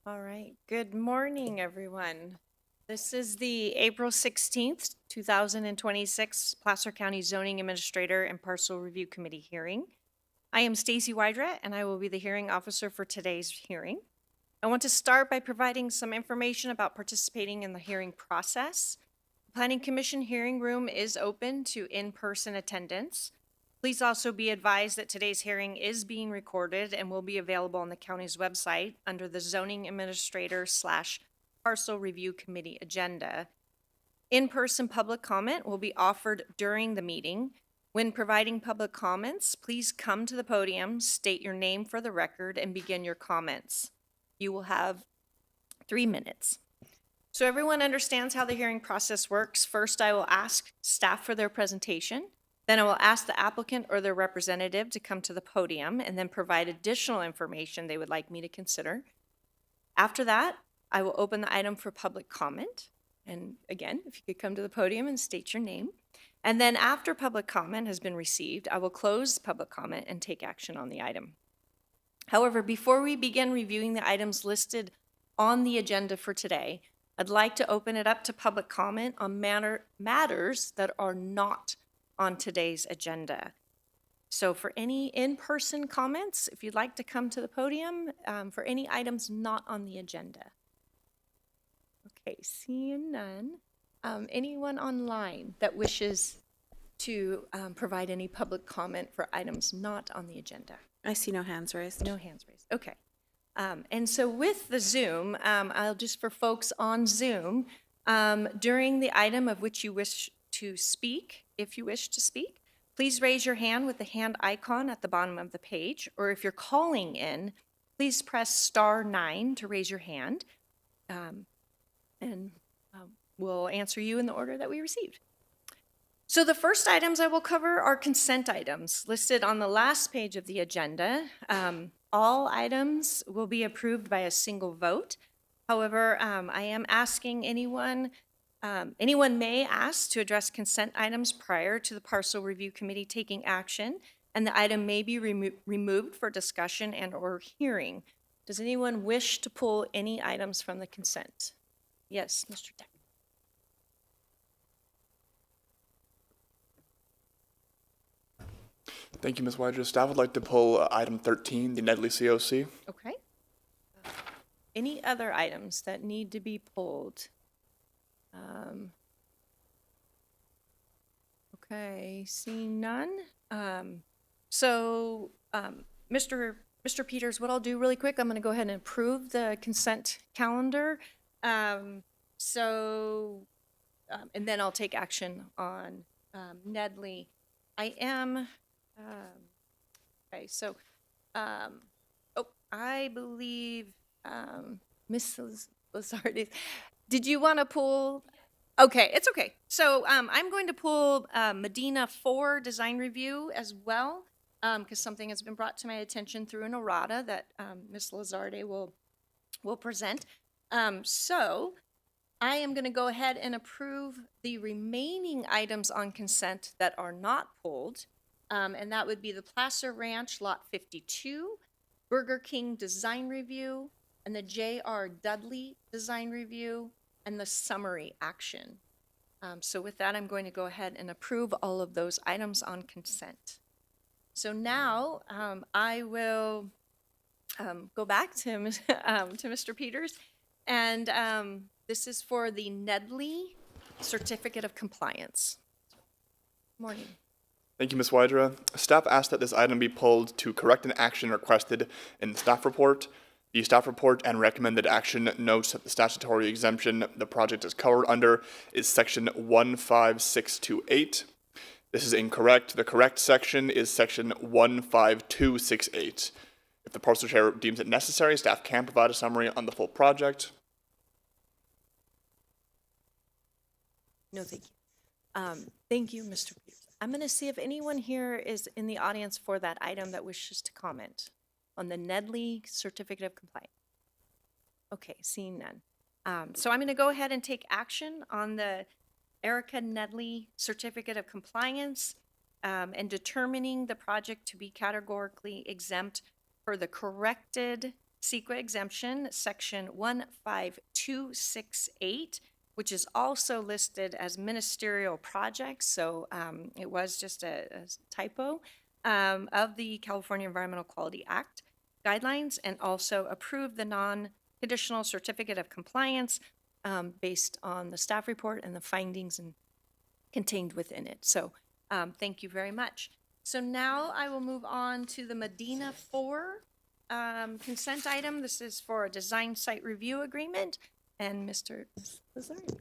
All right. Good morning, everyone. This is the April 16th, 2026 Placer County Zoning Administrator and Parcel Review Committee hearing. I am Stacy Wydra, and I will be the hearing officer for today's hearing. I want to start by providing some information about participating in the hearing process. The Planning Commission hearing room is open to in-person attendance. Please also be advised that today's hearing is being recorded and will be available on the county's website under the Zoning Administrator / Parcel Review Committee agenda. In-person public comment will be offered during the meeting. When providing public comments, please come to the podium, state your name for the record, and begin your comments. You will have 3 minutes. So everyone understands how the hearing process works. First, I will ask staff for their presentation. Then I will ask the applicant or their representative to come to the podium and then provide additional information they would like me to consider. After that, I will open the item for public comment. And again, if you could come to the podium and state your name. And then after public comment has been received, I will close public comment and take action on the item. However, before we begin reviewing the items listed on the agenda for today, I'd like to open it up to public comment on matters that are not on today's agenda. So for any in-person comments, if you'd like to come to the podium for any items not on the agenda. Okay, seeing none. Anyone online that wishes to provide any public comment for items not on the agenda? I see no hands raised. No hands raised. Okay. And so with the Zoom, I'll just for folks on Zoom, during the item of which you wish to speak, if you wish to speak, please raise your hand with the hand icon at the bottom of the page, or if you're calling in, please press *9 to raise your hand, and we'll answer you in the order that we received. So the first items I will cover are consent items listed on the last page of the agenda. All items will be approved by a single vote. However, I am asking anyone may ask to address consent items prior to the Parcel Review Committee taking action, and the item may be removed for discussion and or hearing. Does anyone wish to pull any items from the consent? Yes, Mr. Deck. Thank you, Ms. Wydra. Staff would like to pull item 13, the Nedley COC. Okay. Any other items that need to be pulled? Okay, seeing none. Mr. Peters, what I'll do really quick, I'm going to go ahead and approve the consent calendar. And then I'll take action on Nedley. I am, okay, so, I believe Ms. Lazardi, did you want to pull? Okay, it's okay. So I'm going to pull Medina 4 design review as well, because something has been brought to my attention through an errata that Ms. Lazardi will present. So I am going to go ahead and approve the remaining items on consent that are not pulled, and that would be the Placer Ranch Lot 52, Burger King design review, and the J.R. Dudley design review, and the summary action. So with that, I'm going to go ahead and approve all of those items on consent. So now I will go back to Mr. Peters, and this is for the Nedley Certificate of Compliance. Morning. Thank you, Ms. Wydra. Staff asked that this item be pulled to correct an action requested in the staff report. The staff report and recommended action notes that the statutory exemption the project is covered under is section 15628. This is incorrect. The correct section is section 15268. If the parcel chair deems it necessary, staff can provide a summary on the full project. No, thank you. Thank you, Mr. Peters. I'm going to see if anyone here is in the audience for that item that wishes to comment on the Nedley Certificate of Compliance. Okay, seeing none. So I'm going to go ahead and take action on the Erica Nedley Certificate of Compliance and determining the project to be categorically exempt for the corrected CEQA exemption, section 15268, which is also listed as ministerial projects, so it was just a typo, of the California Environmental Quality Act guidelines, and also approve the non-conditional certificate of compliance based on the staff report and the findings contained within it. So thank you very much. So now I will move on to the Medina 4 consent item. This is for a design site review agreement. And Mr. Lazard.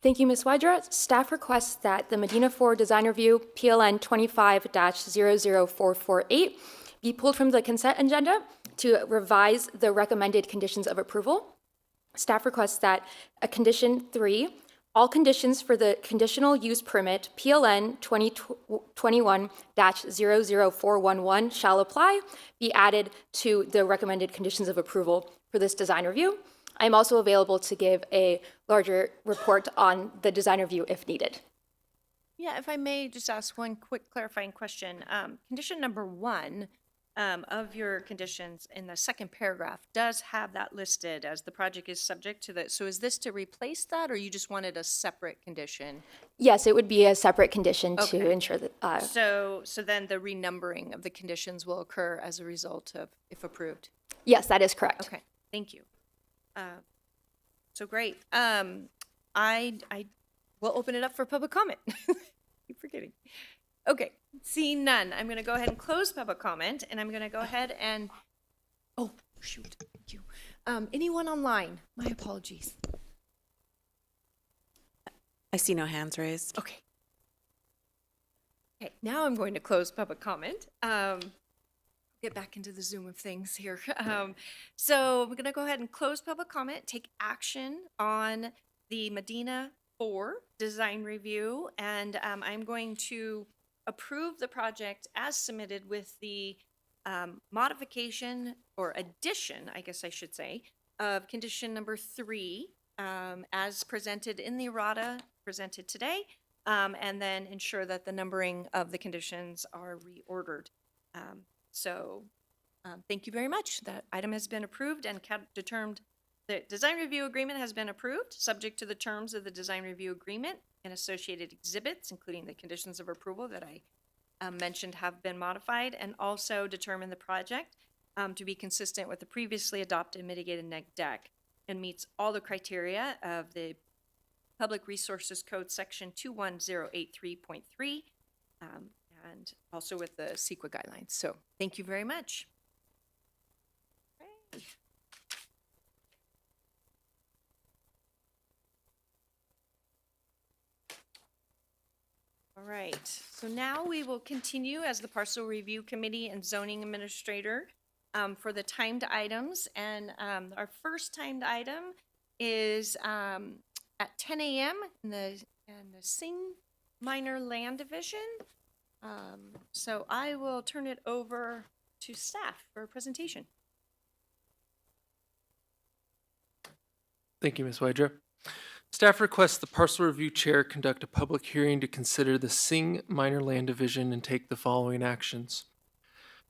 Thank you, Ms. Wydra. Staff requests that the Medina 4 Design Review PLN 25-00448 be pulled from the consent agenda to revise the recommended conditions of approval. Staff requests that a condition 3, all conditions for the conditional use permit PLN 2021-00411 shall apply be added to the recommended conditions of approval for this design review. I am also available to give a larger report on the design review if needed. Yeah, if I may just ask one quick clarifying question. Condition number 1 of your conditions in the second paragraph does have that listed as the project is subject to the, so is this to replace that, or you just wanted a separate condition? Yes, it would be a separate condition to Okay. ensure that. So then the renumbering of the conditions will occur as a result of, if approved? Yes, that is correct. Okay, thank you. So great. I will open it up for public comment. Keep forgetting. Okay, seeing none, I'm going to go ahead and close public comment, and I'm going to go ahead and, oh, shoot, thank you. Anyone online? My apologies. I see no hands raised. Okay. Okay, now I'm going to close public comment. Get back into the Zoom of things here. So we're going to go ahead and close public comment, take action on the Medina 4 design review, and I'm going to approve the project as submitted with the modification or addition, I guess I should say, of condition number 3 as presented in the errata presented today, and then ensure that the numbering of the conditions are reordered. Thank you very much. That item has been approved and determined. The design review agreement has been approved, subject to the terms of the design review agreement and associated exhibits, including the conditions of approval that I mentioned have been modified, and also determine the project to be consistent with the previously adopted mitigated neg deck and meets all the criteria of the Public Resources Code section 21083.3 and also with the CEQA guidelines. So thank you very much. Okay. All right, so now we will continue as the Parcel Review Committee and Zoning Administrator for the timed items. And our first timed item is at 10 a.m. in the Sing Minor Land Division. So I will turn it over to staff for a presentation. Thank you, Ms. Wydra. Staff requests the Parcel Review Chair conduct a public hearing to consider the Sing Minor Land Division and take the following actions.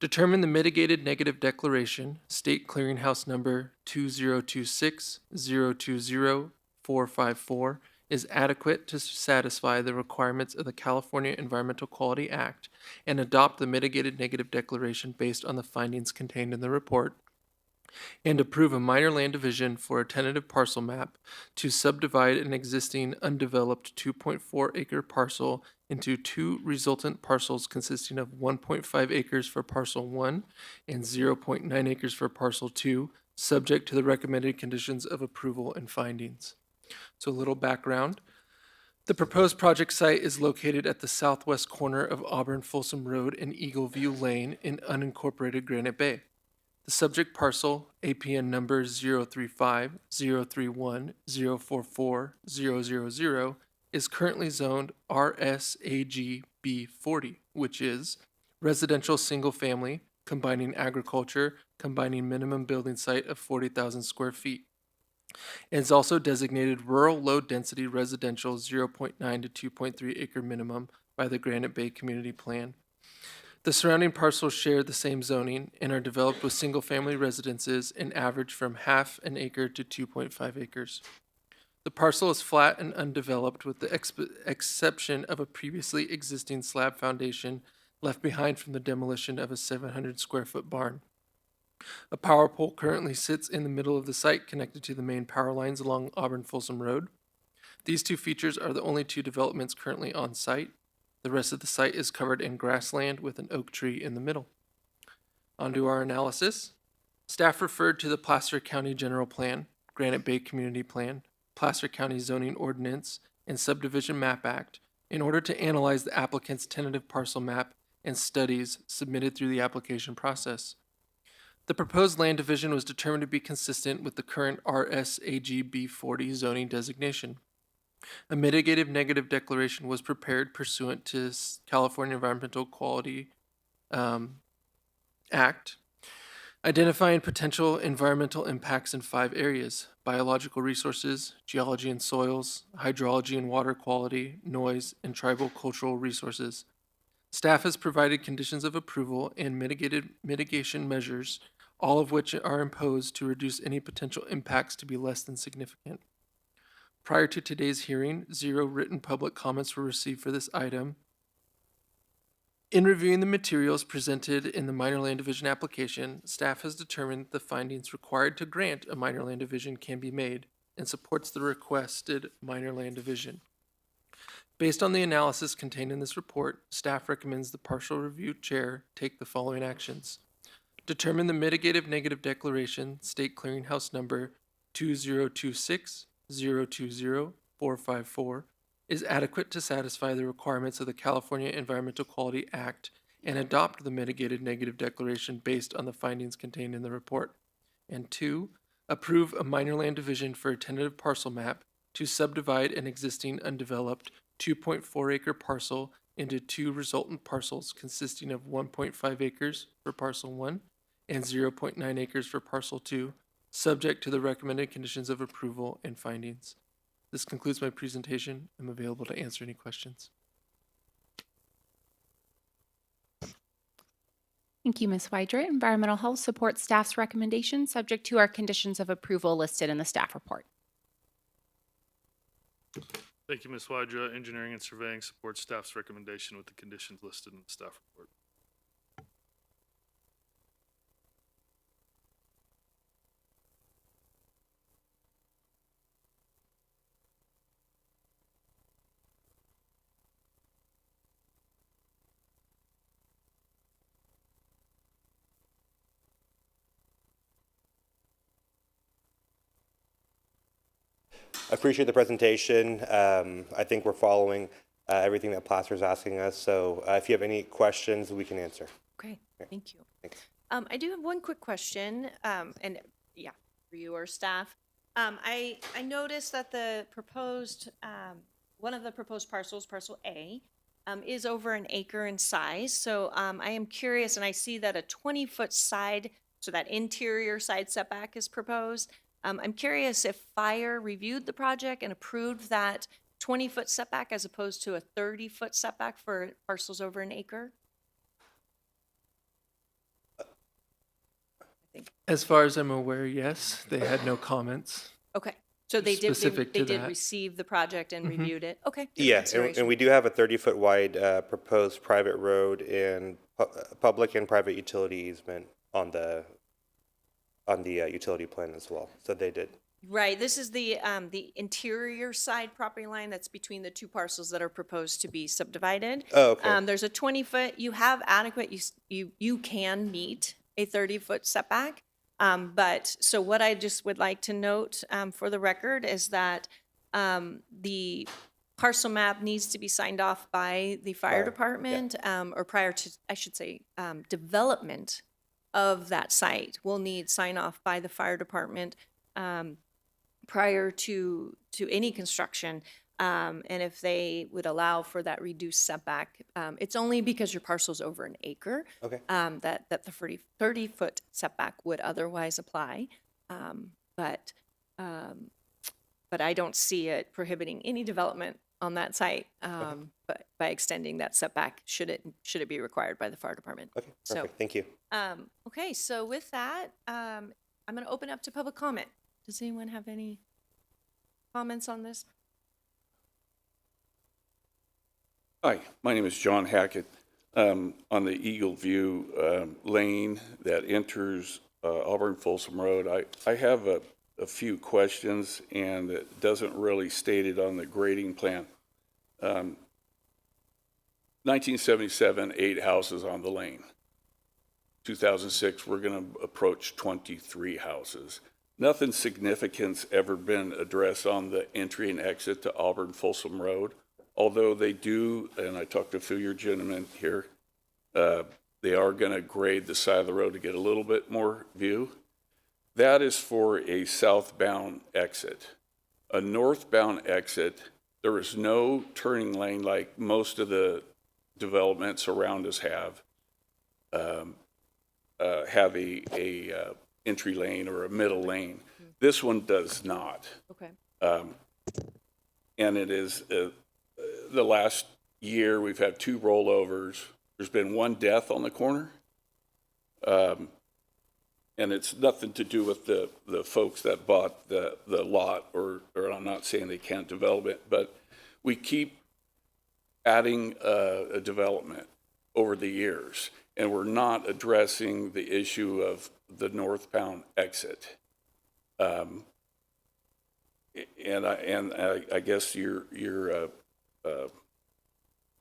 Determine the mitigated negative declaration, State Clearinghouse Number 2026-020-454, is adequate to satisfy the requirements of the California Environmental Quality Act and adopt the mitigated negative declaration based on the findings contained in the report, and approve a minor land division for a tentative parcel map to subdivide an existing undeveloped 2.4 acre parcel into 2 resultant parcels consisting of 1.5 acres for parcel 1 and 0.9 acres for parcel 2, subject to the recommended conditions of approval and findings. So a little background. The proposed project site is located at the southwest corner of Auburn Folsom Road and Eagle View Lane in unincorporated Granite Bay. The subject parcel, APN number 035-031-044-000, is currently zoned RSAG B40, which is residential single family, combining agriculture, combining minimum building site of 40,000 square feet. It is also designated rural low-density residential 0.9 to 2.3 acre minimum by the Granite Bay Community Plan. The surrounding parcels share the same zoning and are developed with single-family residences and average from half an acre to 2.5 acres. The parcel is flat and undeveloped with the exception of a previously existing slab foundation left behind from the demolition of a 700 square foot barn. A power pole currently sits in the middle of the site connected to the main power lines along Auburn Folsom Road. These two features are the only two developments currently on site. The rest of the site is covered in grassland with an oak tree in the middle. On to our analysis. Staff referred to the Placer County General Plan, Granite Bay Community Plan, Placer County Zoning Ordinance, and Subdivision Map Act in order to analyze the applicant's tentative parcel map and studies submitted through the application process. The proposed land division was determined to be consistent with the current RSAG B40 zoning designation. A mitigative negative declaration was prepared pursuant to California Environmental Quality Act, identifying potential environmental impacts in 5 areas: biological resources, geology and soils, hydrology and water quality, noise, and tribal cultural resources. Staff has provided conditions of approval and mitigation measures, all of which are imposed to reduce any potential impacts to be less than significant. Prior to today's hearing, 0 written public comments were received for this item. In reviewing the materials presented in the minor land division application, staff has determined the findings required to grant a minor land division can be made and supports the requested minor land division. Based on the analysis contained in this report, staff recommends the partial review chair take the following actions. Determine the mitigative negative declaration, state clearinghouse number 2026-020-454, is adequate to satisfy the requirements of the California Environmental Quality Act and adopt the mitigated negative declaration based on the findings contained in the report. And 2, approve a minor land division for a tentative parcel map to subdivide an existing undeveloped 2.4 acre parcel into 2 resultant parcels consisting of 1.5 acres for parcel 1 and 0.9 acres for parcel 2, subject to the recommended conditions of approval and findings. This concludes my presentation. I'm available to answer any questions. Thank you, Ms. Wydra. Environmental Health supports staff's recommendation, subject to our conditions of approval listed in the staff report. Thank you, Ms. Wydra. Engineering and Surveying supports staff's recommendation with the conditions listed in the staff report. I appreciate the presentation. I think we're following everything that Placer is asking us. So if you have any questions, we can answer. Okay, thank you. Thanks. I do have one quick question, and yeah, for you or staff. I noticed that the proposed, one of the proposed parcels, parcel A, is over an acre in size. So I am curious, and I see that a 20-foot side, so that interior side setback is proposed. I'm curious if fire reviewed the project and approved that 20-foot setback as opposed to a 30-foot setback for parcels over an acre? As far as I'm aware, yes, they had no comments. Okay, so they did, Specific they to did that. receive the project and reviewed it? Okay. good Yeah, and consideration. we do have a 30-foot wide proposed private road and public and private utility easement on the utility plan as well. So they did. Right, this is the interior side property line that's between the 2 parcels that are proposed to be subdivided. Oh, okay. There's a 20-foot, you have adequate, you can meet a 30-foot setback. But, so what I just would like to note for the record is that the parcel map needs to be signed off by the fire Fire, yeah. department, or prior to, I should say, development of that site will need sign off by the fire department prior to any construction. And if they would allow for that reduced setback, it's only because your parcel's over an acre Okay. that the 30-foot setback would otherwise apply. But I don't see it prohibiting any development on that site, but by extending that setback, should it be required by the fire department. Okay, So, perfect. Thank you. Okay, so with that, I'm going to open up to public comment. Does anyone have any comments on this? Hi, my name is John Hackett. On the Eagle View lane that enters Auburn Folsom Road, I have a few questions, and it doesn't really state it on the grading plan. 1977, 8 houses on the lane. 2006, we're going to approach 23 houses. Nothing significant's ever been addressed on the entry and exit to Auburn Folsom Road. Although they do, and I talked to a few of your gentlemen here, they are going to grade the side of the road to get a little bit more view. That is for a southbound exit. A northbound exit, there is no turning lane like most of the developments around us have a entry lane or a middle lane. This one does not. Okay. And it is the last year we've had 2 rollovers. There's been 1 death on the corner. And it's nothing to do with the folks that bought the lot, or I'm not saying they can't develop it, but we keep adding a development over the years, and we're not addressing the issue of the northbound exit. And I guess your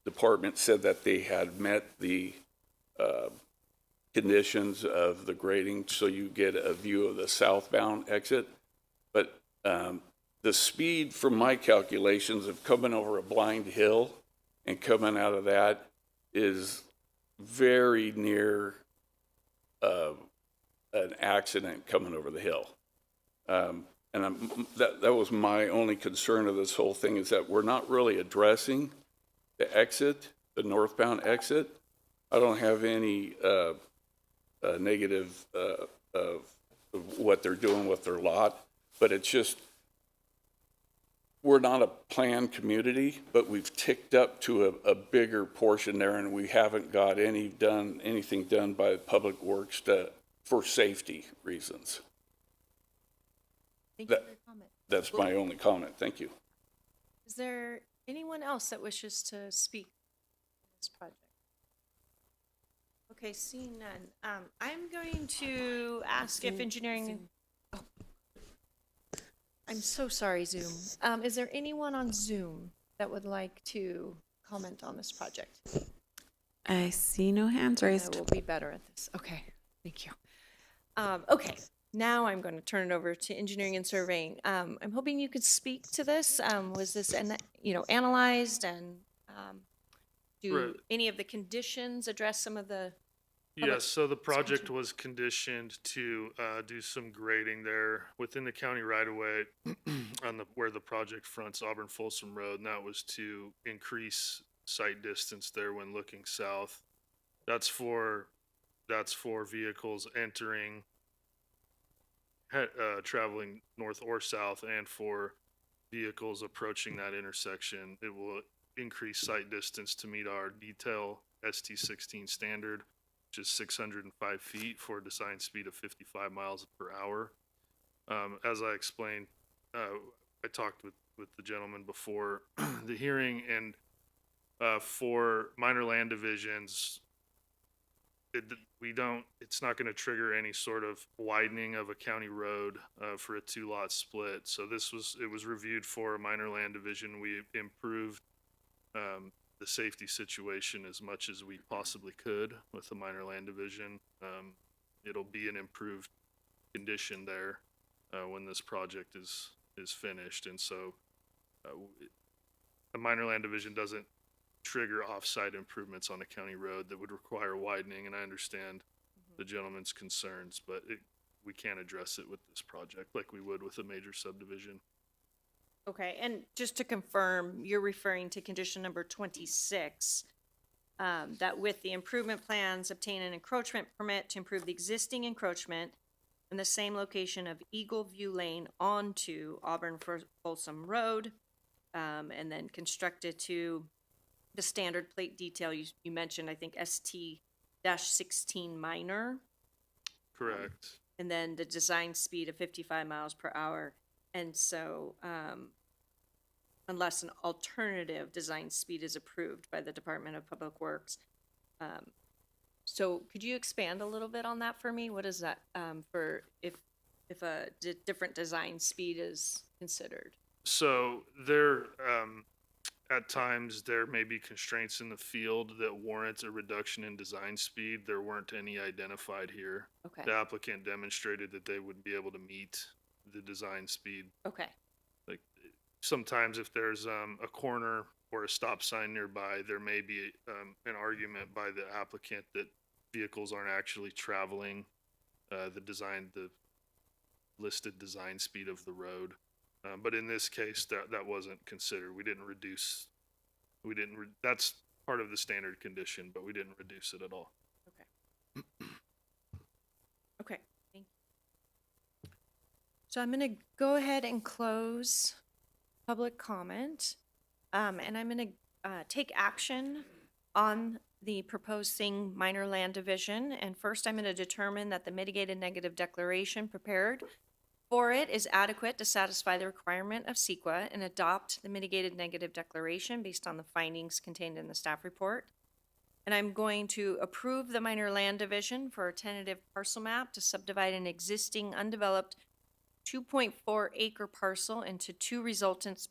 department said that they had met the conditions of the grading, so you get a view of the southbound exit. But the speed, from my calculations, of coming over a blind hill and coming out of that is very near an accident coming over the hill. And that was my only concern of this whole thing, is that we're not really addressing the exit, the northbound exit. I don't have any negative of what they're doing with their lot, but it's just, we're not a planned community, but we've ticked up to a bigger portion there, and we haven't got anything done by Public Works for safety reasons. Thank you for your comment. That's my only comment. Thank you. Is there anyone else that wishes to speak on this project? Okay, seeing none. I'm going to ask if engineering. Oh. I'm so sorry, Zoom. Is there anyone on Zoom that would like to comment on this project? I see no hands I raised. will be better at this. Okay, thank you. Okay, now I'm going to turn it over to engineering and surveying. I'm hoping you could speak to this. Was this, analyzed, and do Right. any of the conditions address some of the? Yes, so the project was conditioned to do some grading there within the county right of way on where the project fronts Auburn Folsom Road, and that was to increase sight distance there when looking south. That's for vehicles entering, traveling north or south, and for vehicles approaching that intersection. It will increase sight distance to meet our detail ST16 standard, which is 605 feet for a design speed of 55 miles per hour. As I explained, I talked with the gentleman before the hearing, and for minor land divisions, it's not going to trigger any sort of widening of a county road for a 2-lot split. So it was reviewed for a minor land division. We improved the safety situation as much as we possibly could with the minor land division. It'll be an improved condition there when this project is finished, and so a minor land division doesn't trigger off-site improvements on a county road that would require widening, and I understand the gentleman's concerns, but we can't address it with this project like we would with a major subdivision. Okay, and just to confirm, you're referring to condition number 26, that with the improvement plans, obtain an encroachment permit to improve the existing encroachment in the same location of Eagle View Lane onto Auburn Folsom Road, and then constructed to the standard plate detail you mentioned, I think ST-16 minor, Correct. and then the design speed of 55 miles per hour. And so, unless an alternative design speed is approved by the Department of Public Works. So could you expand a little bit on that for me? What is that, for if a different design speed is considered? So at times, there may be constraints in the field that warrant a reduction in design speed. There weren't any identified here. Okay, The applicant demonstrated that they would be able to meet the design speed. okay, Like, sometimes if there's a corner or a stop sign nearby, there may be an argument by the applicant that vehicles aren't actually traveling the listed design speed of the road. But in this case, that wasn't considered. That's part of the standard condition, but we didn't reduce it at all. okay, thank you. So I'm gonna go ahead and close public comment. And I'm gonna take action on the proposing minor land division. And first, I'm gonna determine that the mitigated negative declaration prepared for it is adequate to satisfy the requirement of CEQA and adopt the mitigated negative declaration based on the findings contained in the staff report. And I'm going to approve the minor land division for a tentative parcel map to subdivide an existing undeveloped 2.4 acre parcel into two resultant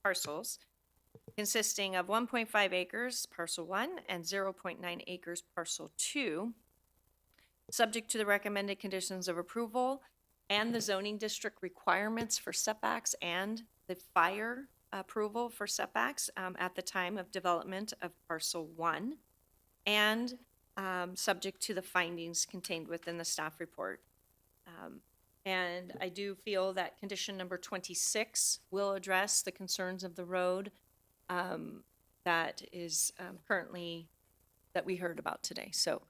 parcels consisting of 1.5 acres, parcel 1, and 0.9 acres, parcel 2, subject to the recommended conditions of approval and the zoning district requirements for setbacks and the fire approval for setbacks at the time of development of parcel 1, and subject to the findings contained within the staff report. And I do feel that condition number 26 will address the concerns of the road that is currently, that we heard about today. So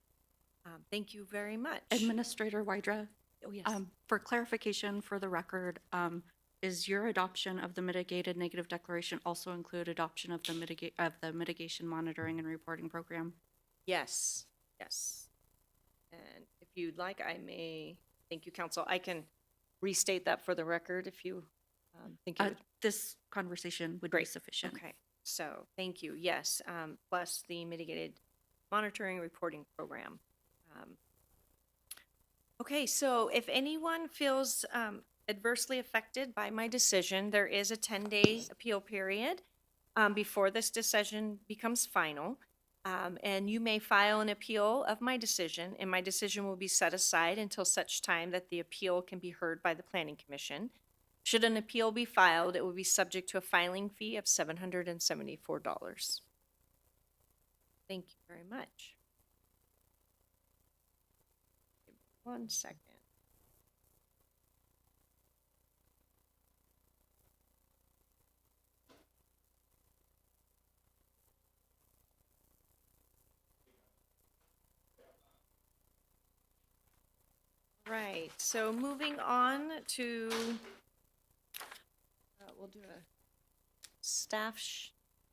thank you very much. Administrator Wydra, Oh, yes. for clarification for the record, is your adoption of the mitigated negative declaration also include adoption of the mitigation monitoring and reporting program? Yes, yes. And if you'd like, I may, thank you, council. I can restate that for the record if you think it would. This conversation would be Great. sufficient. Okay, so thank you. Yes, plus the mitigated monitoring reporting program. Okay, so if anyone feels adversely affected by my decision, there is a 10-day appeal period before this decision becomes final. And you may file an appeal of my decision, and my decision will be set aside until such time that the appeal can be heard by the Planning Commission. Should an appeal be filed, it will be subject to a filing fee of $774. Thank you very much. Give me 1 second. Right, so moving on to, we'll do a staff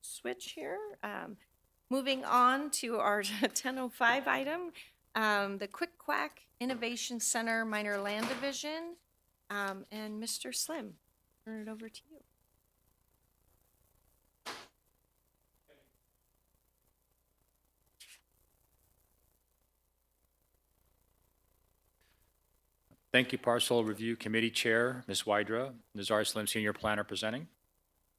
switch here. Moving on to our 10:05 item, the Quick Quack Innovation Center Minor Land Division. And Mr. Slim, turn it over to you. Thank you, Parcel Review Committee Chair, Ms. Wydra, Nazar Slim, Senior Planner presenting.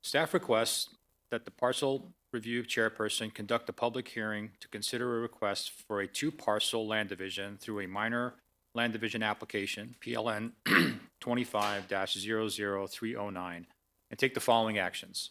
Staff requests that the Parcel Review Chairperson conduct a public hearing to consider a request for a two-parcel land division through a minor land division application, PLN 25-00309, and take the following actions.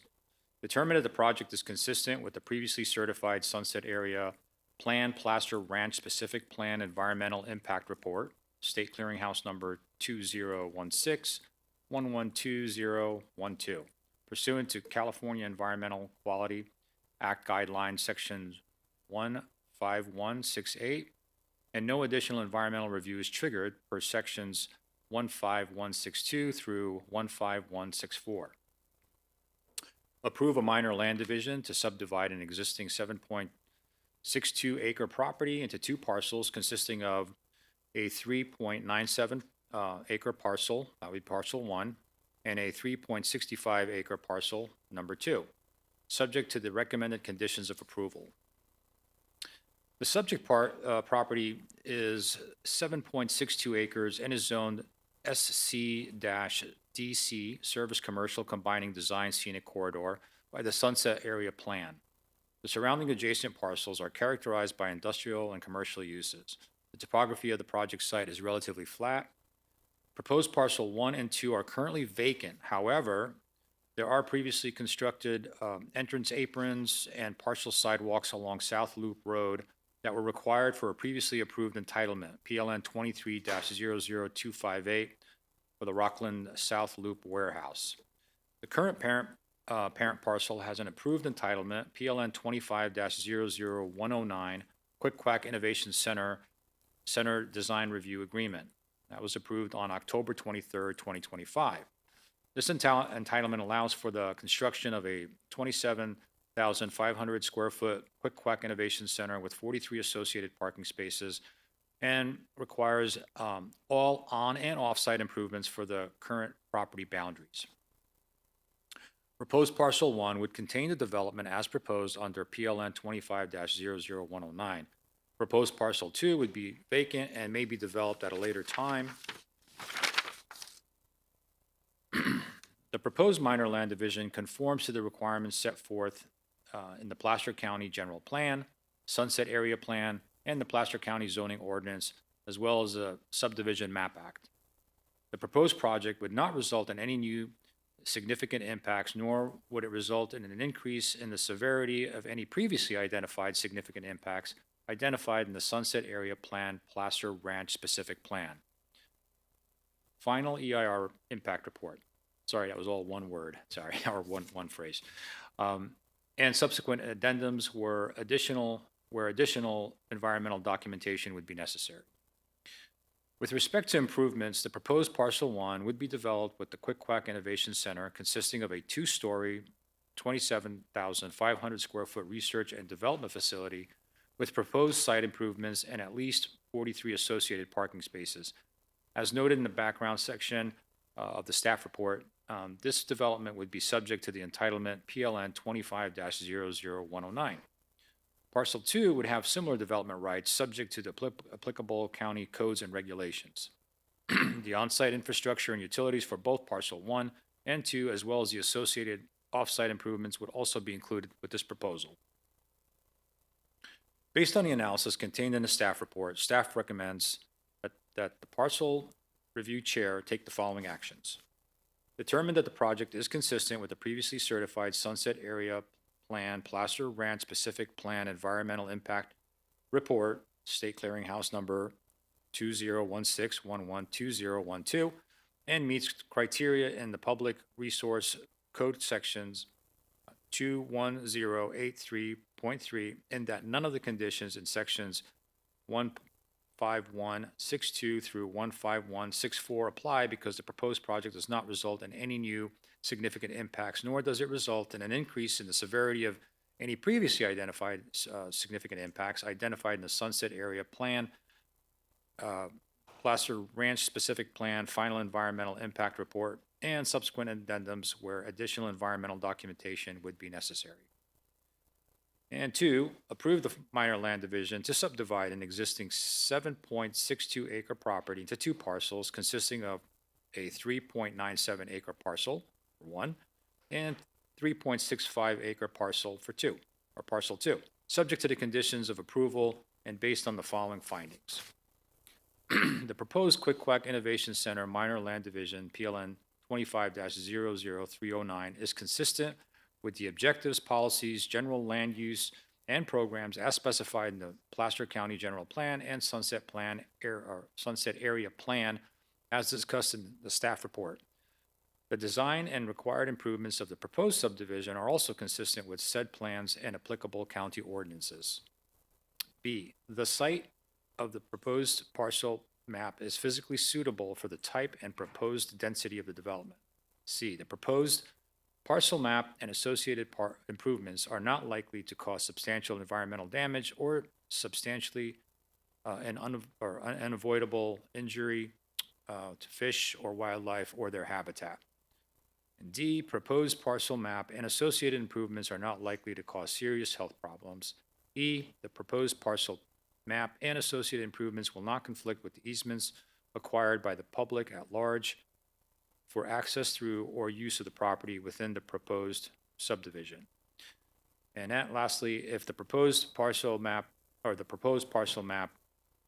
Determine that the project is consistent with the previously certified Sunset Area Plan Placer Ranch Specific Plan Environmental Impact Report, State Clearinghouse number 2016-112012, pursuant to California Environmental Quality Act Guidelines, Section 15168, and no additional environmental review is triggered per Sections 15162 through 15164. approve a minor land division to subdivide an existing 7.62 acre property into two parcels consisting of a 3.97 acre parcel, that would be parcel 1, and a 3.65 acre parcel, number 2, subject to the recommended conditions of approval. The subject property is 7.62 acres and is zoned SC-DC, Service Commercial Combining Design Scenic Corridor, by the Sunset Area Plan. The surrounding adjacent parcels are characterized by industrial and commercial uses. The topography of the project site is relatively flat. Proposed parcel 1 and 2 are currently vacant. However, there are previously constructed entrance aprons and partial sidewalks along South Loop Road that were required for a previously approved entitlement, PLN 23-00258, for the Rockland South Loop Warehouse. The current parent parcel has an approved entitlement, PLN 25-00109, Quick Quack Innovation Center Design Review Agreement. That was approved on October 23rd, 2025. This entitlement allows for the construction of a 27,500 square foot Quick Quack Innovation Center with 43 associated parking spaces and requires all on and off-site improvements for the current property boundaries. Proposed parcel 1 would contain the development as proposed under PLN 25-00109. Proposed parcel 2 would be vacant and may be developed at a later time. The proposed minor land division conforms to the requirements set forth in the Placer County General Plan, Sunset Area Plan, and the Placer County Zoning Ordinance, as well as the Subdivision Map Act. The proposed project would not result in any new significant impacts, nor would it result in an increase in the severity of any previously identified significant impacts identified in the Sunset Area Plan Placer Ranch Specific Plan. Final EIR Impact Report. Sorry, that was all one word, sorry, or one phrase. And subsequent addendums where additional environmental documentation would be necessary. With respect to improvements, the proposed parcel 1 would be developed with the Quick Quack Innovation Center consisting of a 2-story, 27,500 square foot research and development facility with proposed site improvements and at least 43 associated parking spaces. As noted in the background section of the staff report, this development would be subject to the entitlement PLN 25-00109. Parcel 2 would have similar development rights subject to the applicable county codes and regulations. The on-site infrastructure and utilities for both Parcel 1 and 2, as well as the associated off-site improvements, would also be included with this proposal. Based on the analysis contained in the staff report, staff recommends that the parcel review chair take the following actions. Determine that the project is consistent with the previously certified Sunset Area Plan, Placer Ranch Specific Plan Environmental Impact Report, State Clearinghouse Number 2016112012, and meets criteria in the Public Resource Code sections 21083.3, and that none of the conditions in sections 15162 through 15164 apply because the proposed project does not result in any new significant impacts, nor does it result in an increase in the severity of any previously identified significant impacts identified in the Sunset Area Plan, Placer Ranch Specific Plan, Final Environmental Impact Report, and subsequent addendums where additional environmental documentation would be necessary. And 2, approve the minor land division to subdivide an existing 7.62 acre property into 2 parcels consisting of a 3.97 acre parcel for 1 and 3.65 acre parcel for 2, or parcel 2, subject to the conditions of approval and based on the following findings. The proposed Quick Quack Innovation Center minor land division, PLN 25-00309, is consistent with the objectives, policies, general land use, and programs as specified in the Placer County General Plan and Sunset Area Plan as discussed in the staff report. The design and required improvements of the proposed subdivision are also consistent with said plans and applicable county ordinances. B, the site of the proposed parcel map is physically suitable for the type and proposed density of the development. C, the proposed Parcel map and associated improvements are not likely to cause substantial environmental damage or substantially or unavoidable injury to fish or wildlife or their habitat. And D, proposed parcel map and associated improvements are not likely to cause serious health problems. E, the proposed parcel map and associated improvements will not conflict with the easements acquired by the public at large for access through or use of the property within the proposed subdivision. And lastly, if the proposed parcel map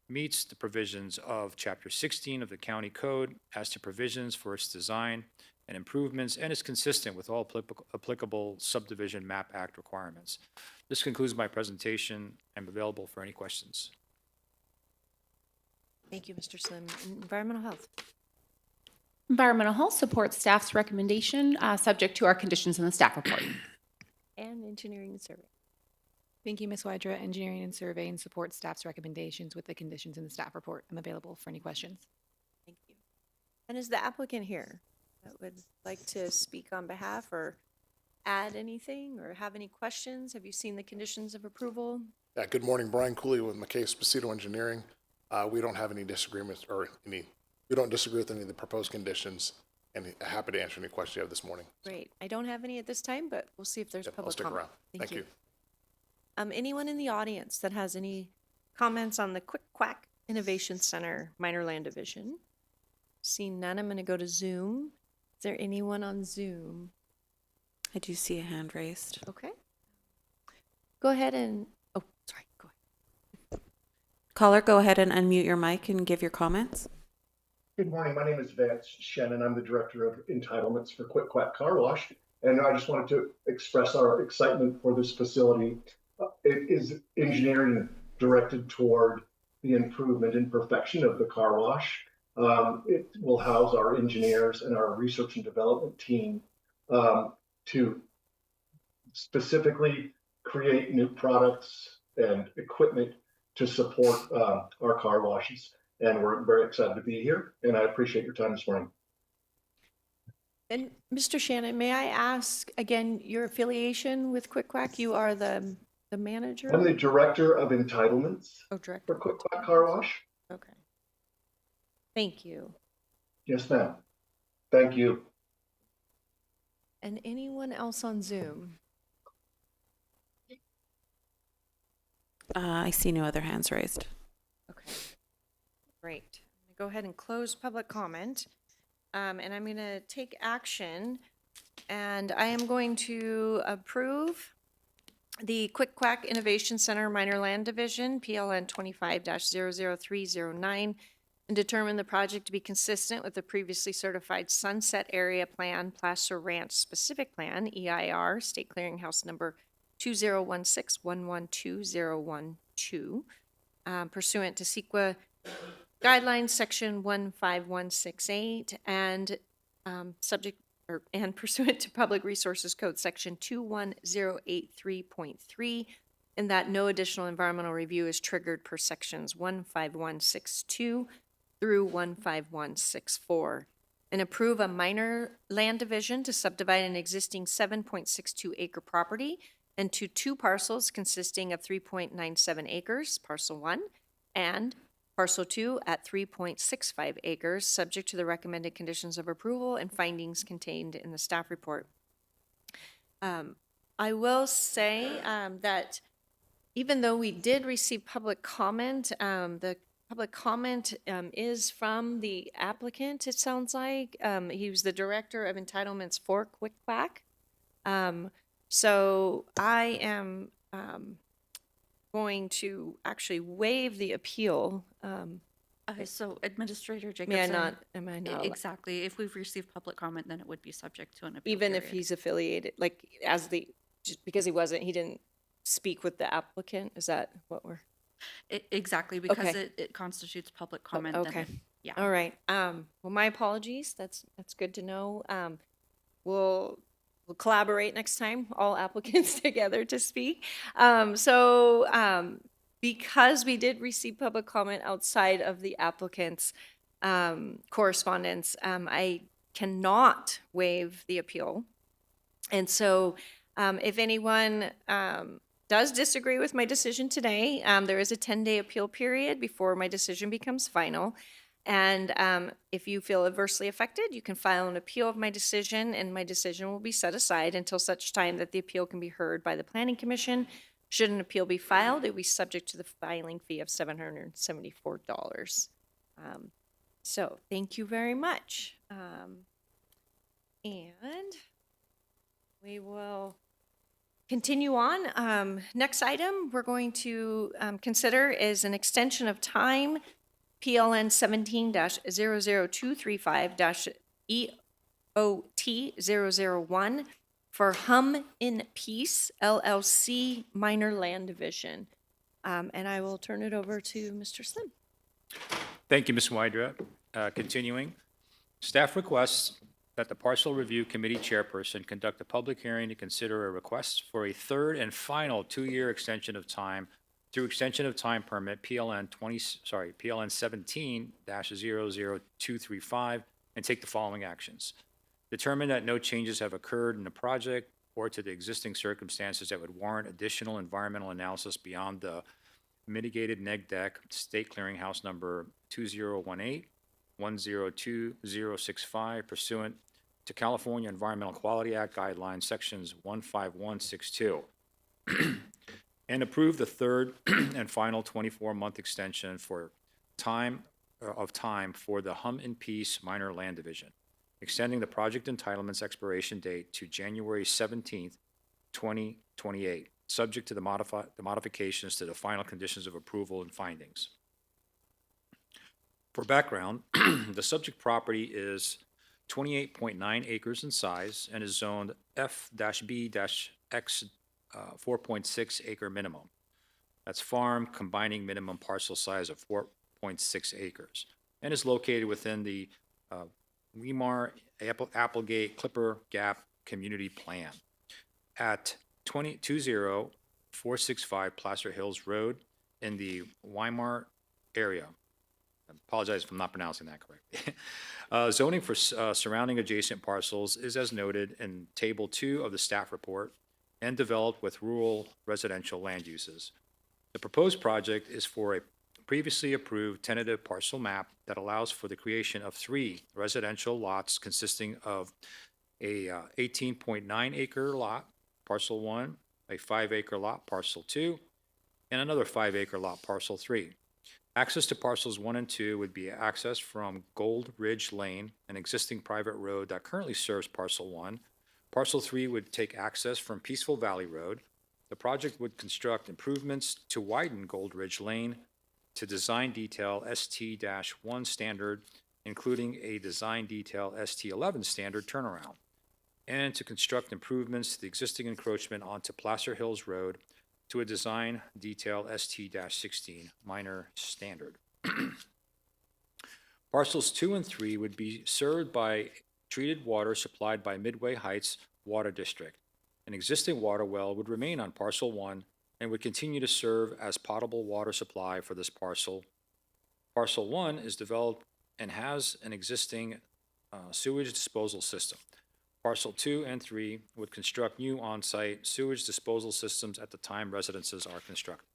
meets the provisions of Chapter 16 of the County Code as to provisions for its design and improvements and is consistent with all applicable Subdivision Map Act requirements. This concludes my presentation. I'm available for any questions. Thank you, Mr. Slim. Environmental health. Environmental Health supports staff's recommendation, subject to our conditions in the staff report. And engineering and survey. Thank you, Ms. Wydra. Engineering and surveying supports staff's recommendations with the conditions in the staff report. I'm available for any questions. Thank you. And is the applicant here that would like to speak on behalf or add anything or have any questions? Have you seen the conditions of approval? Yeah, good morning, Brian Cooley with McKay Spacito Engineering. We don't have any disagreements we don't disagree with any of the proposed conditions, and happy to answer any questions you have this morning. Great. I don't have any at this time, but we'll see if there's Yep, I'll public stick comment. around. Thank you. Anyone in the audience that has any comments on the Quick Quack Innovation Center Minor Land Division? Seeing none, I'm going to go to Zoom. Is there anyone on Zoom? I do see a hand raised. Okay. Go ahead and, oh, sorry, go ahead. Caller, go ahead and unmute your mic and give your comments. Good morning. My name is Vance Shannon. I'm the Director of Entitlements for Quick Quack Car Wash. And I just wanted to express our excitement for this facility. It is engineering directed toward the improvement and perfection of the car wash. It will house our engineers and our research and development team to specifically create new products and equipment to support our car washes. And we're very excited to be here, and I appreciate your time this morning. And Mr. Shannon, may I ask again your affiliation with Quick Quack? You are the manager? I'm the Director of Entitlements Director. for Quick Quack Car Wash. Okay. Thank you. Yes, ma'am. Thank you. And anyone else on Zoom? I see no other hands raised. Okay. Great. I'm gonna go ahead and close public comment. And I'm going to take action, and I am going to approve the Quick Quack Innovation Center Minor Land Division, PLN 25-00309, and determine the project to be consistent with the previously certified Sunset Area Plan, Placer Ranch Specific Plan, EIR, State Clearinghouse number 2016-112012, pursuant to CEQA Guidelines, Section 15168, and and pursuant to Public Resources Code, Section 21083.3, and that no additional environmental review is triggered per Sections 15162 through 15164, and approve a minor land division to subdivide an existing 7.62 acre property into two parcels consisting of 3.97 acres, Parcel 1, and Parcel 2 at 3.65 acres, subject to the recommended conditions of approval and findings contained in the staff report. I will say that even though we did receive public comment, the public comment is from the applicant, it sounds like. He was the Director of Entitlements for Quick Quack. So I am going to actually waive the appeal. So Administrator May I Jacobson. not, am I not? Exactly. If we've received public comment, then it would be subject to an appeal Even if period. he's affiliated, like just because he didn't speak with the applicant? Is that what we're? Exactly, because Okay. it constitutes public comment. then Okay. yeah. All right. Well, my apologies. That's good to know. We'll collaborate next time, all applicants together to speak. Because we did receive public comment outside of the applicant's correspondence, I cannot waive the appeal. And so if anyone does disagree with my decision today, there is a 10-day appeal period before my decision becomes final. And if you feel adversely affected, you can file an appeal of my decision, and my decision will be set aside until such time that the appeal can be heard by the Planning Commission. Should an appeal be filed, it will be subject to the filing fee of $774. So thank you very much. And we will continue on. Next item we're going to consider is an extension of time, PLN 17-00235-EOT 001 for Hum in Peace LLC Minor Land Division. And I will turn it over to Mr. Slim. Thank you, Ms. Wydra. Continuing, staff requests that the Parcel Review Committee chairperson conduct a public hearing to consider a request for a third and final 2-year extension of time through extension of time permit PLN 17-00235 and take the following actions. Determine that no changes have occurred in the project or to the existing circumstances that would warrant additional environmental analysis beyond the mitigated neg deck state clearinghouse number 2018-102065 pursuant to California Environmental Quality Act guidelines sections 15162 and approve the third and final 24-month extension for time for the Hum in Peace Minor Land Division, extending the project entitlement's expiration date to January 17th, 2028, subject to the modifications to the final conditions of approval and findings. For background, the subject property is 28.9 acres in size and is zoned F-B-X 4.6 acre minimum. That's farm combining minimum parcel size of 4.6 acres and is located within the Weimar Applegate Clipper Gap Community Plan at 20465 Placer Hills Road in the Weimar area. I apologize if I'm not pronouncing that correctly. Zoning for surrounding adjacent parcels is as noted in Table 2 of the staff report and developed with rural residential land uses. The proposed project is for a previously approved tentative parcel map that allows for the creation of 3 residential lots consisting of a 18.9 acre lot, parcel 1, a 5 acre lot, parcel 2, and another 5 acre lot, parcel 3. Access to parcels 1 and 2 would be accessed from Gold Ridge Lane, an existing private road that currently serves parcel 1. Parcel 3 would take access from Peaceful Valley Road. The project would construct improvements to widen Gold Ridge Lane to design detail ST-1 standard, including a design detail ST-11 standard turnaround, and to construct improvements to the existing encroachment onto Placer Hills Road to a design detail ST-16 minor standard. Parcels 2 and 3 would be served by treated water supplied by Midway Heights Water District. An existing water well would remain on parcel 1 and would continue to serve as potable water supply for this parcel. Parcel 1 is developed and has an existing sewage disposal system. Parcel 2 and 3 would construct new on-site sewage disposal systems at the time residences are constructed.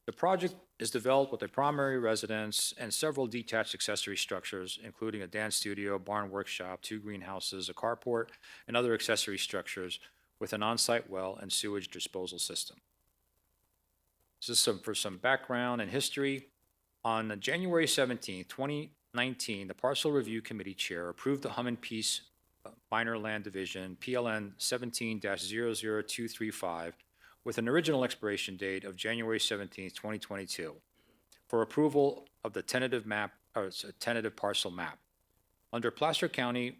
The project is developed with a primary residence and several detached accessory structures, including a dance studio, barn workshop, 2 greenhouses, a carport, and other accessory structures with an on-site well and sewage disposal system. This is for some background and history. On January 17, 2019, the Parcel Review Committee Chair approved the Hum in Peace Minor Land Division, PLN 17-00235, with an original expiration date of January 17, 2022, for approval of the tentative map, or it's a tentative parcel map. Under Placer County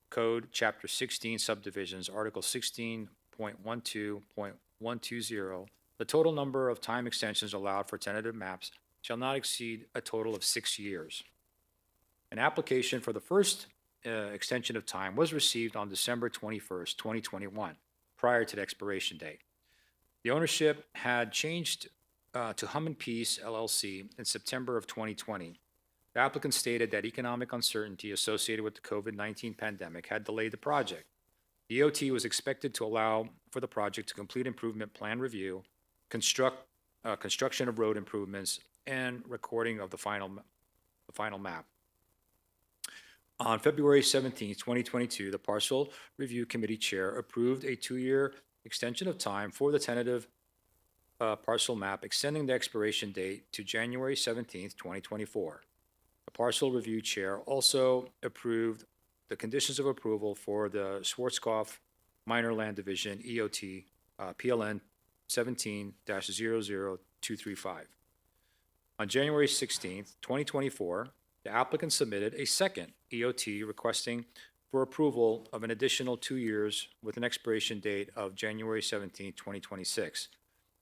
Code, Chapter 16, Subdivisions, Article 16.12.120, the total number of time extensions allowed for tentative maps shall not exceed a total of 6 years. An application for the first extension of time was received on December 21st, 2021, prior to the expiration date. The ownership had changed to Hum in Peace LLC in September of 2020. The applicant stated that economic uncertainty associated with the COVID-19 pandemic had delayed the project. The EOT was expected to allow for the project to complete improvement plan review, construction of road improvements, and recording of the final map. On February 17, 2022, the Parcel Review Committee Chair approved a 2-year extension of time for the tentative parcel map, extending the expiration date to January 17, 2024. The Parcel Review Chair also approved the conditions of approval for the Schwarzkopf Minor Land Division EOT PLN 17-00235. On January 16, 2024, the applicant submitted a second EOT requesting for approval of an additional 2 years with an expiration date of January 17, 2026.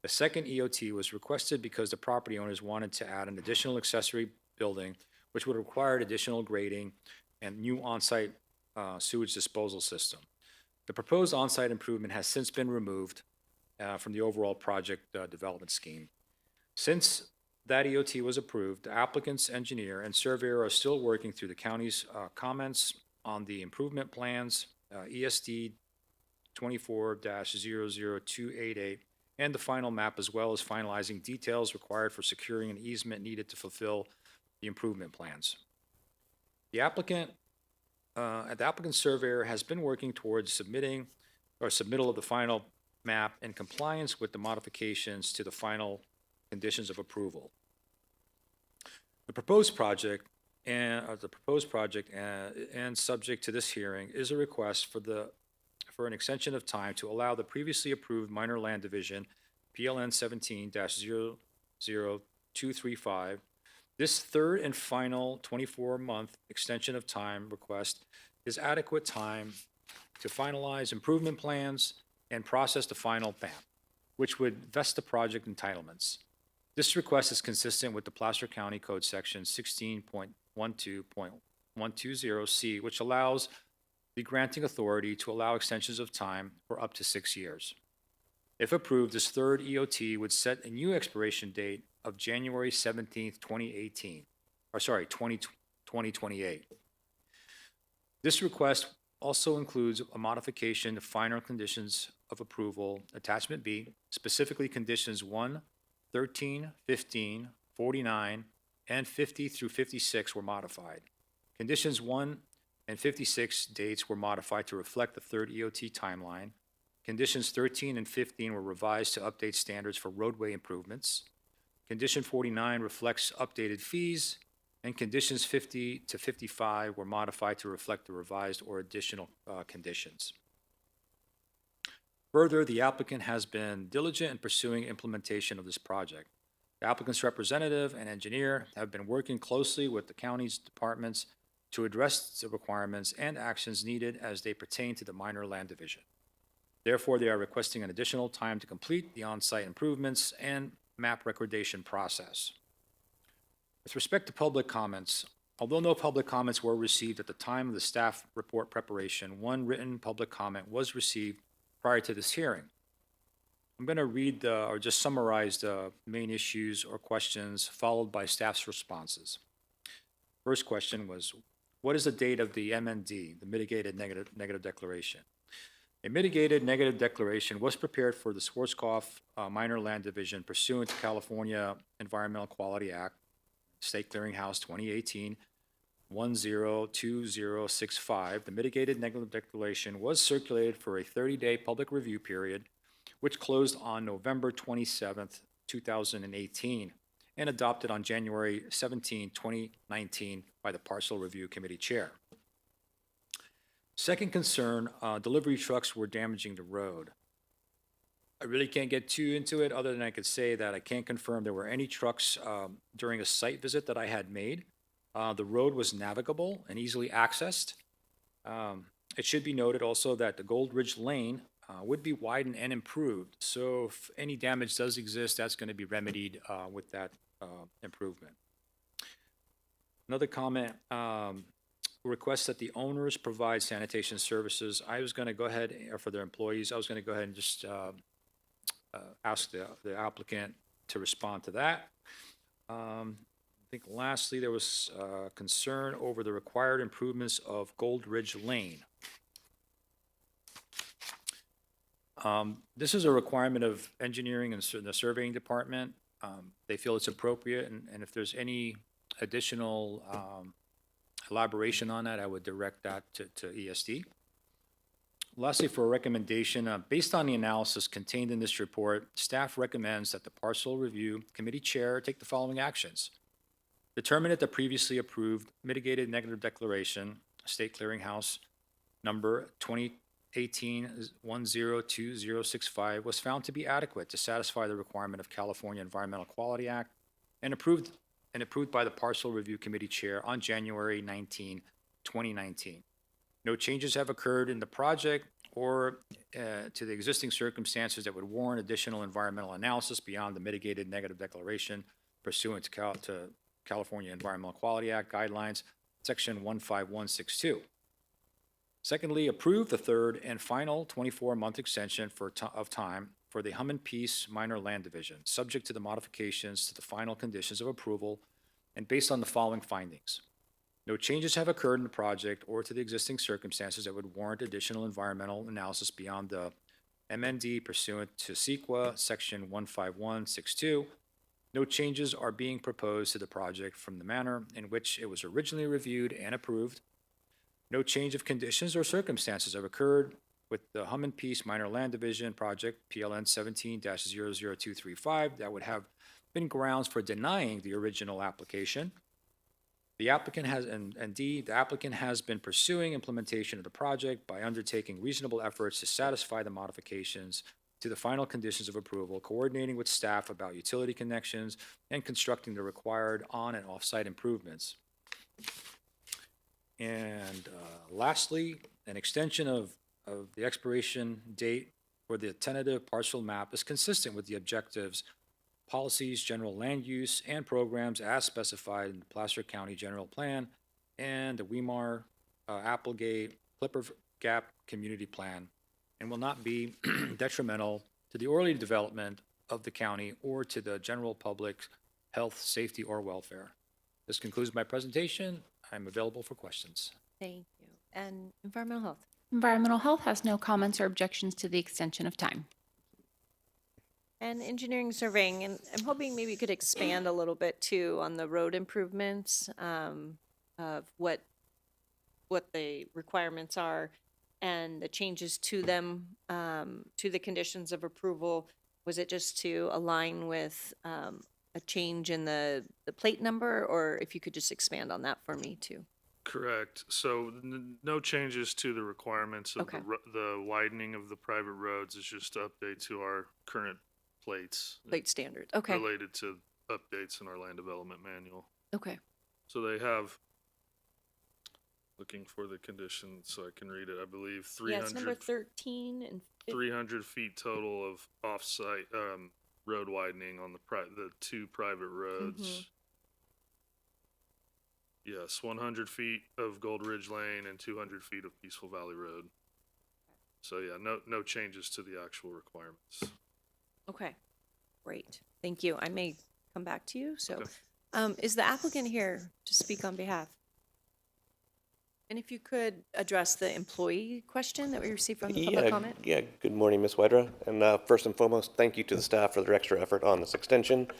The second EOT was requested because the property owners wanted to add an additional accessory building, which would require additional grading and new on-site sewage disposal system. The proposed on-site improvement has since been removed from the overall project development scheme. Since that EOT was approved, the applicant's engineer and surveyor are still working through the county's comments on the improvement plans, ESD 24-00288, and the final map, as well as finalizing details required for securing an easement needed to fulfill the improvement plans. The applicant's surveyor has been working towards submittal of the final map in compliance with the modifications to the final conditions of approval. The proposed project and subject to this hearing is a request for an extension of time to allow the previously approved minor land division PLN 17-00235. This third and final 24-month extension of time request is adequate time to finalize improvement plans and process the final map, which would vest the project entitlements. This request is consistent with the Placer County Code Section 16.12.120C, which allows the granting authority to allow extensions of time for up to 6 years. If approved, this third EOT would set a new expiration date of January 17th, 2028. This request also includes a modification to final conditions of approval, Attachment B, specifically conditions 1, 13, 15, 49, and 50 through 56 were modified. Conditions 1 and 56 dates were modified to reflect the third EOT timeline. Conditions 13 and 15 were revised to update standards for roadway improvements. Condition 49 reflects updated fees, and conditions 50 to 55 were modified to reflect the revised or additional conditions. Further, the applicant has been diligent in pursuing implementation of this project. The applicant's representative and engineer have been working closely with the county's departments to address the requirements and actions needed as they pertain to the minor land division. Therefore, they are requesting an additional time to complete the on-site improvements and map recordation process. With respect to public comments, although no public comments were received at the time of the staff report preparation, one written public comment was received prior to this hearing. I'm going to read or just summarize the main issues or questions followed by staff's responses. First question was, what is the date of the MND, the mitigated negative declaration? A mitigated negative declaration was prepared for the Schwarzkopf Minor Land Division pursuant to California Environmental Quality Act, State Clearinghouse 2018, 102065. The mitigated negative declaration was circulated for a 30-day public review period, which closed on November 27th, 2018, and adopted on January 17, 2019 by the Parcel Review Committee Chair. Second concern, delivery trucks were damaging the road. I really can't get too into it other than I could say that I can't confirm there were any trucks during a site visit that I had made. The road was navigable and easily accessed. It should be noted also that the Gold Ridge Lane would be widened and improved. So if any damage does exist, that's going to be remedied with that improvement. Another comment, request that the owners provide sanitation services. I was going to go ahead, or for their employees, I was going to go ahead and just ask the applicant to respond to that. think lastly, there was concern over the required improvements of Gold Ridge Lane. This is a requirement of engineering and the surveying department. They feel it's appropriate, and if there's any additional elaboration on that, I would direct that to ESD. Lastly, for a recommendation, based on the analysis contained in this report, staff recommends that the Parcel Review Committee Chair take the following actions. Determine that the previously approved mitigated negative declaration, State Clearinghouse number 2018-102065, was found to be adequate to satisfy the requirement of California Environmental Quality Act and approved by the Parcel Review Committee Chair on January 19, 2019. No changes have occurred in the project or to the existing circumstances that would warrant additional environmental analysis beyond the mitigated negative declaration pursuant to California Environmental Quality Act guidelines, section 15162. Secondly, approve the third and final 24-month extension of time for the Hum and Peace Minor Land Division, subject to the modifications to the final conditions of approval and based on the following findings. No changes have occurred in the project or to the existing circumstances that would warrant additional environmental analysis beyond the MND pursuant to CEQA, section 15162. No changes are being proposed to the project from the manner in which it was originally reviewed and approved. No change of conditions or circumstances have occurred with the Hum and Peace Minor Land Division project, PLN 17-00235, that would have been grounds for denying the original application. The applicant has, and D, the applicant has been pursuing implementation of the project by undertaking reasonable efforts to satisfy the modifications to the final conditions of approval, coordinating with staff about utility connections, and constructing the required on and off-site improvements. And lastly, an extension of the expiration date for the tentative parcel map is consistent with the objectives, policies, general land use, and programs as specified in the Placer County General Plan and the Weimar, Applegate, Clipper Gap Community Plan, and will not be detrimental to the orderly development of the county or to the general public health, safety, or welfare. This concludes my presentation. I'm available for questions. Thank you. And environmental health? Environmental Health has no comments or objections to the extension of time. And engineering surveying, and I'm hoping maybe you could expand a little bit too on the road improvements, of what the requirements are and the changes to them, to the conditions of approval. Was it just to align with a change in the plate number, or if you could just expand on that for me too? Correct. So no changes to the requirements of Okay. the widening of the private roads. It's just to update to our current plates. Plate standard, okay, Related to updates in our land development manual. okay. So they have, looking for the conditions so I can read it, I believe Yeah, it's number 300, 13 and 300 feet total of off-site, road widening on the two private roads. Yes, 100 feet of Gold Ridge Lane and 200 feet of Peaceful Valley Road. So yeah, no changes to the actual requirements. Okay, great. Thank you. I may come back to you. So, Okay. is the applicant here to speak on behalf? And if you could address the employee question that we received from the public comment? Yeah, good morning, Ms. Wydra. And first and foremost, thank you to the staff for their extra effort on this extension.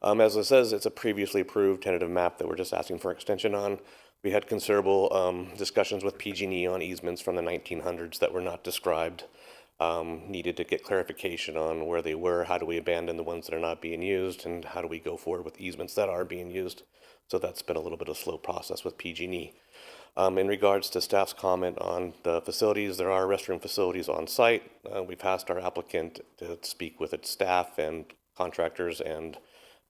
As it says, it's a previously approved tentative map that we're just asking for extension on. We had considerable discussions with PG&E on easements from the 1900s that were not described. Needed to get clarification on where they were, how do we abandon the ones that are not being used, and how do we go forward with easements that are being used. So that's been a little bit of a slow process with PG&E. In regards to staff's comment on the facilities, there are restroom facilities on site. We've asked our applicant to speak with its staff and contractors and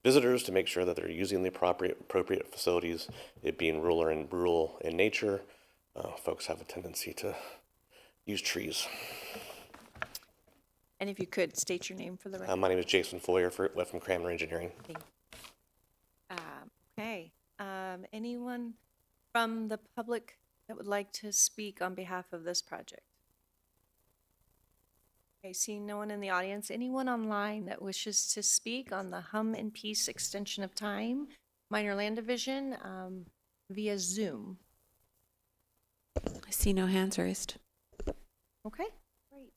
visitors to make sure that they're using the appropriate facilities, it being rural in nature. Folks have a tendency to use trees. And if you could state your name for the record. My name is Jason Foyer from Cranmer Engineering. Thank you. Okay. Anyone from the public that would like to speak on behalf of this project? Okay, seeing no one in the audience. Anyone online that wishes to speak on the Hum and Peace extension of time, Minor Land Division via Zoom. I see no hands raised. Okay, great.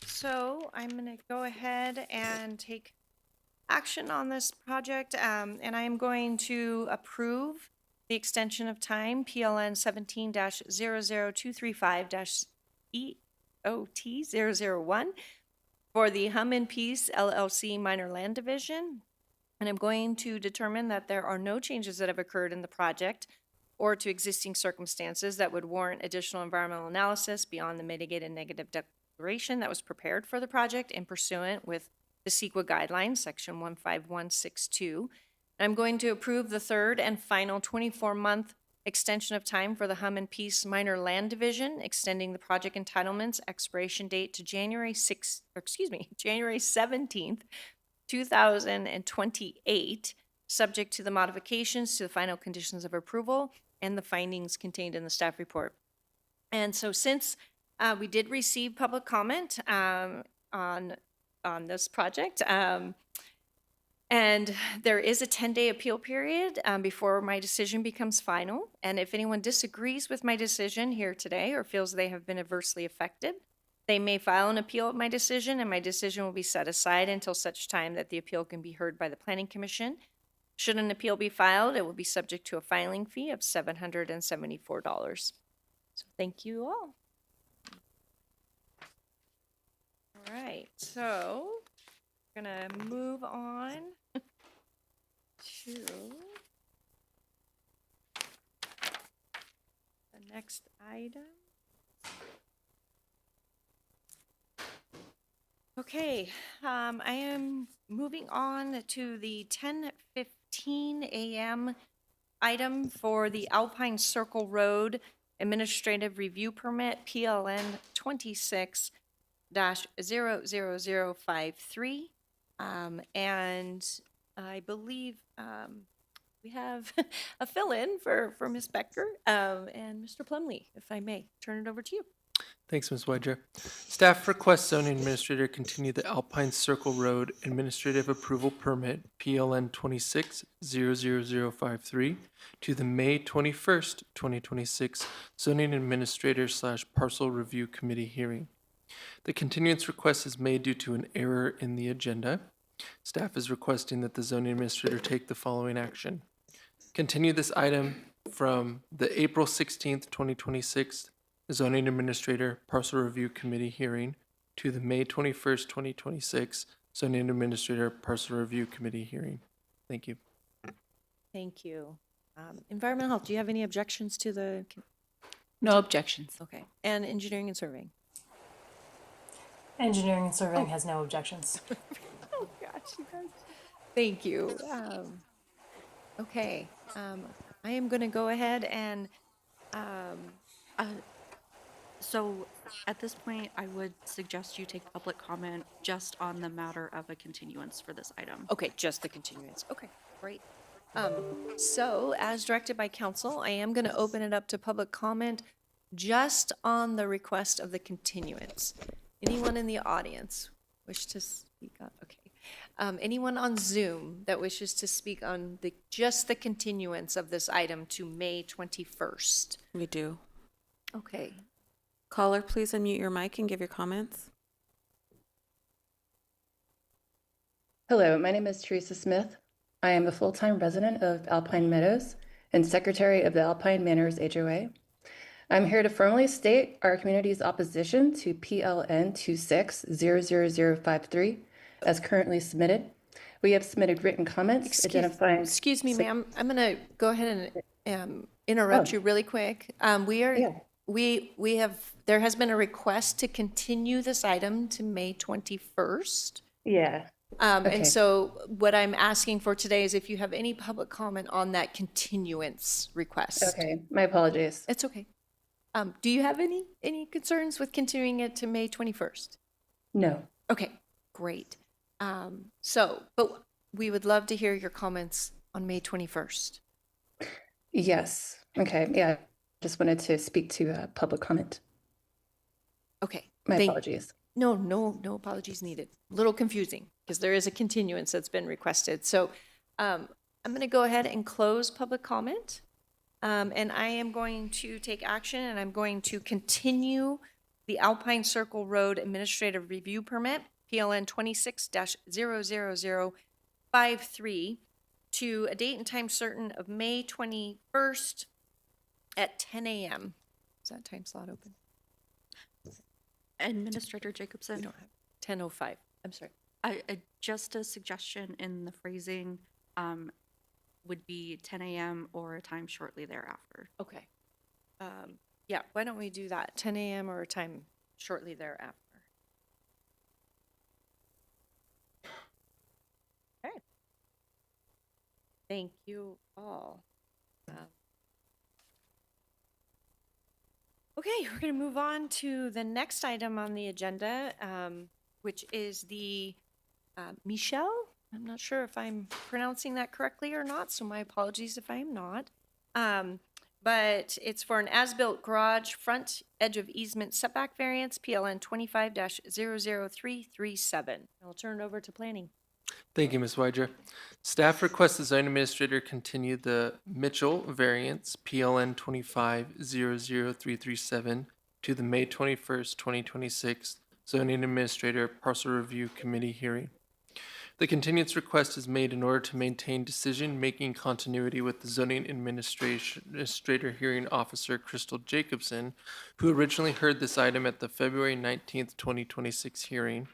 So I'm gonna go ahead and take action on this project, and I am going to approve the extension of time, PLN 17-00235-EOT001 for the Hum and Peace LLC Minor Land Division. And I'm going to determine that there are no changes that have occurred in the project or to existing circumstances that would warrant additional environmental analysis beyond the mitigated negative declaration that was prepared for the project and pursuant with the CEQA guidelines, section 15162. And I'm going to approve the third and final 24-month extension of time for the Hum and Peace Minor Land Division, extending the project entitlements expiration date to January 17th, 2028, subject to the modifications to the final conditions of approval and the findings contained in the staff report. And so since we did receive public comment on this project, and there is a 10-day appeal period before my decision becomes final. And if anyone disagrees with my decision here today or feels they have been adversely affected, they may file an appeal of my decision, and my decision will be set aside until such time that the appeal can be heard by the Planning Commission. Should an appeal be filed, it will be subject to a filing fee of $774. So thank you all. All right, so we're gonna move on to the next item. Okay, I am moving on to the 10:15 a.m. item for the Alpine Circle Road Administrative Review Permit, PLN 26-00053. And I believe we have a fill-in for Ms. Becker and Mr. Plumley, if I may turn it over to you. Thanks, Ms. Widra. Staff requests zoning administrator continue the Alpine Circle Road Administrative Approval Permit, PLN 26-00053, to the May 21st, 2026 Zoning Administrator / Parcel Review Committee hearing. The continuance request is made due to an error in the agenda. Staff is requesting that the zoning administrator take the following action. Continue this item from the April 16th, 2026 Zoning Administrator Parcel Review Committee hearing to the May 21st, 2026 Zoning Administrator Parcel Review Committee hearing. Thank you. Thank you. Environmental Health, do you have any objections to the? No objections. Okay. And Engineering and Surveying? Engineering and Surveying has no objections. Oh, gosh, you guys. Thank you. Okay. I am going to go ahead and So at this point, I would suggest you take public comment just on the matter of a continuance for this item. okay, just the continuance. Okay, great. So as directed by council, I am going to open it up to public comment just on the request of the continuance. Anyone in the audience wish to speak on? Okay. Anyone on Zoom that wishes to speak on just the continuance of this item to May 21st? We do. Okay. Caller, please unmute your mic and give your comments. Hello, my name is Teresa Smith. I am a full-time resident of Alpine Meadows and secretary of the Alpine Manors HOA. I'm here to formally state our community's opposition to PLN 26-00053 as currently submitted. We have submitted written comments identifying... Excuse me, ma'am. I'm going to go ahead and interrupt you really quick. There has been a request to continue this item to May 21st. Yeah. Okay. And so what I'm asking for today is if you have any public comment on that continuance request. Okay, my apologies. It's okay. Do you have any concerns with continuing it to May 21st? No. Okay, great. But we would love to hear your comments on May 21st. Yes. Okay, yeah. Just wanted to speak to public comment. Okay. My apologies. No apologies needed. A little confusing because there is a continuance that's been requested. So I'm going to go ahead and close public comment. And I am going to take action, and I'm going to continue the Alpine Circle Road Administrative Review Permit, PLN 26-00053, to a date and time certain of May 21st at 10 a.m. Is that time slot open? Administrator Jacobson? We don't have 10:05. I'm sorry. Just a suggestion in the phrasing would be 10 a.m. or a time shortly thereafter. Okay. Yeah, why don't we do that? 10 a.m. or a time shortly thereafter. Okay. Thank you all. Okay, we're going to move on to the next item on the agenda, which is the Michelle. I'm not sure if I'm pronouncing that correctly or not, so my apologies if I am not. But it's for an as-built garage front edge of easement setback variance, PLN 25-00337. I'll turn it over to planning. Thank you, Ms. Wydra. Staff requests the zoning administrator continue the Mitchell variance, PLN 25-00337, to the May 21st, 2026 zoning administrator parcel review committee hearing. The continuance request is made in order to maintain decision-making continuity with the zoning administrator hearing officer, Crystal Jacobson, who originally heard this item at the February 19th, 2026 hearing.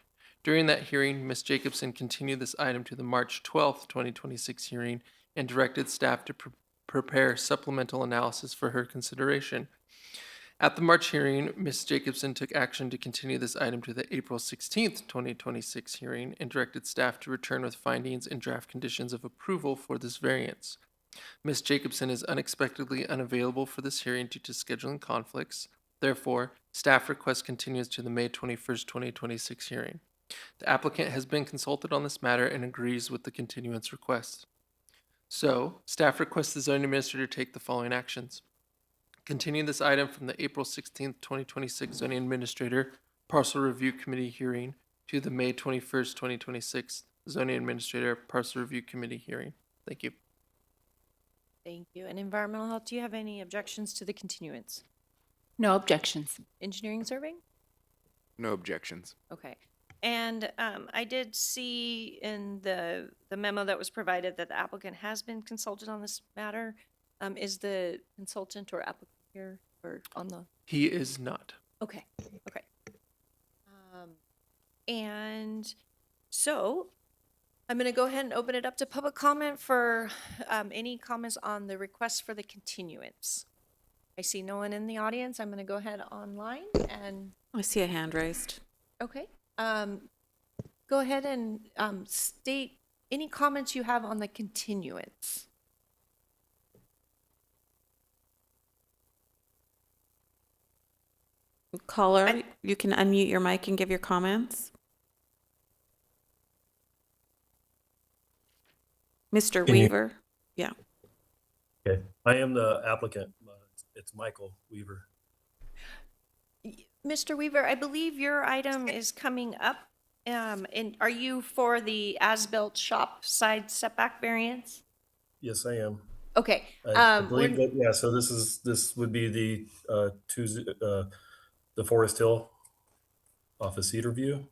During that hearing, Ms. Jacobson continued this item to the March 12th, 2026 hearing and directed staff to prepare supplemental analysis for her consideration. At the March hearing, Ms. Jacobson took action to continue this item to the April 16th, 2026 hearing and directed staff to return with findings and draft conditions of approval for this variance. Ms. Jacobson is unexpectedly unavailable for this hearing due to scheduling conflicts. Therefore, staff request continues to the May 21st, 2026 hearing. The applicant has been consulted on this matter and agrees with the continuance request. So, staff requests the zoning administrator take the following actions. Continue this item from the April 16th, 2026 zoning administrator parcel review committee hearing to the May 21st, 2026 zoning administrator parcel review committee hearing. Thank you. Thank you. And environmental health, do you have any objections to the continuance? No objections. Engineering surveying? No objections. Okay. And I did see in the memo that was provided that the applicant has been consulted on this matter. Is the consultant or applicant here or on the? He is not. Okay, okay. And so I'm going to go ahead and open it up to public comment for any comments on the request for the continuance. I see no one in the audience. I'm going to go ahead online and. I see a hand raised. Okay. Go ahead and state any comments you have on the continuance. Caller, you can unmute your mic and give your comments. Mr. Can you- Weaver? Yeah. Okay, I am the applicant. It's Michael Weaver. Mr. Weaver, I believe your item is coming up. And are you for the as-built shop side setback variance? Yes, I am. Okay. I believe that, yeah, so this would be the Forest Hill off of Cedar View.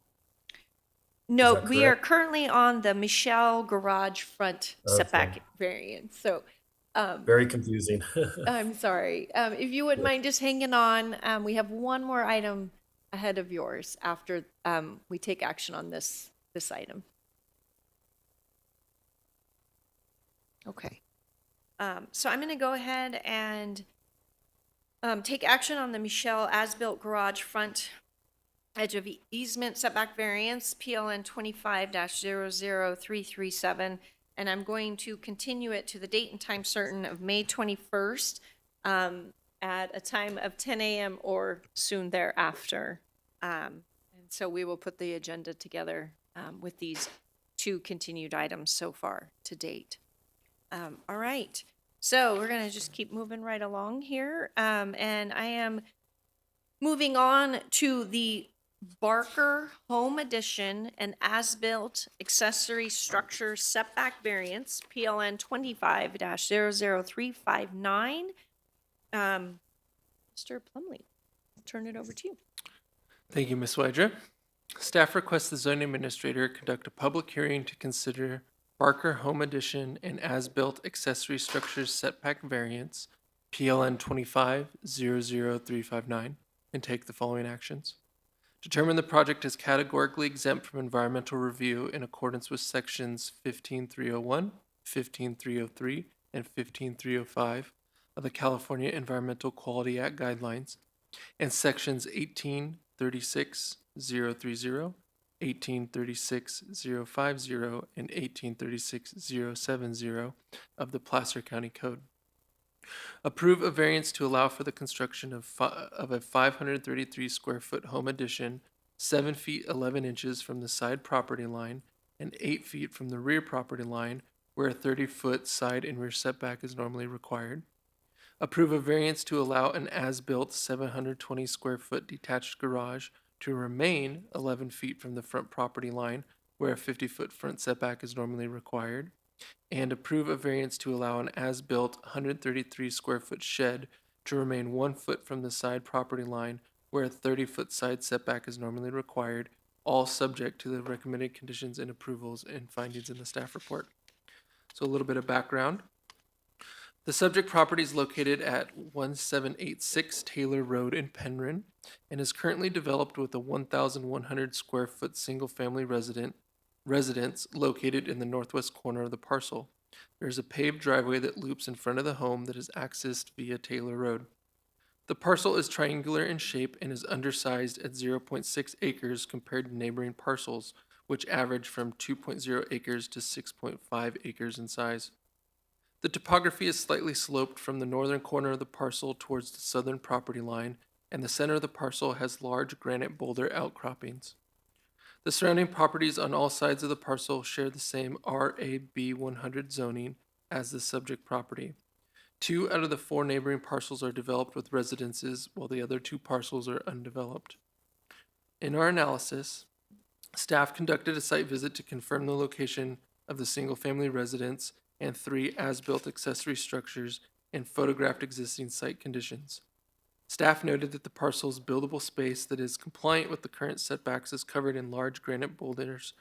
No, that we are correct? currently on the Michelle garage front setback variance. So Very confusing. I'm sorry. If you wouldn't mind just hanging on, we have one more item ahead of yours after we take action on this item. Okay. So I'm going to go ahead and take action on the Michelle as-built garage front edge of easement setback variance, PLN 25-00337. And I'm going to continue it to the date and time certain of May 21st at a time of 10 a.m. or soon thereafter. And so we will put the agenda together with these two continued items so far to date. All right. So we're going to just keep moving right along here. And I am moving on to the Barker Home Addition and As-Built Accessory Structure Setback Variance, PLN 25-00359. Mr. Plumley, I'll turn it over to you. Thank you, Ms. Wydra. Staff requests the zoning administrator conduct a public hearing to consider Barker Home Addition and As-Built Accessory Structures Setback Variance, PLN 25-00359, and take the following actions. Determine the project is categorically exempt from environmental review in accordance with sections 15301, 15303, and 15305 of the California Environmental Quality Act guidelines, and sections 1836030, 1836050, and 1836070 of the Placer County Code. Approve a variance to allow for the construction of a 533 square foot home addition 7 feet 11 inches from the side property line and 8 feet from the rear property line where a 30-foot side and rear setback is normally required. Approve a variance to allow an as-built 720 square foot detached garage to remain 11 feet from the front property line where a 50-foot front setback is normally required. And approve a variance to allow an as-built 133 square foot shed to remain 1 foot from the side property line where a 30-foot side setback is normally required, all subject to the recommended conditions and approvals and findings in the staff report. So a little bit of background. The subject property is located at 1786 Taylor Road in Penryn and is currently developed with a 1,100 square foot single-family residence located in the northwest corner of the parcel. There is a paved driveway that loops in front of the home that is accessed via Taylor Road. The parcel is triangular in shape and is undersized at 0.6 acres compared to neighboring parcels, which average from 2.0 acres to 6.5 acres in size. The topography is slightly sloped from the northern corner of the parcel towards the southern property line, and the center of the parcel has large granite boulder outcroppings. The surrounding properties on all sides of the parcel share the same RAB 100 zoning as the subject property. 2 out of the 4 neighboring parcels are developed with residences, while the other 2 parcels are undeveloped. In our analysis, staff conducted a site visit to confirm the location of the single-family residence and 3 as-built accessory structures and photographed existing site conditions. Staff noted that the parcel's buildable space that is compliant with the current setbacks is covered in large granite boulders.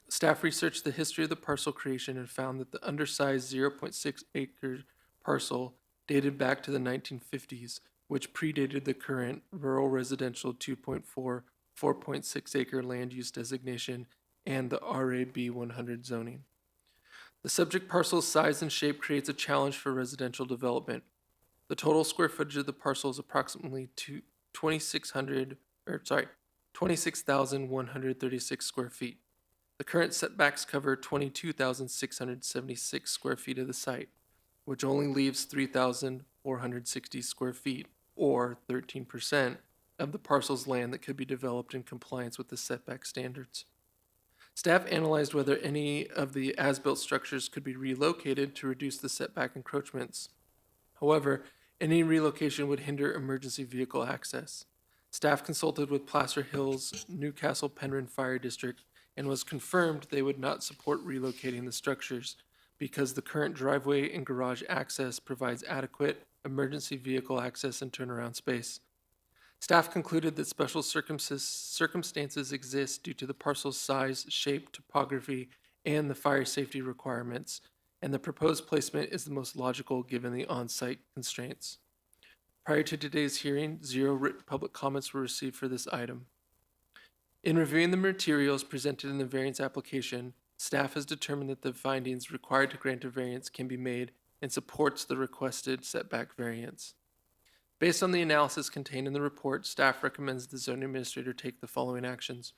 Staff researched the history of the parcel creation and found that the undersized 0.6 acre parcel dated back to the 1950s, which predated the current rural residential 4.6 acre land use designation and the RAB 100 zoning. The subject parcel's size and shape creates a challenge for residential development. The total square footage of the parcel is approximately 26,136 square feet. The current setbacks cover 22,676 square feet of the site, which only leaves 3,460 square feet, or 13%, of the parcel's land that could be developed in compliance with the setback standards. Staff analyzed whether any of the as-built structures could be relocated to reduce the setback encroachments. However, any relocation would hinder emergency vehicle access. Staff consulted with Placer Hills Newcastle Penryn Fire District and was confirmed they would not support relocating the structures because the current driveway and garage access provides adequate emergency vehicle access and turnaround space. Staff concluded that special circumstances exist due to the parcel's size, shape, topography, and the fire safety requirements, and the proposed placement is the most logical given the on-site constraints. Prior to today's hearing, 0 written public comments were received for this item. In reviewing the materials presented in the variance application, staff has determined that the findings required to grant a variance can be made and supports the requested setback variance. Based on the analysis contained in the report, staff recommends the zoning administrator take the following actions.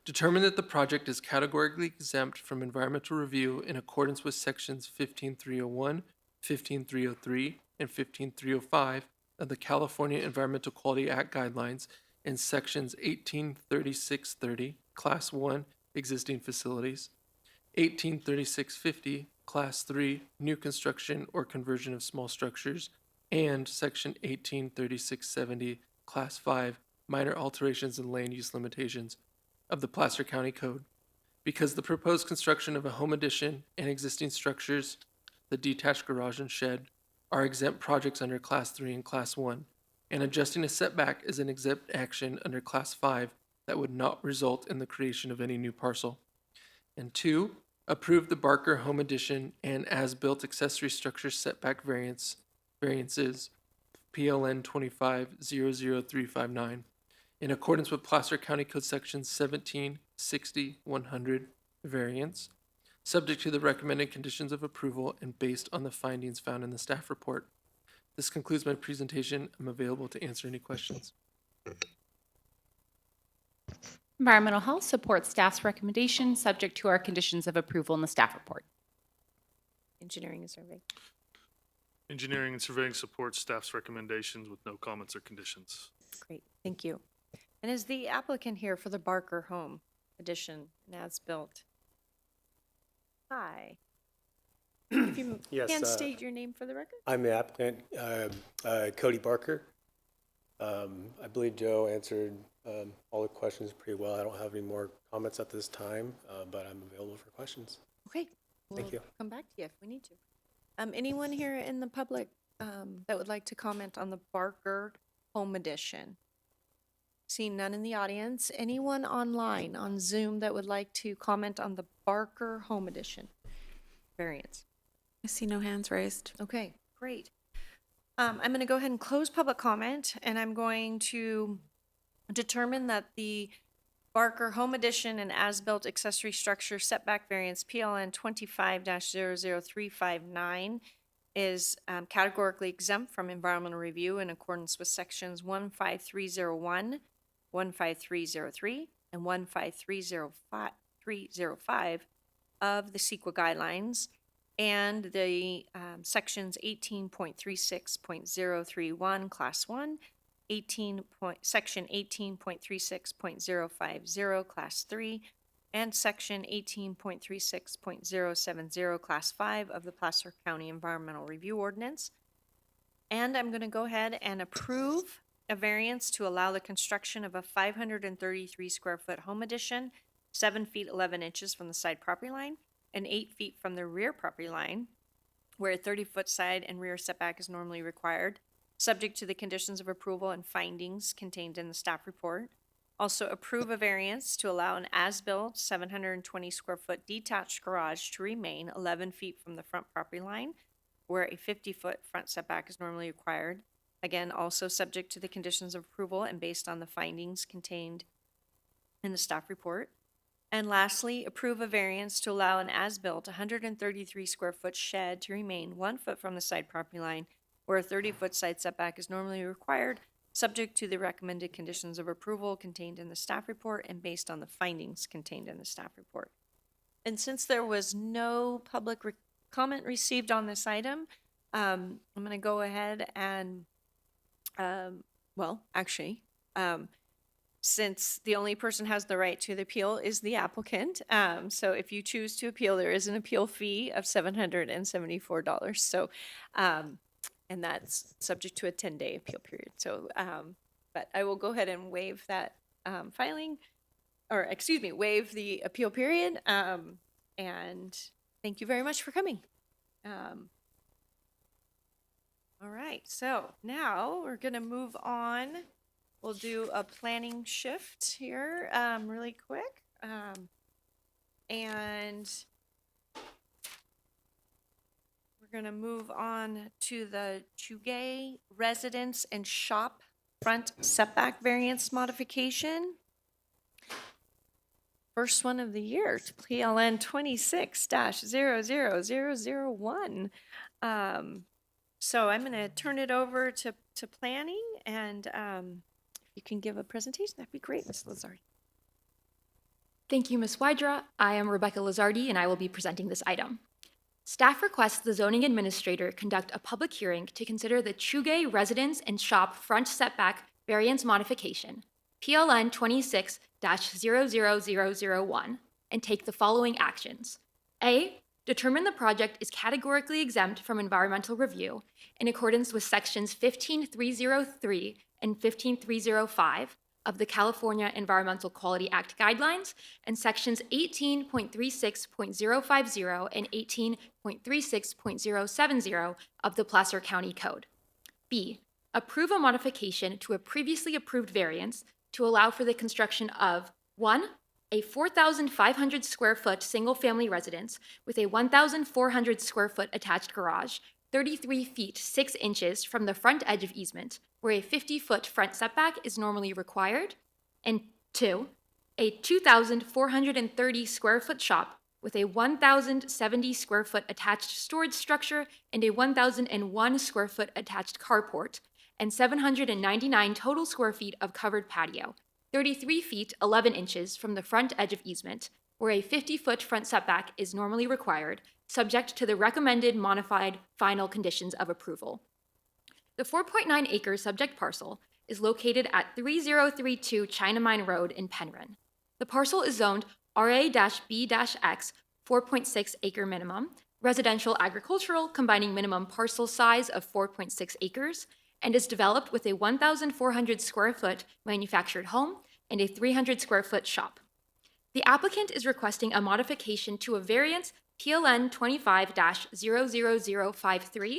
Determine that the project is categorically exempt from environmental review in accordance with sections 15301, 15303, and 15305 of the California Environmental Quality Act guidelines and sections 183630, Class 1, existing facilities, 183650, Class 3, new construction or conversion of small structures, and section 183670, Class 5, minor alterations and land use limitations of the Placer County Code. Because the proposed construction of a home addition and existing structures, the detached garage and shed, are exempt projects under Class 3 and Class 1, and adjusting a setback is an exempt action under Class 5 that would not result in the creation of any new parcel. And 2, approve the Barker Home Addition and as-built accessory structure setback variances, PLN 25-00359, in accordance with Placer County Code Section 1760-100 variance, subject to the recommended conditions of approval and based on the findings found in the staff report. This concludes my presentation. I'm available to answer any questions. Environmental Health supports staff's recommendation, subject to our conditions of approval in the staff report. Engineering and surveying. Engineering and surveying supports staff's recommendations with no comments or conditions. Great, thank you. And is the applicant here for the Barker Home Addition and as-built? Hi. If you Yes, can state your name for the record? I'm the applicant, Cody Barker. I believe Joe answered all the questions pretty well. I don't have any more comments at this time, but I'm available for questions. Okay. Thank you. Come back to you if we need to. Anyone here in the public that would like to comment on the Barker Home Addition? Seeing none in the audience. Anyone online on Zoom that would like to comment on the Barker Home Addition variance? I see no hands raised. Okay, great. I'm going to go ahead and close public comment, and I'm going to determine that the Barker Home Addition and as-built accessory structure setback variance PLN 25-00359 is categorically exempt from environmental review in accordance with sections 15301, 15303, and 15305 of the CEQA guidelines, and the sections 18.36.031 Class 1, Section 18.36.050 Class 3, and Section 18.36.070 Class 5 of the Placer County Environmental Review Ordinance. And I'm going to go ahead and approve a variance to allow the construction of a 533 square foot home addition, 7 feet 11 inches from the side property line, and 8 feet from the rear property line, where a 30-foot side and rear setback is normally required, subject to the conditions of approval and findings contained in the staff report. Also approve a variance to allow an as-built 720 square foot detached garage to remain 11 feet from the front property line, where a 50-foot front setback is normally required. Again, also subject to the conditions of approval and based on the findings contained in the staff report. And lastly, approve a variance to allow an as-built 133 square foot shed to remain 1 foot from the side property line, where a 30-foot side setback is normally required, subject to the recommended conditions of approval contained in the staff report and based on the findings contained in the staff report. And since there was no public comment received on this item, I'm going to go ahead and, since the only person has the right to the appeal is the applicant, so if you choose to appeal, there is an appeal fee of $774. So, and that's subject to a 10-day appeal period. So, but I will go ahead and waive that waive the appeal period. And thank you very much for coming. All right, so now we're going to move on. We'll do a planning shift here really quick. And we're going to move on to the Chugay Residence and Shop Front Setback Variance Modification. First one of the year, PLN 26-00001. So I'm going to turn it over to planning, and you can give a presentation. That'd be great, Ms. Lizardi. Thank you, Ms. Wydra. I am Rebecca Lizardi, and I will be presenting this item. Staff requests the zoning administrator conduct a public hearing to consider the Chugay Residence and Shop Front Setback Variance Modification, PLN 26-00001, and take the following actions. A, determine the project is categorically exempt from environmental review in accordance with sections 15303 and 15305 of the California Environmental Quality Act guidelines and sections 18.36.050 and 18.36.070 of the Placer County Code. B, approve a modification to a previously approved variance to allow for the construction of 1, a 4,500 square foot single-family residence with a 1,400 square foot attached garage, 33 feet 6 inches from the front edge of easement, where a 50-foot front setback is normally required, and 2, a 2,430 square foot shop with a 1,070 square foot attached storage structure and a 1,001 square foot attached carport, and 799 total square feet of covered patio, 33 feet 11 inches from the front edge of easement, where a 50-foot front setback is normally required, subject to the recommended modified final conditions of approval. The 4.9 acre subject parcel is located at 3032 China Mine Road in Penryn. The parcel is zoned RA-B-X 4.6 acre minimum, residential agricultural combining minimum parcel size of 4.6 acres, and is developed with a 1,400 square foot manufactured home and a 300 square foot shop. The applicant is requesting a modification to a variance PLN 25-00053,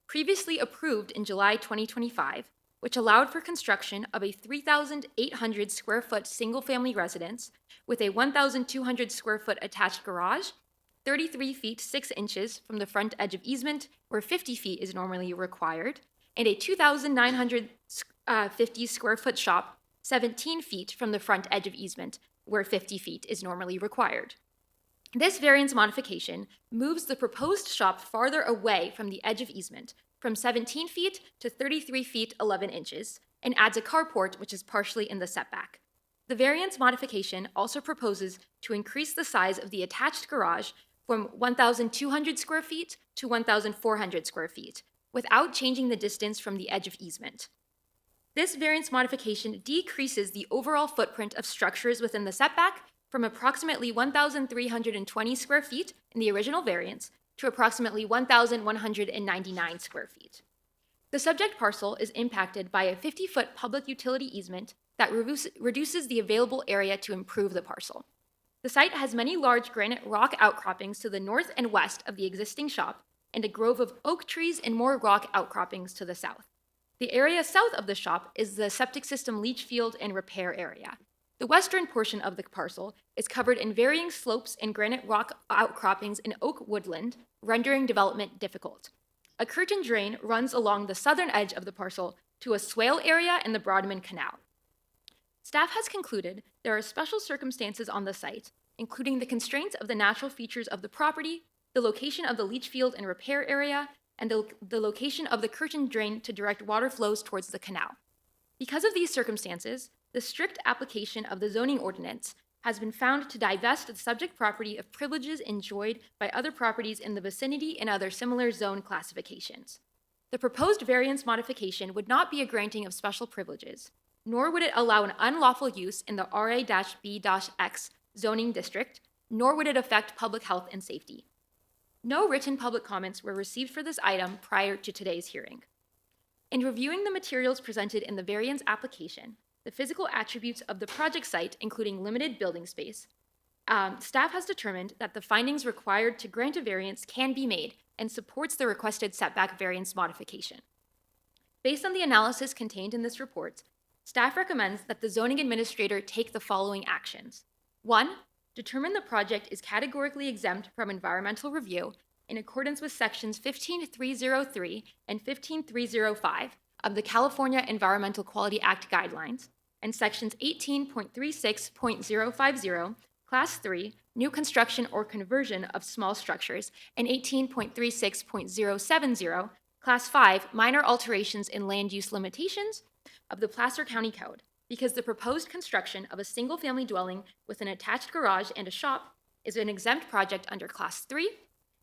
previously approved in July 2025, which allowed for construction of a 3,800 square foot single-family residence with a 1,200 square foot attached garage, 33 feet 6 inches from the front edge of easement, where 50 feet is normally required, and a 2,950 square foot shop, 17 feet from the front edge of easement, where 50 feet is normally required. This variance modification moves the proposed shop farther away from the edge of easement, from 17 feet to 33 feet 11 inches, and adds a carport which is partially in the setback. The variance modification also proposes to increase the size of the attached garage from 1,200 square feet to 1,400 square feet, without changing the distance from the edge of easement. This variance modification decreases the overall footprint of structures within the setback from approximately 1,320 square feet in the original variance to approximately 1,199 square feet. The subject parcel is impacted by a 50-foot public utility easement that reduces the available area to improve the parcel. The site has many large granite rock outcroppings to the north and west of the existing shop, and a grove of oak trees and more rock outcroppings to the south. The area south of the shop is the septic system leach field and repair area. The western portion of the parcel is covered in varying slopes and granite rock outcroppings in oak woodland, rendering development difficult. A curtain drain runs along the southern edge of the parcel to a swale area in the Broadman Canal. Staff has concluded there are special circumstances on the site, including the constraints of the natural features of the property, the location of the leach field and repair area, and the location of the curtain drain to direct water flows towards the canal. Because of these circumstances, the strict application of the zoning ordinance has been found to divest the subject property of privileges enjoyed by other properties in the vicinity and other similar zone classifications. The proposed variance modification would not be a granting of special privileges, nor would it allow an unlawful use in the RA-B-X zoning district, nor would it affect public health and safety. No written public comments were received for this item prior to today's hearing. In reviewing the materials presented in the variance application, the physical attributes of the project site, including limited building space, staff has determined that the findings required to grant a variance can be made and supports the requested setback variance modification. Based on the analysis contained in this report, staff recommends that the zoning administrator take the following actions. 1, determine the project is categorically exempt from environmental review in accordance with sections 15303 and 15305 of the California Environmental Quality Act guidelines and sections 18.36.050, Class 3, new construction or conversion of small structures, and 18.36.070, Class 5, minor alterations in land use limitations of the Placer County Code, because the proposed construction of a single-family dwelling with an attached garage and a shop is an exempt project under Class 3,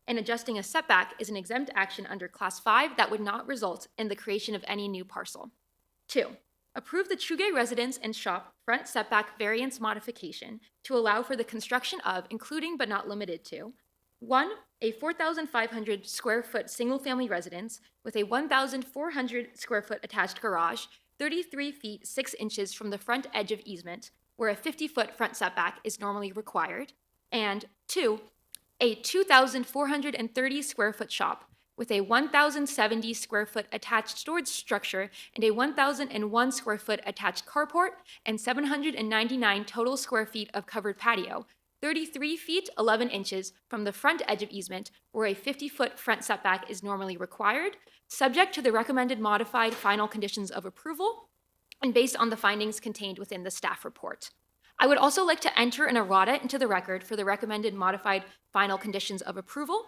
and adjusting a setback is an exempt action under Class 5 that would not result in the creation of any new parcel. 2, approve the Chugay residence and shop front setback variance modification to allow for the construction of, including but not limited to, 1, a 4,500 square foot single-family residence with a 1,400 square foot attached garage, 33 feet 6 inches from the front edge of easement, where a 50-foot front setback is normally required. And 2, a 2,430 square foot shop with a 1,070 square foot attached storage structure and a 1,001 square foot attached carport and 799 total square feet of covered patio, 33 feet 11 inches from the front edge of easement where a 50-foot front setback is normally required, subject to the recommended modified final conditions of approval and based on the findings contained within the staff report. I would also like to enter an errata into the record for the recommended modified final conditions of approval,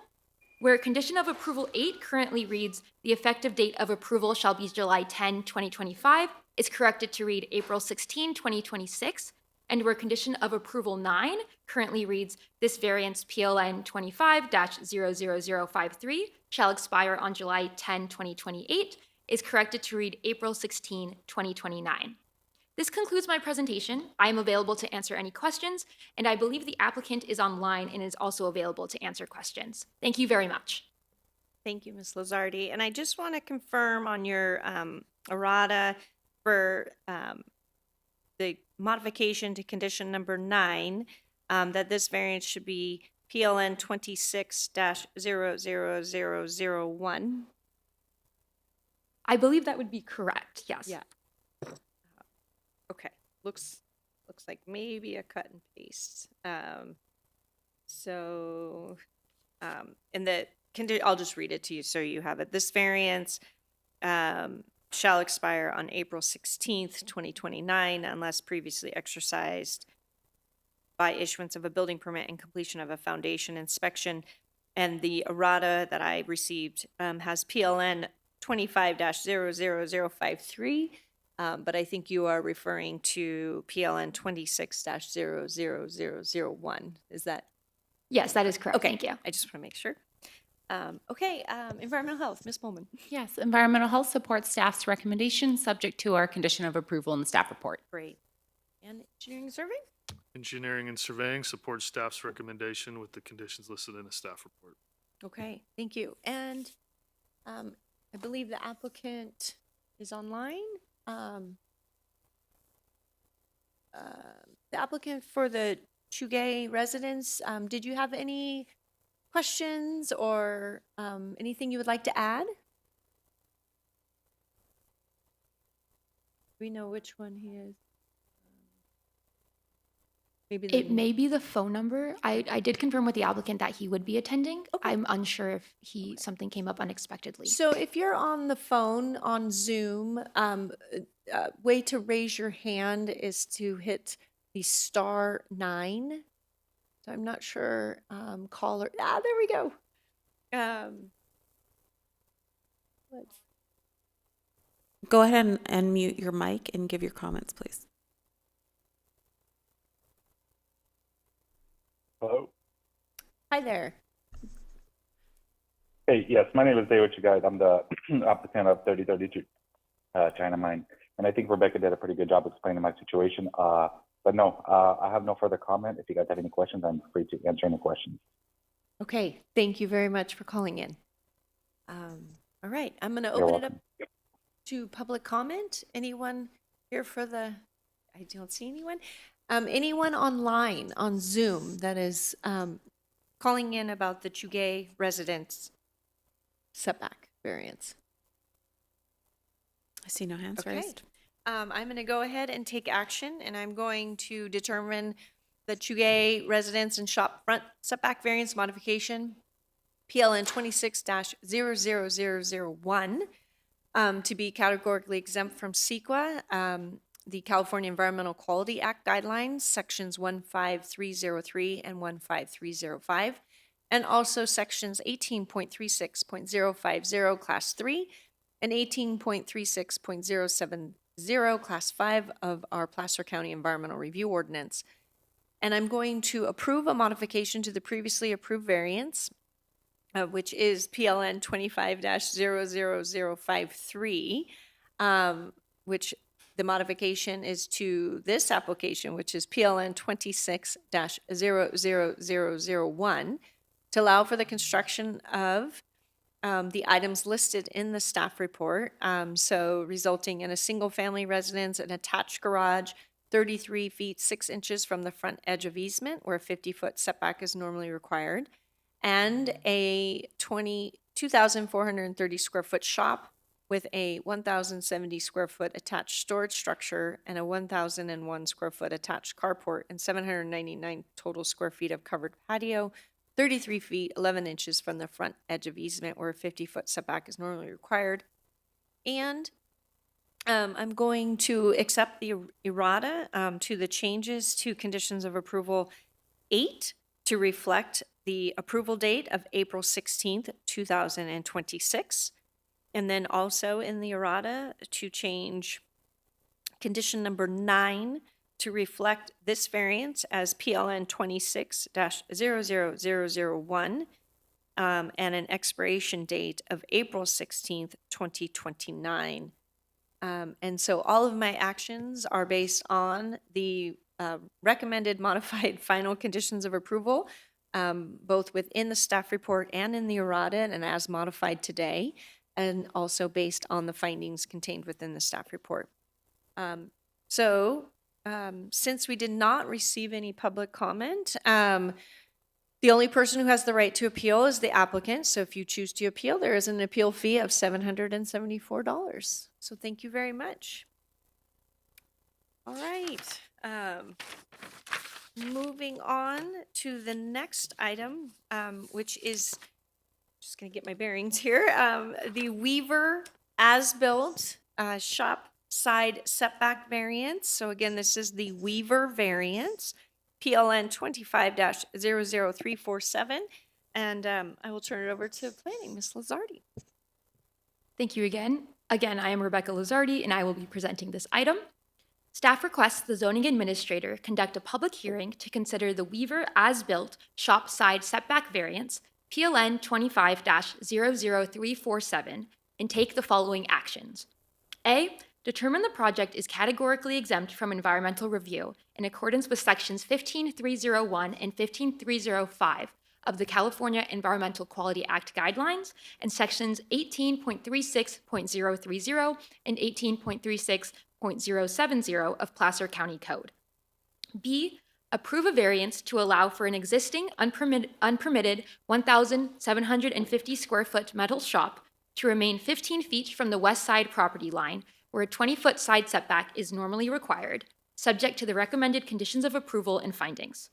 where condition of approval 8 currently reads, the effective date of approval shall be July 10, 2025, is corrected to read April 16, 2026, and where condition of approval 9 currently reads, this variance PLN 25-00053 shall expire on July 10, 2028, is corrected to read April 16, 2029. This concludes my presentation. I am available to answer any questions, and I believe the applicant is online and is also available to answer questions. Thank you very much. Thank you, Ms. Lazardi. And I just want to confirm on your errata for the modification to condition number 9, that this variance should be PLN 26-00001. I believe that would be correct, yes. Yeah. Okay, looks like maybe a cut and paste. I'll just read it to you so you have it. This variance shall expire on April 16th, 2029, unless previously exercised by issuance of a building permit and completion of a foundation inspection. And the errata that I received has PLN 25-00053. But I think you are referring to PLN 26-00001. Is that? Yes, that is correct. Okay. Thank you. I just want to make sure. Environmental health, Ms. Bowman. Yes, environmental health supports staff's recommendation, subject to our condition of approval in the staff report. Great. And engineering and surveying? Engineering and surveying supports staff's recommendation with the conditions listed in the staff report. Okay, thank you. And I believe the applicant is online. The applicant for the Chugay residence, did you have any questions or anything you would like to add? We know which one he is. Maybe It may be the phone number. I did confirm with the applicant that he would be attending. I'm unsure if something came up unexpectedly. So if you're on the phone on Zoom, way to raise your hand is to hit the *9. So I'm not sure, caller, there we go. Let's Go ahead and mute your mic and give your comments, please. Hello. Hi there. Hey, yes, my name is David Chugay. I'm the applicant of 3032 China Mine, and I think Rebecca did a pretty good job explaining my situation. But no, I have no further comment. If you guys have any questions, I'm free to answer any questions. Okay, thank you very much for calling in. All right, I'm going to You're open it up welcome. to public comment. Anyone here for the, I don't see anyone. Anyone online on Zoom that is calling in about the Chugay residence setback variance? I see no hands Okay. raised. I'm going to go ahead and take action, and I'm going to determine the Chugay residence and shop front setback variance modification, PLN 26-00001, to be categorically exempt from CEQA, the California Environmental Quality Act guidelines, sections 15303 and 15305, and also sections 18.36.050 class 3 and 18.36.070 class 5 of our Placer County Environmental Review Ordinance. And I'm going to approve a modification to the previously approved variance, which is PLN 25-00053, which the modification is to this application, which is PLN 26-00001, to allow for the construction of the items listed in the staff report. So resulting in a single-family residence, an attached garage, 33 feet 6 inches from the front edge of easement where a 50-foot setback is normally required, and a 2,430 square foot shop with a 1,070 square foot attached storage structure and a 1,001 square foot attached carport and 799 total square feet of covered patio, 33 feet 11 inches from the front edge of easement where a 50-foot setback is normally required. And I'm going to accept the errata to the changes to conditions of approval 8 to reflect the approval date of April 16th, 2026. And then also in the errata to change condition number 9 to reflect this variance as PLN 26-00001 and an expiration date of April 16th, 2029. And so all of my actions are based on the recommended modified final conditions of approval, both within the staff report and in the errata and as modified today, and also based on the findings contained within the staff report. Since we did not receive any public comment, the only person who has the right to appeal is the applicant. So if you choose to appeal, there is an appeal fee of $774. So thank you very much. All right. Moving on to the next item, which is, just going to get my bearings here, the Weaver as-built shop side setback variance. So again, this is the Weaver variance, PLN 25-00347. And I will turn it over to planning, Ms. Lazardi. Thank you again. Again, I am Rebecca Lazardi, and I will be presenting this item. Staff requests the zoning administrator conduct a public hearing to consider the Weaver as-built shop side setback variance, PLN 25-00347, and take the following actions. A, determine the project is categorically exempt from environmental review in accordance with sections 15301 and 15305 of the California Environmental Quality Act guidelines and sections 18.36.030 and 18.36.070 of Placer County Code. B, approve a variance to allow for an existing unpermitted 1,750 square foot metal shop to remain 15 feet from the west side property line where a 20-foot side setback is normally required, subject to the recommended conditions of approval and findings.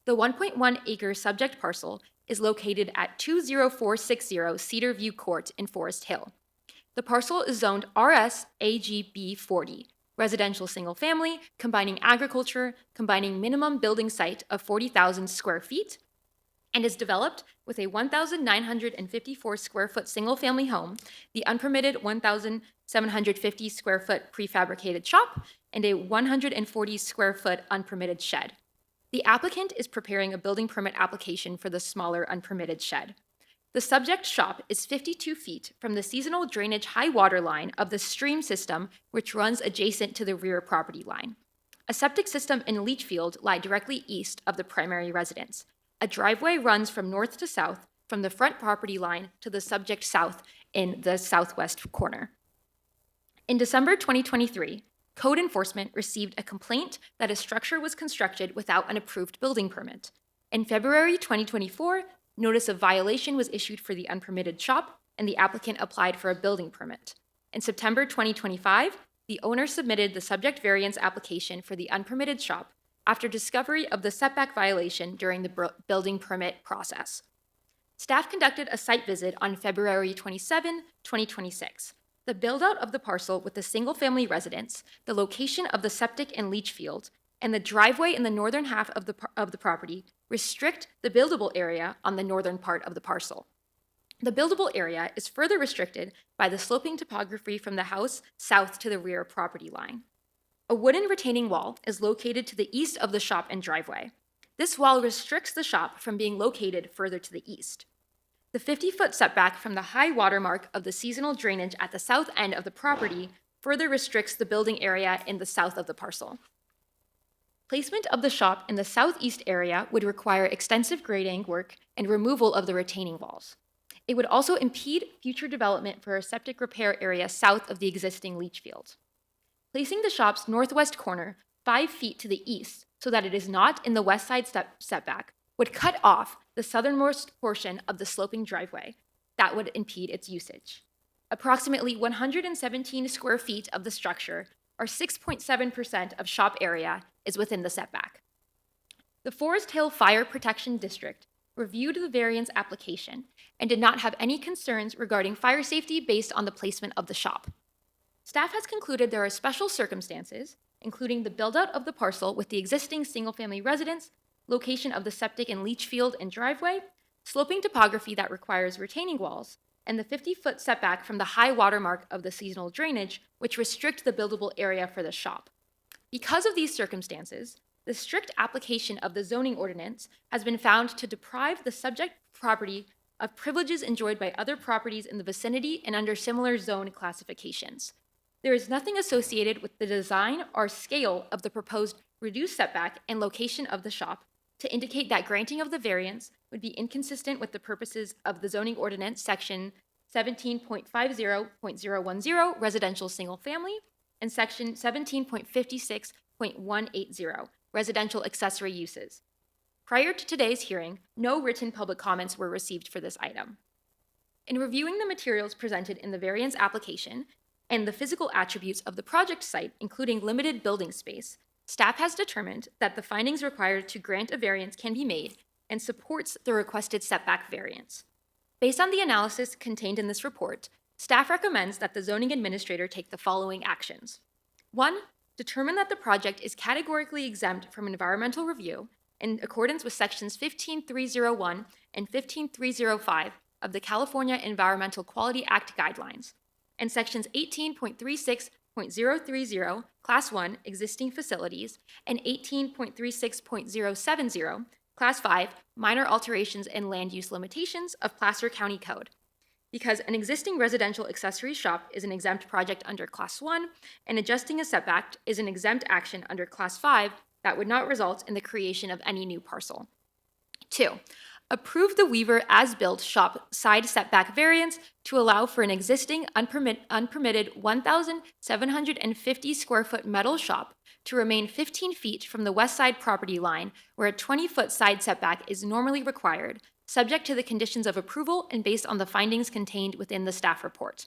The 1.1 acre subject parcel is located at 20460 Cedar View Court in Forest Hill. The parcel is zoned RS AGB 40, residential single family, combining agriculture, combining minimum building site of 40,000 square feet, and is developed with a 1,954 square foot single family home, the unpermitted 1,750 square foot prefabricated shop, and a 140 square foot unpermitted shed. The applicant is preparing a building permit application for the smaller unpermitted shed. The subject shop is 52 feet from the seasonal drainage high water line of the stream system, which runs adjacent to the rear property line. A septic system and leach field lie directly east of the primary residence. A driveway runs from north to south from the front property line to the subject south in the southwest corner. In December 2023, Code enforcement received a complaint that a structure was constructed without an approved building permit. In February 2024, notice of violation was issued for the unpermitted shop, and the applicant applied for a building permit. In September 2025, the owner submitted the subject variance application for the unpermitted shop after discovery of the setback violation during the building permit process. Staff conducted a site visit on February 27, 2026. The build-out of the parcel with the single-family residence, the location of the septic and leach field, and the driveway in the northern half of the property restrict the buildable area on the northern part of the parcel. The buildable area is further restricted by the sloping topography from the house south to the rear property line. A wooden retaining wall is located to the east of the shop and driveway. This wall restricts the shop from being located further to the east. The 50-foot setback from the high watermark of the seasonal drainage at the south end of the property further restricts the building area in the south of the parcel. Placement of the shop in the southeast area would require extensive grading work and removal of the retaining walls. It would also impede future development for a septic repair area south of the existing leach field. Placing the shop's northwest corner 5 feet to the east so that it is not in the west side setback would cut off the southernmost portion of the sloping driveway that would impede its usage. Approximately 117 square feet of the structure, or 6.7% of shop area, is within the setback. The Forest Hill Fire Protection District reviewed the variance application and did not have any concerns regarding fire safety based on the placement of the shop. Staff has concluded there are special circumstances, including the build-out of the parcel with the existing single-family residence, location of the septic and leach field and driveway, sloping topography that requires retaining walls, and the 50-foot setback from the high water mark of the seasonal drainage, which restrict the buildable area for the shop. Because of these circumstances, the strict application of the zoning ordinance has been found to deprive the subject property of privileges enjoyed by other properties in the vicinity and under similar zone classifications. There is nothing associated with the design or scale of the proposed reduced setback and location of the shop to indicate that granting of the variance would be inconsistent with the purposes of the zoning ordinance section 17.50.010 residential single family and section 17.56.180 residential accessory uses. Prior to today's hearing, no written public comments were received for this item. In reviewing the materials presented in the variance application and the physical attributes of the project site, including limited building space, staff has determined that the findings required to grant a variance can be made and supports the requested setback variance. Based on the analysis contained in this report, staff recommends that the zoning administrator take the following actions. 1, determine that the project is categorically exempt from environmental review in accordance with sections 15301 and 15305 of the California Environmental Quality Act guidelines, and sections 18.36.030, Class 1, existing facilities, and 18.36.070, Class 5, minor alterations and land use limitations of Placer County Code. Because an existing residential accessory shop is an exempt project under Class 1, and adjusting a setback is an exempt action under Class 5 that would not result in the creation of any new parcel. 2, approve the Weaver as-built shop side setback variance to allow for an existing unpermitted 1,750 square foot metal shop to remain 15 feet from the west side property line where a 20-foot side setback is normally required, subject to the conditions of approval and based on the findings contained within the staff report.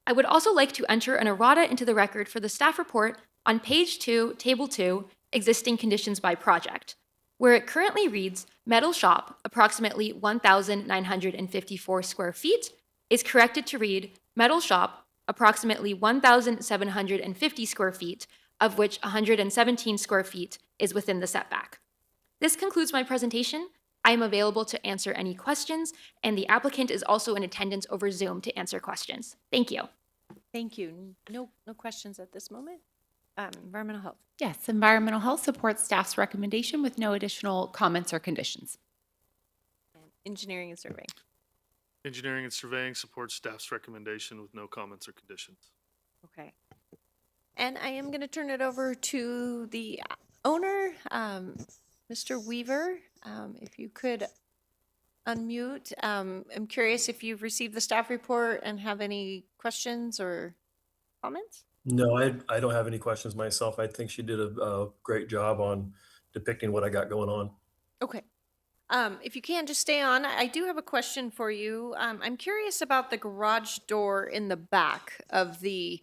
I would also like to enter an errata into the record for the staff report on page 2, table 2, existing conditions by project, where it currently reads metal shop, approximately 1,954 square feet, is corrected to read metal shop, approximately 1,750 square feet, of which 117 square feet is within the setback. This concludes my presentation. I am available to answer any questions, and the applicant is also in attendance over Zoom to answer questions. Thank you. Thank you. No questions at this moment. Environmental health. Yes, environmental health supports staff's recommendation with no additional comments or conditions. Engineering and surveying. Engineering and surveying supports staff's recommendation with no comments or conditions. Okay. And I am going to turn it over to the owner, Mr. Weaver. If you could unmute. I'm curious if you've received the staff report and have any questions or comments? No, I don't have any questions myself. I think she did a great job on depicting what I got going on. Okay. If you can, just stay on. I do have a question for you. I'm curious about the garage door in the back of the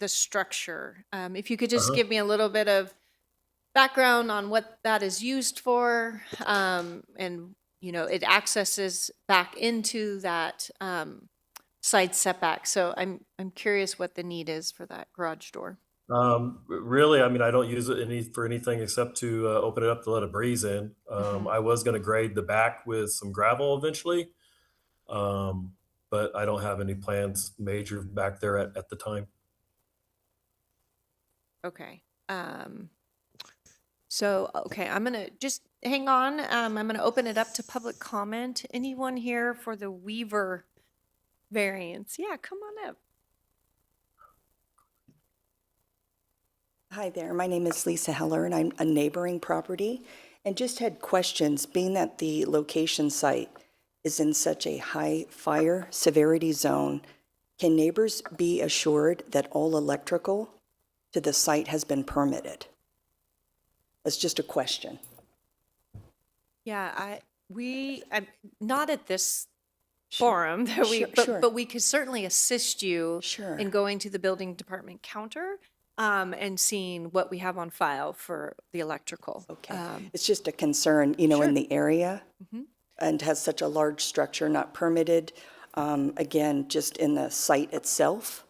structure. If you could just give me a little bit of background on what that is used for, and it accesses back into that side setback. So I'm curious what the need is for that garage door. Really, I mean, I don't use it for anything except to open it up to let a breeze in. I was going to grade the back with some gravel eventually, but I don't have any plans major back there at the time. Okay. Okay, I'm going to just hang on. I'm going to open it up to public comment. Anyone here for the Weaver variance? Yeah, come on up. Hi there, my name is Lisa Heller and I'm a neighboring property and just had questions, being that the location site is in such a high fire severity zone, can neighbors be assured that all electrical to the site has been permitted? That's just a question. Yeah, I'm not at this forum that we, Sure. but we could certainly assist you Sure. in going to the building department counter and seeing what we have on file for the electrical. Okay. It's just a concern, you know, in the area Mhm. and has such a large structure not permitted. Again, just in the site itself,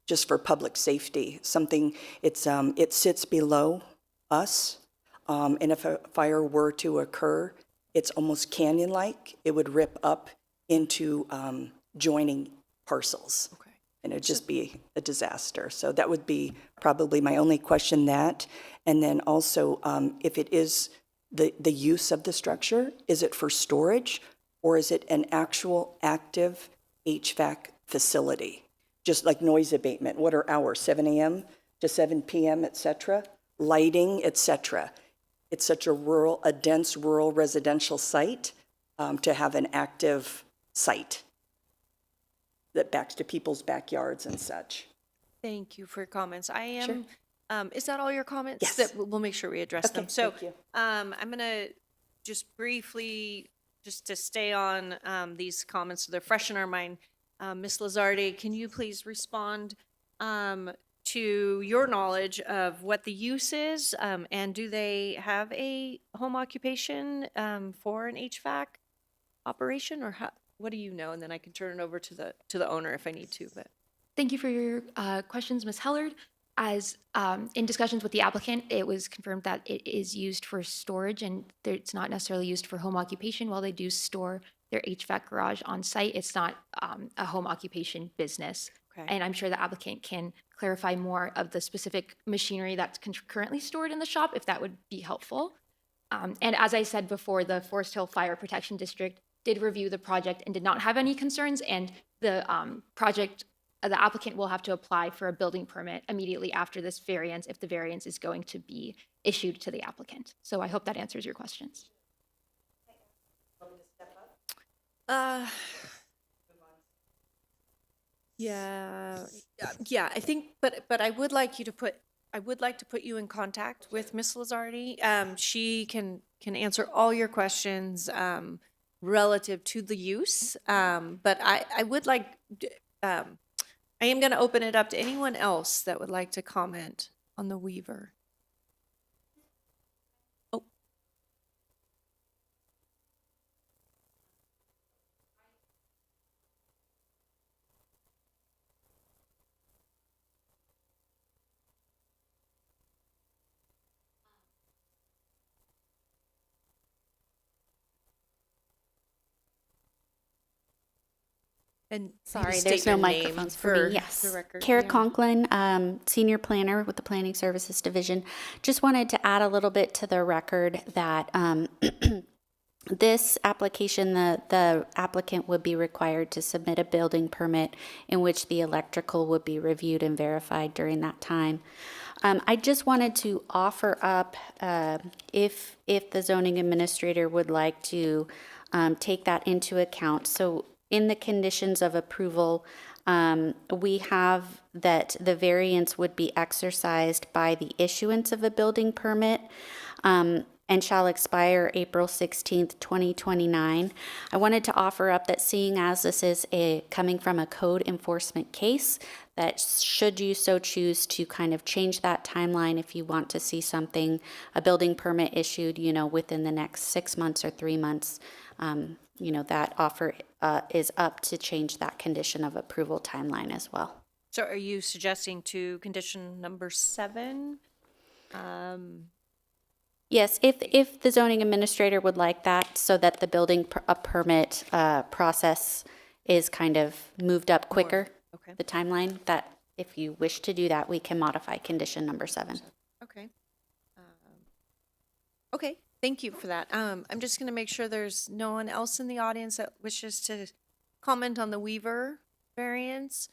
just for public safety, something, it sits below us. And if a fire were to occur, it's almost canyon-like. It would rip up into joining parcels. Okay. And it'd just be a disaster. So that would be probably my only question, that. And then also, if it is the use of the structure, is it for storage or is it an actual active HVAC facility? Just like noise abatement, what are hours, 7 a.m. to 7 p.m., et cetera? Lighting, et cetera. It's such a dense rural residential site to have an active site that backs to people's backyards and such. Thank you for your comments. I am, Sure. is that all your comments? Yes. That we'll make sure we address them. Okay, So, thank you. I'm gonna just briefly, just to stay on, these comments so they're fresh in our mind. Ms. Lazardi, can you please respond, to your knowledge of what the use is? And do they have a home occupation, for an HVAC operation, or how, what do you know? And then I can turn it over to the owner if I need to, but. Thank you for your questions, Ms. Hellard. As in discussions with the applicant, it was confirmed that it is used for storage and it's not necessarily used for home occupation. While they do store their HVAC garage on site, it's not a home occupation business. Okay. And I'm sure the applicant can clarify more of the specific machinery that's currently stored in the shop, if that would be helpful. And as I said before, the Forest Hill Fire Protection District did review the project and did not have any concerns, and the the applicant will have to apply for a building permit immediately after this variance if the variance is going to be issued to the applicant. So I hope that answers your questions. Yeah, I think, but I would like you to put you in contact with Ms. Lazardi. She can answer all your questions relative to the use. But I would like, I am going to open it up to anyone else that would like to comment on the Weaver. Oh. And Sorry, please there's state no your name microphones for me. Yes. the record. Kara Yeah. Conklin, Senior Planner with the Planning Services Division. Just wanted to add a little bit to the record that this application, the applicant would be required to submit a building permit in which the electrical would be reviewed and verified during that time. I just wanted to offer up, if the zoning administrator would like to take that into account. So in the conditions of approval, we have that the variance would be exercised by the issuance of a building permit and shall expire April 16th, 2029. I wanted to offer up that, seeing as this is coming from a code enforcement case, that should you so choose to kind of change that timeline, if you want to see something, a building permit issued, within the next 6 months or 3 months, that offer is up to change that condition of approval timeline as well. So are you suggesting to condition number 7? Yes, if the zoning administrator would like that, so that the building permit process is kind of moved up quicker, Okay. the timeline, that if you wish to do that, we can modify condition number 7. Okay. Okay, thank you for that. I'm just going to make sure there's no one else in the audience that wishes to comment on the Weaver variance.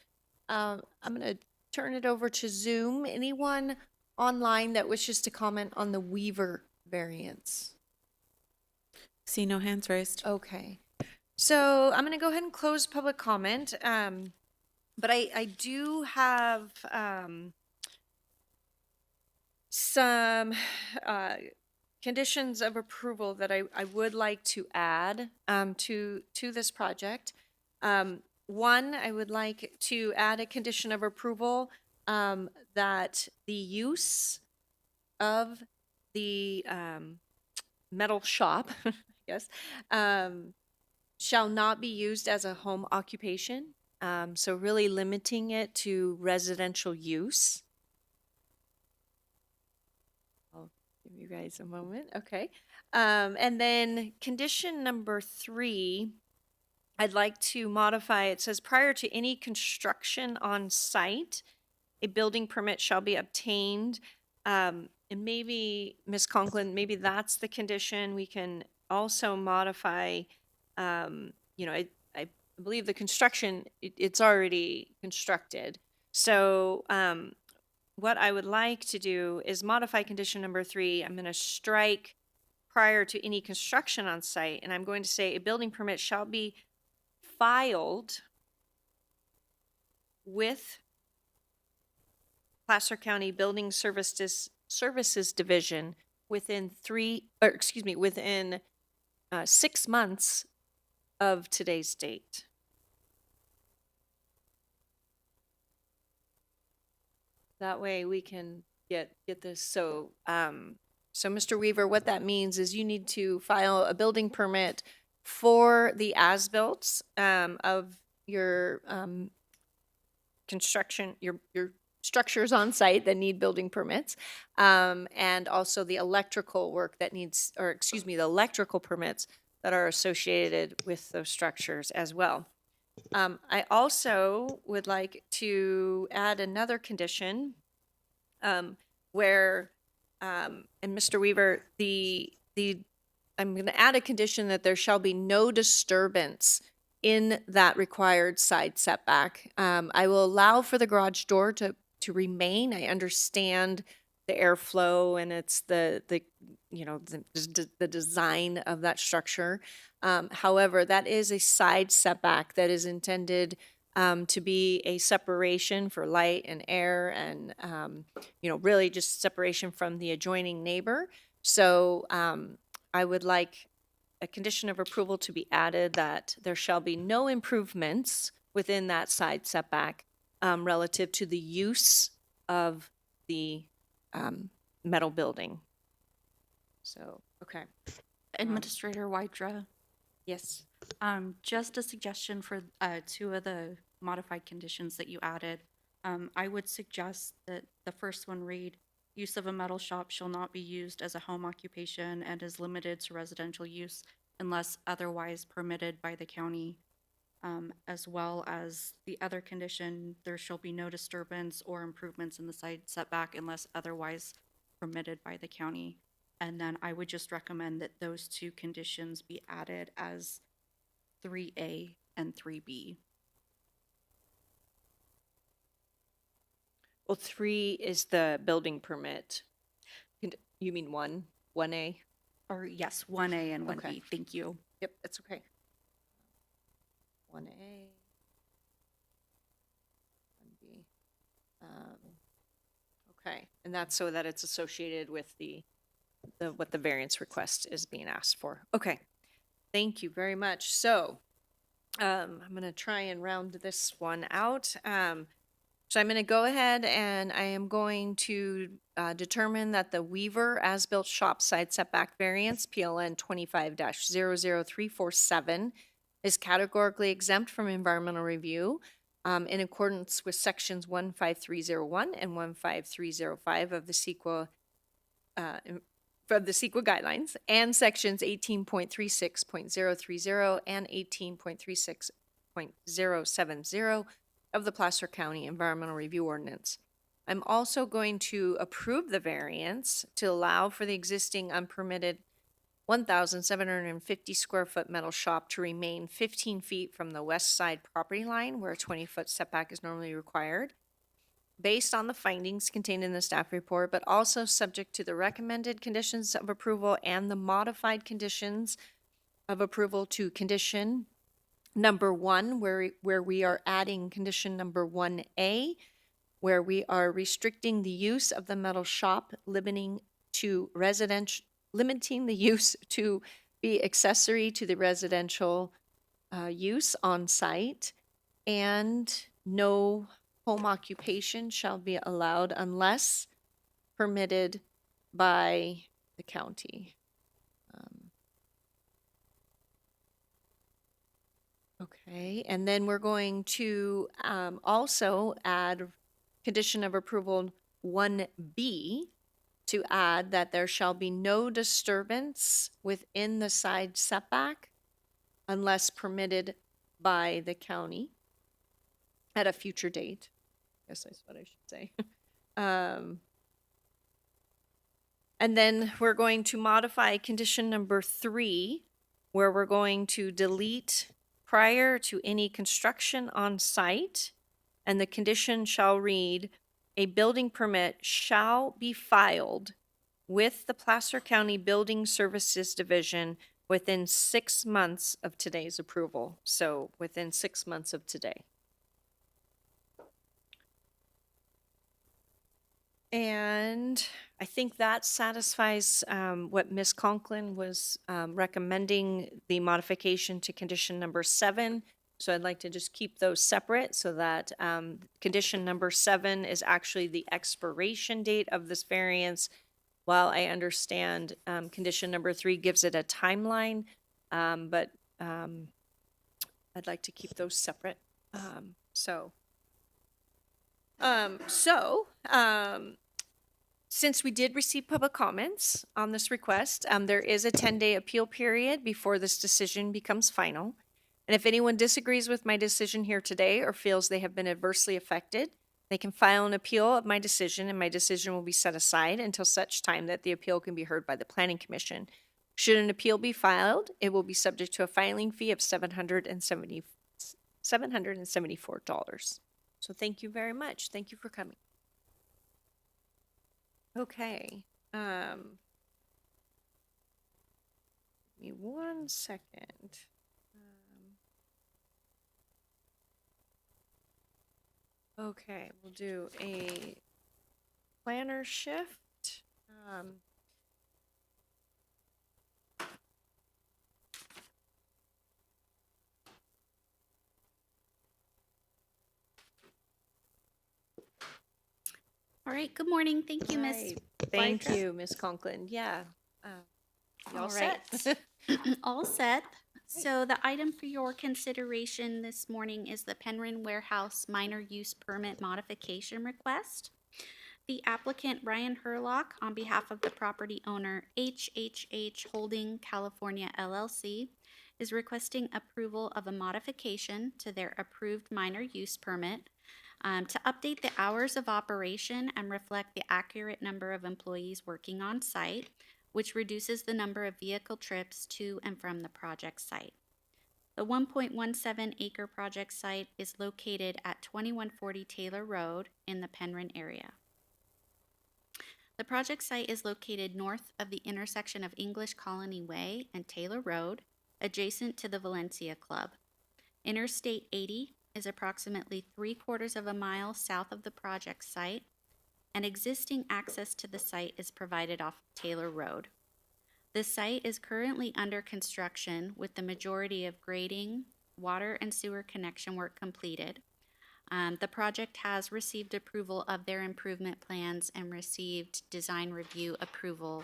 I'm going to turn it over to Zoom. Anyone online that wishes to comment on the Weaver variance? See no hands raised. Okay. So I'm going to go ahead and close public comment. But I do have some conditions of approval that I would like to add to this project. One, I would like to add a condition of approval that the use of the metal shop, I guess, shall not be used as a home occupation. So really limiting it to residential use. I'll give you guys a moment. Okay. And then condition number 3, I'd like to modify. It says prior to any construction on site, a building permit shall be obtained. And maybe, Ms. Conklin, maybe that's the condition. We can also modify, I believe the construction, it's already constructed. So what I would like to do is modify condition number 3. I'm going to strike prior to any construction on site, and I'm going to say a building permit shall be filed with Placer County Building Services Division within 6 months of today's date. That way we can get this. So, so Mr. Weaver, what that means is you need to file a building permit for the as-built of your construction, your structures on site that need building permits, and also the electrical work that needs, or excuse me, the electrical permits that are associated with those structures as well. I also would like to add another condition where, and Mr. Weaver, I'm going to add a condition that there shall be no disturbance in that required side setback. I will allow for the garage door to remain. I understand the airflow and it's the design of that structure. However, that is a side setback that is intended to be a separation for light and air and, really just separation from the adjoining neighbor. So I would like a condition of approval to be added that there shall be no improvements within that side setback relative to the use of the metal building. So, okay. Administrator Wydra, Yes. just a suggestion for 2 of the modified conditions that you added. I would suggest that the first one read, use of a metal shop shall not be used as a home occupation and is limited to residential use unless otherwise permitted by the county. As well as the other condition, there shall be no disturbance or improvements in the side setback unless otherwise permitted by the county. And then I would just recommend that those 2 conditions be added as 3A and 3B. Well, 3 is the building permit. You mean 1A? Or yes, 1A and 1B. Okay. Thank you. Yep, that's okay. 1A, 1B. Okay, and that's so that it's associated with what the variance request is being asked for. Okay, thank you very much. So I'm going to try and round this one out. So I'm going to go ahead and I am going to determine that the Weaver as-built shop side setback variance, PLN 25-00347, is categorically exempt from environmental review in accordance with sections 15301 and 15305 of the CEQA guidelines and sections 18.36.030 and 18.36.070 of the Placer County Environmental Review Ordinance. I'm also going to approve the variance to allow for the existing unpermitted 1,750 square foot metal shop to remain 15 feet from the west side property line where a 20-foot setback is normally required, based on the findings contained in the staff report, but also subject to the recommended conditions of approval and the modified conditions of approval to condition number 1, where we are adding condition number 1A, where we are restricting the use of the metal shop, limiting the use to be accessory to the residential use on site, and no home occupation shall be allowed unless permitted by the county. Okay, and then we're going to also add condition of approval 1B, to add that there shall be no disturbance within the side setback unless permitted by the county at a future date. I guess that's what I should say. And then we're going to modify condition number 3, where we're going to delete prior to any construction on site, and the condition shall read, a building permit shall be filed with the Placer County Building Services Division within 6 months of today's approval. So within 6 months of today. And I think that satisfies what Ms. Conklin was recommending, the modification to condition number 7. So I'd like to just keep those separate so that condition number 7 is actually the expiration date of this variance, while I understand condition number 3 gives it a timeline, but I'd like to keep those separate. Since we did receive public comments on this request, there is a 10-day appeal period before this decision becomes final. And if anyone disagrees with my decision here today or feels they have been adversely affected, they can file an appeal of my decision, and my decision will be set aside until such time that the appeal can be heard by the Planning Commission. Should an appeal be filed, it will be subject to a filing fee of $774. So thank you very much. Thank you for coming. Okay. Give me 1 second. Okay, we'll do a planner shift. All right, good morning. Thank you, Ms. Right. Thank Wydra. you, Ms. Conklin. Yeah. You all All set? right. All set. So the item for your consideration this morning is the Penryn Warehouse minor use permit modification request. The applicant, Ryan Herlock, on behalf of the property owner HHH Holding California LLC, is requesting approval of a modification to their approved minor use permit to update the hours of operation and reflect the accurate number of employees working on site, which reduces the number of vehicle trips to and from the project site. The 1.17 acre project site is located at 2140 Taylor Road in the Penryn area. The project site is located north of the intersection of English Colony Way and Taylor Road, adjacent to the Valencia Club. Interstate 80 is approximately 3/4 of a mile south of the project site, and existing access to the site is provided off Taylor Road. The site is currently under construction with the majority of grading, water and sewer connection work completed. The project has received approval of their improvement plans and received design review approval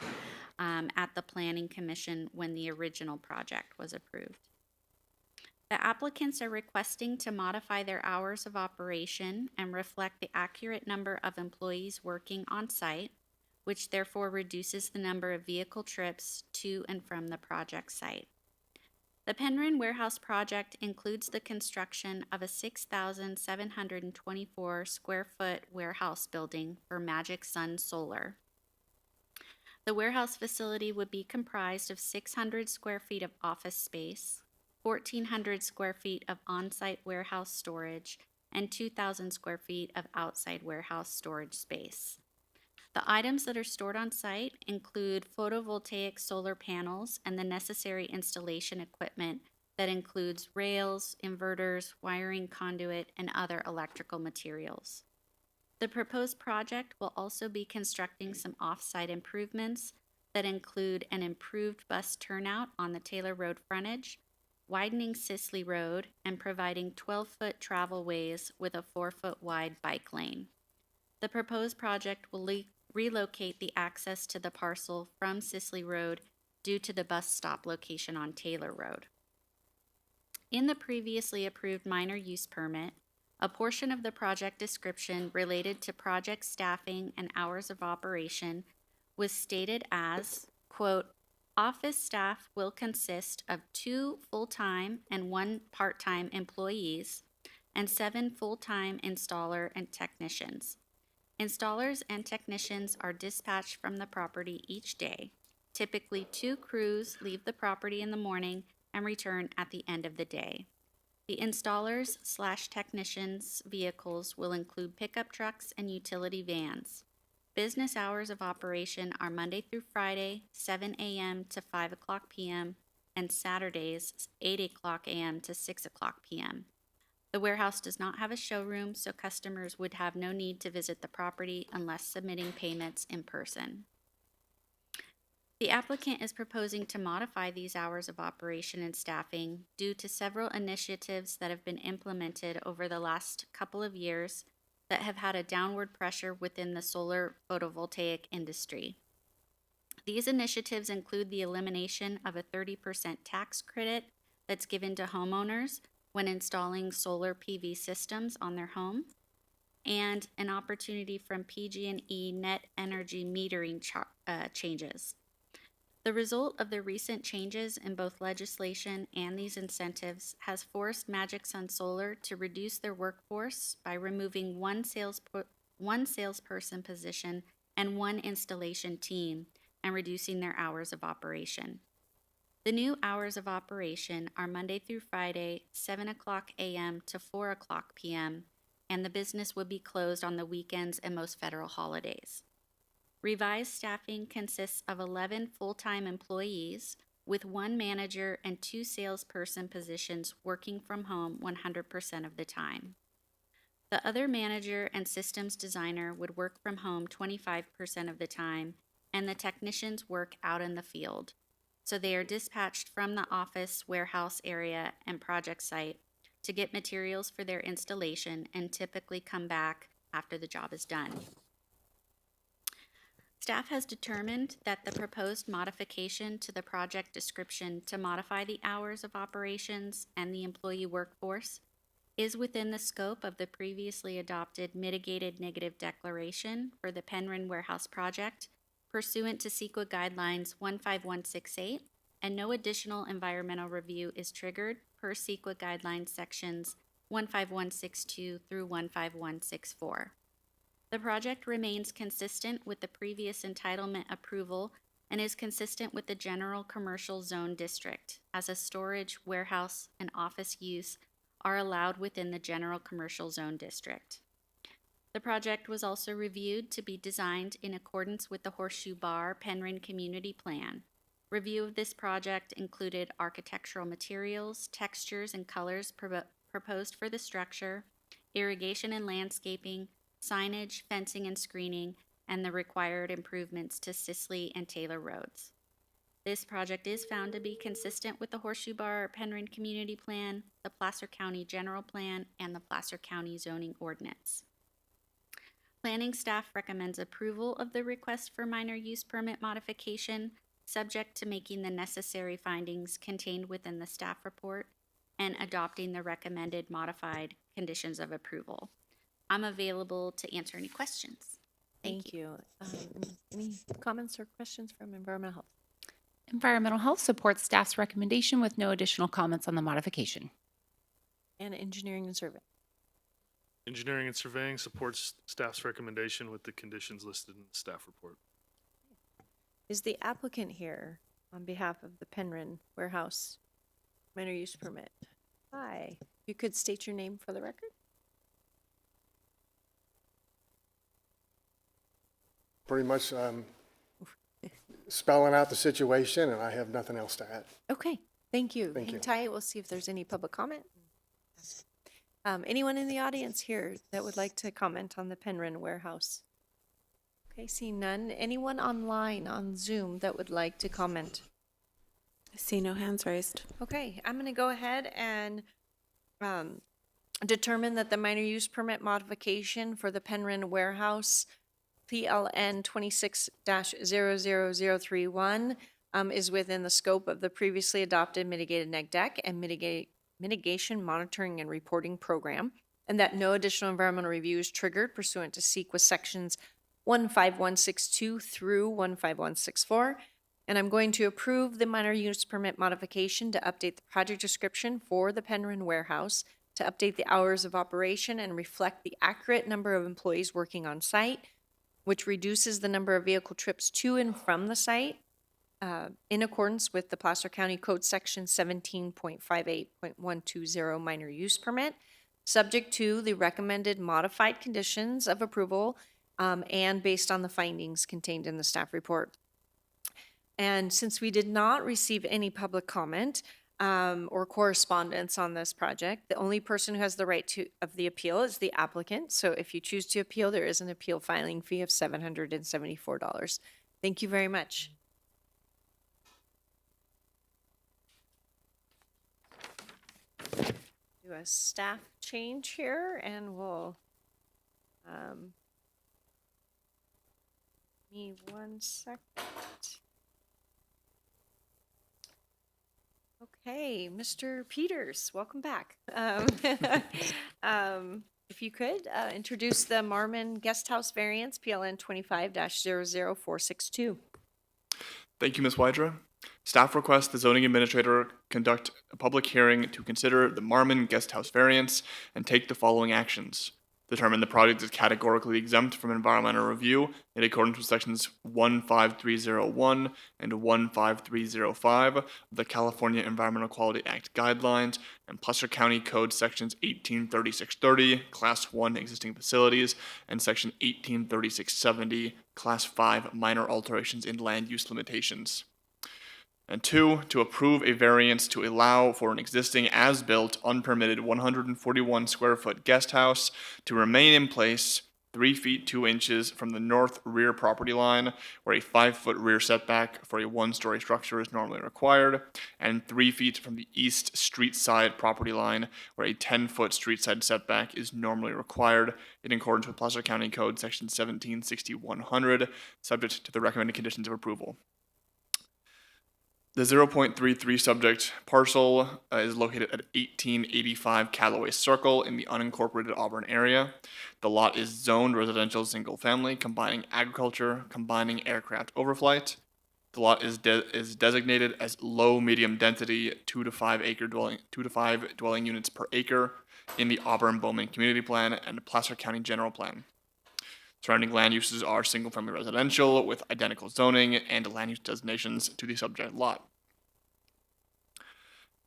at the Planning Commission when the original project was approved. The applicants are requesting to modify their hours of operation and reflect the accurate number of employees working on site, which therefore reduces the number of vehicle trips to and from the project site. The Penryn Warehouse project includes the construction of a 6,724 square foot warehouse building for Magic Sun Solar. The warehouse facility would be comprised of 600 square feet of office space, 1,400 square feet of on-site warehouse storage, and 2,000 square feet of outside warehouse storage space. The items that are stored on site include photovoltaic solar panels and the necessary installation equipment that includes rails, inverters, wiring conduit, and other electrical materials. The proposed project will also be constructing some off-site improvements that include an improved bus turnout on the Taylor Road frontage, widening Sisley Road, and providing 12-foot travel ways with a 4-foot wide bike lane. The proposed project will relocate the access to the parcel from Sisley Road due to the bus stop location on Taylor Road. In the previously approved minor use permit, a portion of the project description related to project staffing and hours of operation was stated as, quote, "Office staff will consist of 2 full-time and 1 part-time employees and 7 full-time installer and technicians. Installers and technicians are dispatched from the property each day. Typically, 2 crews leave the property in the morning and return at the end of the day. The installers/technicians' vehicles will include pickup trucks and utility vans. Business hours of operation are Monday through Friday, 7 a.m. to 5 o'clock p.m., and Saturdays, 8 o'clock a.m. to 6 o'clock p.m. The warehouse does not have a showroom, so customers would have no need to visit the property unless submitting payments in person. The applicant is proposing to modify these hours of operation and staffing due to several initiatives that have been implemented over the last couple of years that have had a downward pressure within the solar photovoltaic industry. These initiatives include the elimination of a 30% tax credit that's given to homeowners when installing solar PV systems on their home, and an opportunity from PG&E net energy metering changes. The result of the recent changes in both legislation and these incentives has forced Magic Sun Solar to reduce their workforce by removing one salesperson position and 1 installation team and reducing their hours of operation. The new hours of operation are Monday through Friday, 7 o'clock a.m. to 4 o'clock p.m., and the business would be closed on the weekends and most federal holidays. Revised staffing consists of 11 full-time employees with 1 manager and 2 salesperson positions working from home 100% of the time. The other manager and systems designer would work from home 25% of the time, and the technicians work out in the field. So they are dispatched from the office, warehouse area, and project site to get materials for their installation and typically come back after the job is done. Staff has determined that the proposed modification to the project description to modify the hours of operations and the employee workforce is within the scope of the previously adopted mitigated negative declaration for the Penryn Warehouse project pursuant to CEQA Guidelines 15168, and no additional environmental review is triggered per CEQA Guidelines sections 15162 through 15164. The project remains consistent with the previous entitlement approval and is consistent with the general commercial zone district, as a storage, warehouse, and office use are allowed within the general commercial zone district. The project was also reviewed to be designed in accordance with the Horseshoe Bar Penryn Community Plan. Review of this project included architectural materials, textures, and colors proposed for the structure, irrigation and landscaping, signage, fencing, and screening, and the required improvements to Sisley and Taylor roads. This project is found to be consistent with the Horseshoe Bar Penryn Community Plan, the Placer County General Plan, and the Placer County Zoning Ordinance. Planning staff recommends approval of the request for minor use permit modification, subject to making the necessary findings contained within the staff report and adopting the recommended modified conditions of approval. I'm available to answer any questions. Thank you. Any comments or questions from Environmental Health? Environmental Health supports staff's recommendation with no additional comments on the modification. And Engineering and Survey? Engineering and Surveying supports staff's recommendation with the conditions listed in the staff report. Is the applicant here on behalf of the Penryn Warehouse minor use permit? Hi. You could state your name for the record? Pretty much spelling out the situation, and I have nothing else to add. Okay, Thank you. Thank Hang you. tight. We'll see if there's any public comment. Anyone in the audience here that would like to comment on the Penryn warehouse? Okay, see none. Anyone online on Zoom that would like to comment? I see no hands raised. Okay, I'm going to go ahead and determine that the minor use permit modification for the Penryn warehouse, PLN 26-00031, is within the scope of the previously adopted mitigated neg deck and mitigation monitoring and reporting program, and that no additional environmental review is triggered pursuant to CEQA sections 15162 through 15164. And I'm going to approve the minor use permit modification to update the project description for the Penryn warehouse, to update the hours of operation and reflect the accurate number of employees working on site, which reduces the number of vehicle trips to and from the site, in accordance with the Placer County Code Section 17.58.120 minor use permit, subject to the recommended modified conditions of approval and based on the findings contained in the staff report. And since we did not receive any public comment or correspondence on this project, the only person who has the right of the appeal is the applicant. So if you choose to appeal, there is an appeal filing fee of $774. Thank you very much. Do a staff change here and we'll me 1 second. Okay, Mr. Peters, welcome back. If you could introduce the Marmon Guest House variance, PLN 25-00462. Thank you, Ms. Wydra. Staff requests the zoning administrator conduct a public hearing to consider the Marmon Guest House variance and take the following actions. Determine the project is categorically exempt from environmental review in accordance with sections 15301 and 15305 of the California Environmental Quality Act guidelines and Placer County Code sections 183630, Class 1 existing facilities, and section 183670, Class 5 minor alterations in land use limitations. And 2, to approve a variance to allow for an existing as-built, unpermitted 141 square foot guest house to remain in place 3 feet 2 inches from the north rear property line, where a 5-foot rear setback for a 1-story structure is normally required, and 3 feet from the east street side property line, where a 10-foot street side setback is normally required, in accordance with Placer County Code section 1760-100, subject to the recommended conditions of approval. The 0.33 subject parcel is located at 1885 Callaway Circle in the unincorporated Auburn area. The lot is zoned residential single family, combining agriculture, combining aircraft overflight. The lot is designated as low medium density 2 to 5 dwelling units per acre in the Auburn Bowman Community Plan and Placer County General Plan. Surrounding land uses are single-family residential with identical zoning and land use designations to the subject lot.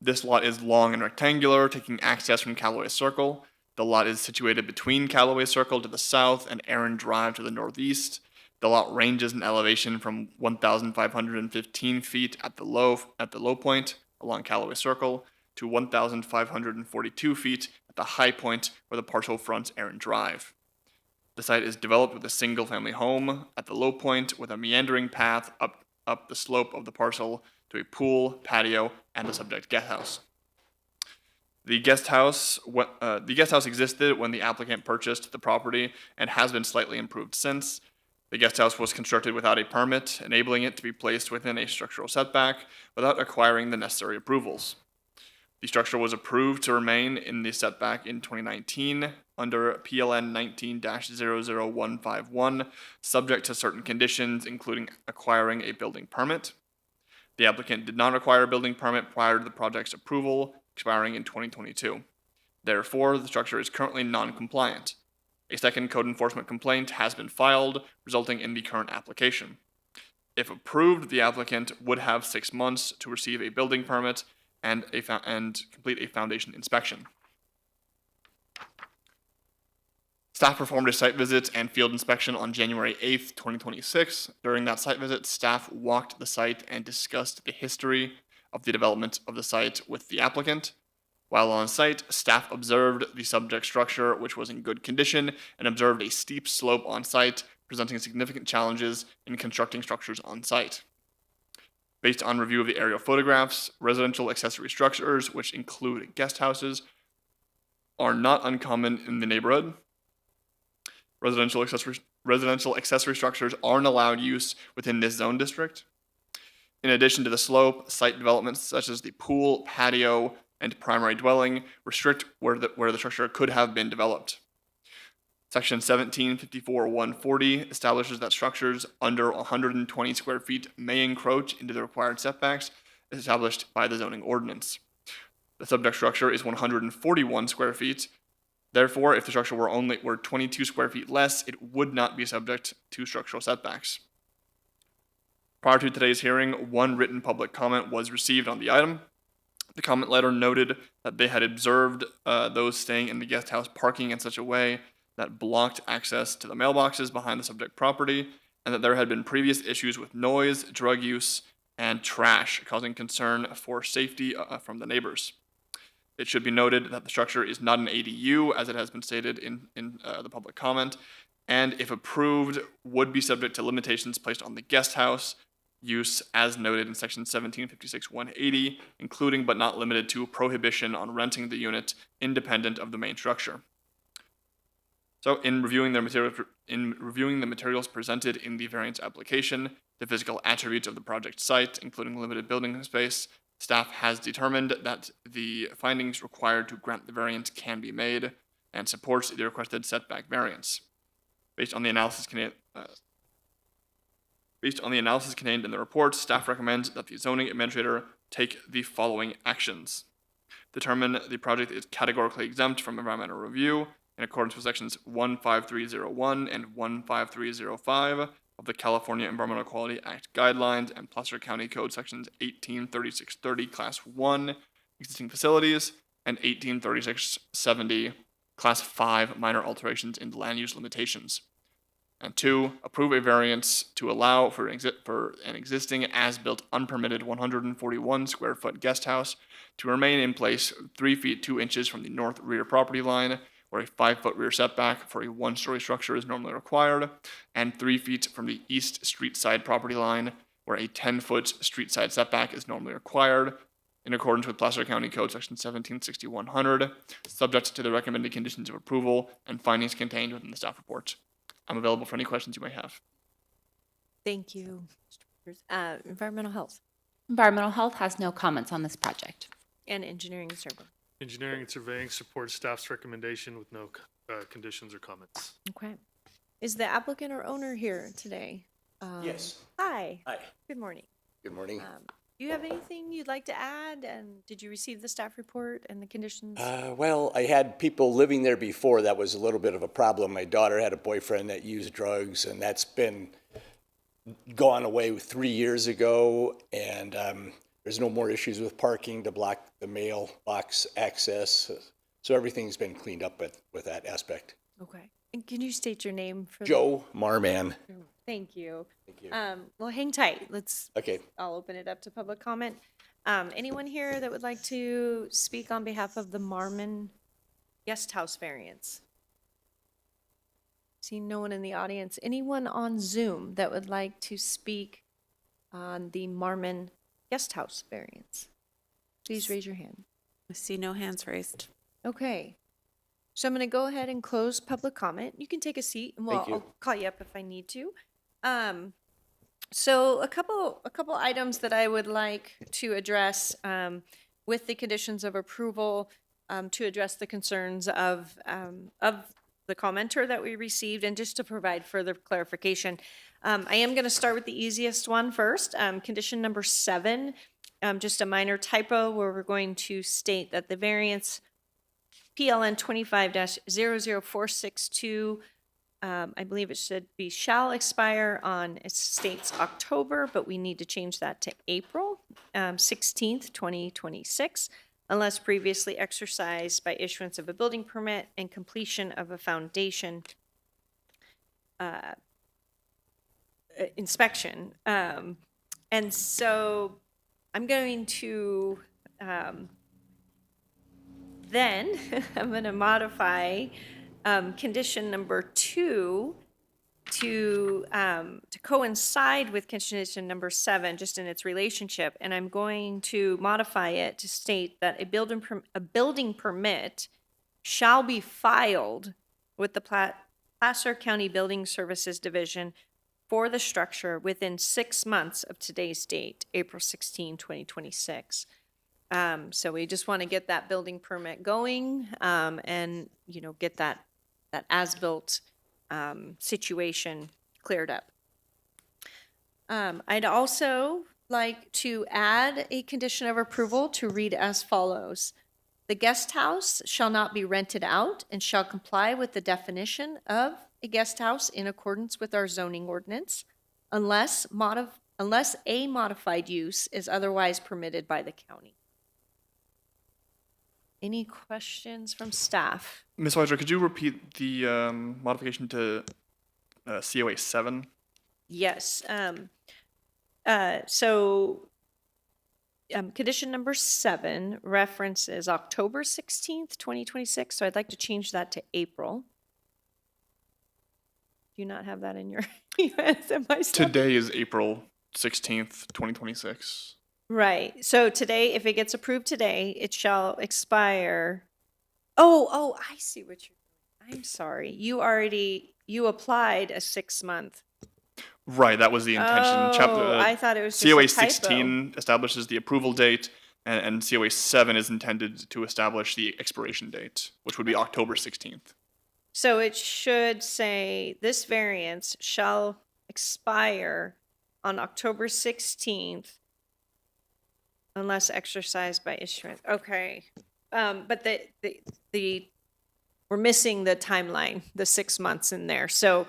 This lot is long and rectangular, taking access from Callaway Circle. The lot is situated between Callaway Circle to the south and Aaron Drive to the northeast. The lot ranges in elevation from 1,515 feet at the low point along Callaway Circle to 1,542 feet at the high point where the parcel fronts Aaron Drive. The site is developed with a single-family home at the low point with a meandering path up the slope of the parcel to a pool, patio, and a subject guest house. The guest house existed when the applicant purchased the property and has been slightly improved since. The guest house was constructed without a permit, enabling it to be placed within a structural setback without acquiring the necessary approvals. The structure was approved to remain in the setback in 2019 under PLN 19-00151, subject to certain conditions, including acquiring a building permit. The applicant did not acquire a building permit prior to the project's approval, expiring in 2022. Therefore, the structure is currently non-compliant. A second code enforcement complaint has been filed, resulting in the current application. If approved, the applicant would have 6 months to receive a building permit and complete a foundation inspection. Staff performed a site visit and field inspection on January 8th, 2026. During that site visit, staff walked the site and discussed the history of the development of the site with the applicant. While on site, staff observed the subject structure, which was in good condition, and observed a steep slope on site, presenting significant challenges in constructing structures on site. Based on review of the aerial photographs, residential accessory structures, which include guest houses, are not uncommon in the neighborhood. Residential accessory structures aren't allowed use within this zone district. In addition to the slope, site developments such as the pool, patio, and primary dwelling restrict where the structure could have been developed. Section 1754-140 establishes that structures under 120 square feet may encroach into the required setbacks established by the zoning ordinance. The subject structure is 141 square feet. Therefore, if the structure were 22 square feet less, it would not be subject to structural setbacks. Prior to today's hearing, one written public comment was received on the item. The comment letter noted that they had observed those staying in the guest house parking in such a way that blocked access to the mailboxes behind the subject property, and that there had been previous issues with noise, drug use, and trash, causing concern for safety from the neighbors. It should be noted that the structure is not an ADU, as it has been stated in the public comment, and if approved, would be subject to limitations placed on the guest house use as noted in section 1756-180, including but not limited to prohibition on renting the unit independent of the main structure. So in reviewing the materials presented in the variance application, the physical attributes of the project site, including limited building space, staff has determined that the findings required to grant the variance can be made and supports the requested setback variance. Based on the analysis contained in the report, staff recommends that the zoning administrator take the following actions. Determine the project is categorically exempt from environmental review in accordance with sections 15301 and 15305 of the California Environmental Quality Act guidelines and Placer County Code sections 183630 Class 1 existing facilities and 183670 Class 5 minor alterations in land use limitations. And 2, approve a variance to allow for an existing as-built unpermitted 141 square foot guest house to remain in place 3 feet 2 inches from the north rear property line, where a 5-foot rear setback for a 1-story structure is normally required, and 3 feet from the east street side property line, where a 10-foot street side setback is normally required, in accordance with Placer County Code section 1760-100, subject to the recommended conditions of approval and findings contained within the staff report. I'm available for any questions you may have. Thank you. Environmental health Environmental Health has no comments on this project. and engineering and survey. Engineering and surveying supports staff's recommendation with no conditions or comments. Okay. Is the applicant or owner here today? Yes. Hi. Hi. Good morning. Good morning. Do you have anything you'd like to add? And did you receive the staff report and the conditions? Well, I had people living there before. That was a little bit of a problem. My daughter had a boyfriend that used drugs, and that's been gone away 3 years ago. And there's no more issues with parking to block the mailbox access. So everything's been cleaned up with that aspect. Okay. And can you state your name for Joe Marman. Thank you. Thank you. Well, hang tight. Okay. I'll open it up to public comment. Anyone here that would like to speak on behalf of the Marmon Guest House variance? See no one in the audience. Anyone on Zoom that would like to speak on the Marmon Guest House variance? Please raise your hand. I see no hands raised. Okay. So I'm going to go ahead and close public comment. You can take a seat, and Thank you. I'll call you up if I need to. So a couple items that I would like to address with the conditions of approval to address the concerns of the commenter that we received, and just to provide further clarification. I am going to start with the easiest one first. Condition number 7, just a minor typo where we're going to state that the variance PLN 25-00462, I believe it should be shall expire on, it states October, but we need to change that to April 16th, 2026, unless previously exercised by issuance of a building permit and completion of a foundation inspection. And so I'm going to, then, I'm going to modify condition number 2 to coincide with condition number 7, just in its relationship, and I'm going to modify it to state that a building permit shall be filed with the Placer County Building Services Division for the structure within 6 months of today's date, April 16, 2026. So we just want to get that building permit going, and, get that as-built situation cleared up. I'd also like to add a condition of approval to read as follows. The guest house shall not be rented out and shall comply with the definition of a guest house in accordance with our zoning ordinance unless a modified use is otherwise permitted by the county. Any questions from staff? Ms. Weiser, could you repeat the modification to COA 7? Yes. Condition number 7 references October 16th, 2026. So I'd like to change that to April. Do you not have that in your Today is April 16th, 2026. Right. So today, if it gets approved today, it shall expire. Oh, I see what you're doing. I'm sorry. You applied a 6-month. Right, that was the intention. I thought it was just COA a typo. 16 establishes the approval date, and COA 7 is intended to establish the expiration date, which would be October 16th. So it should say this variance shall expire on October 16th unless exercised by issuance. Okay. But we're missing the timeline, the 6 months in there. So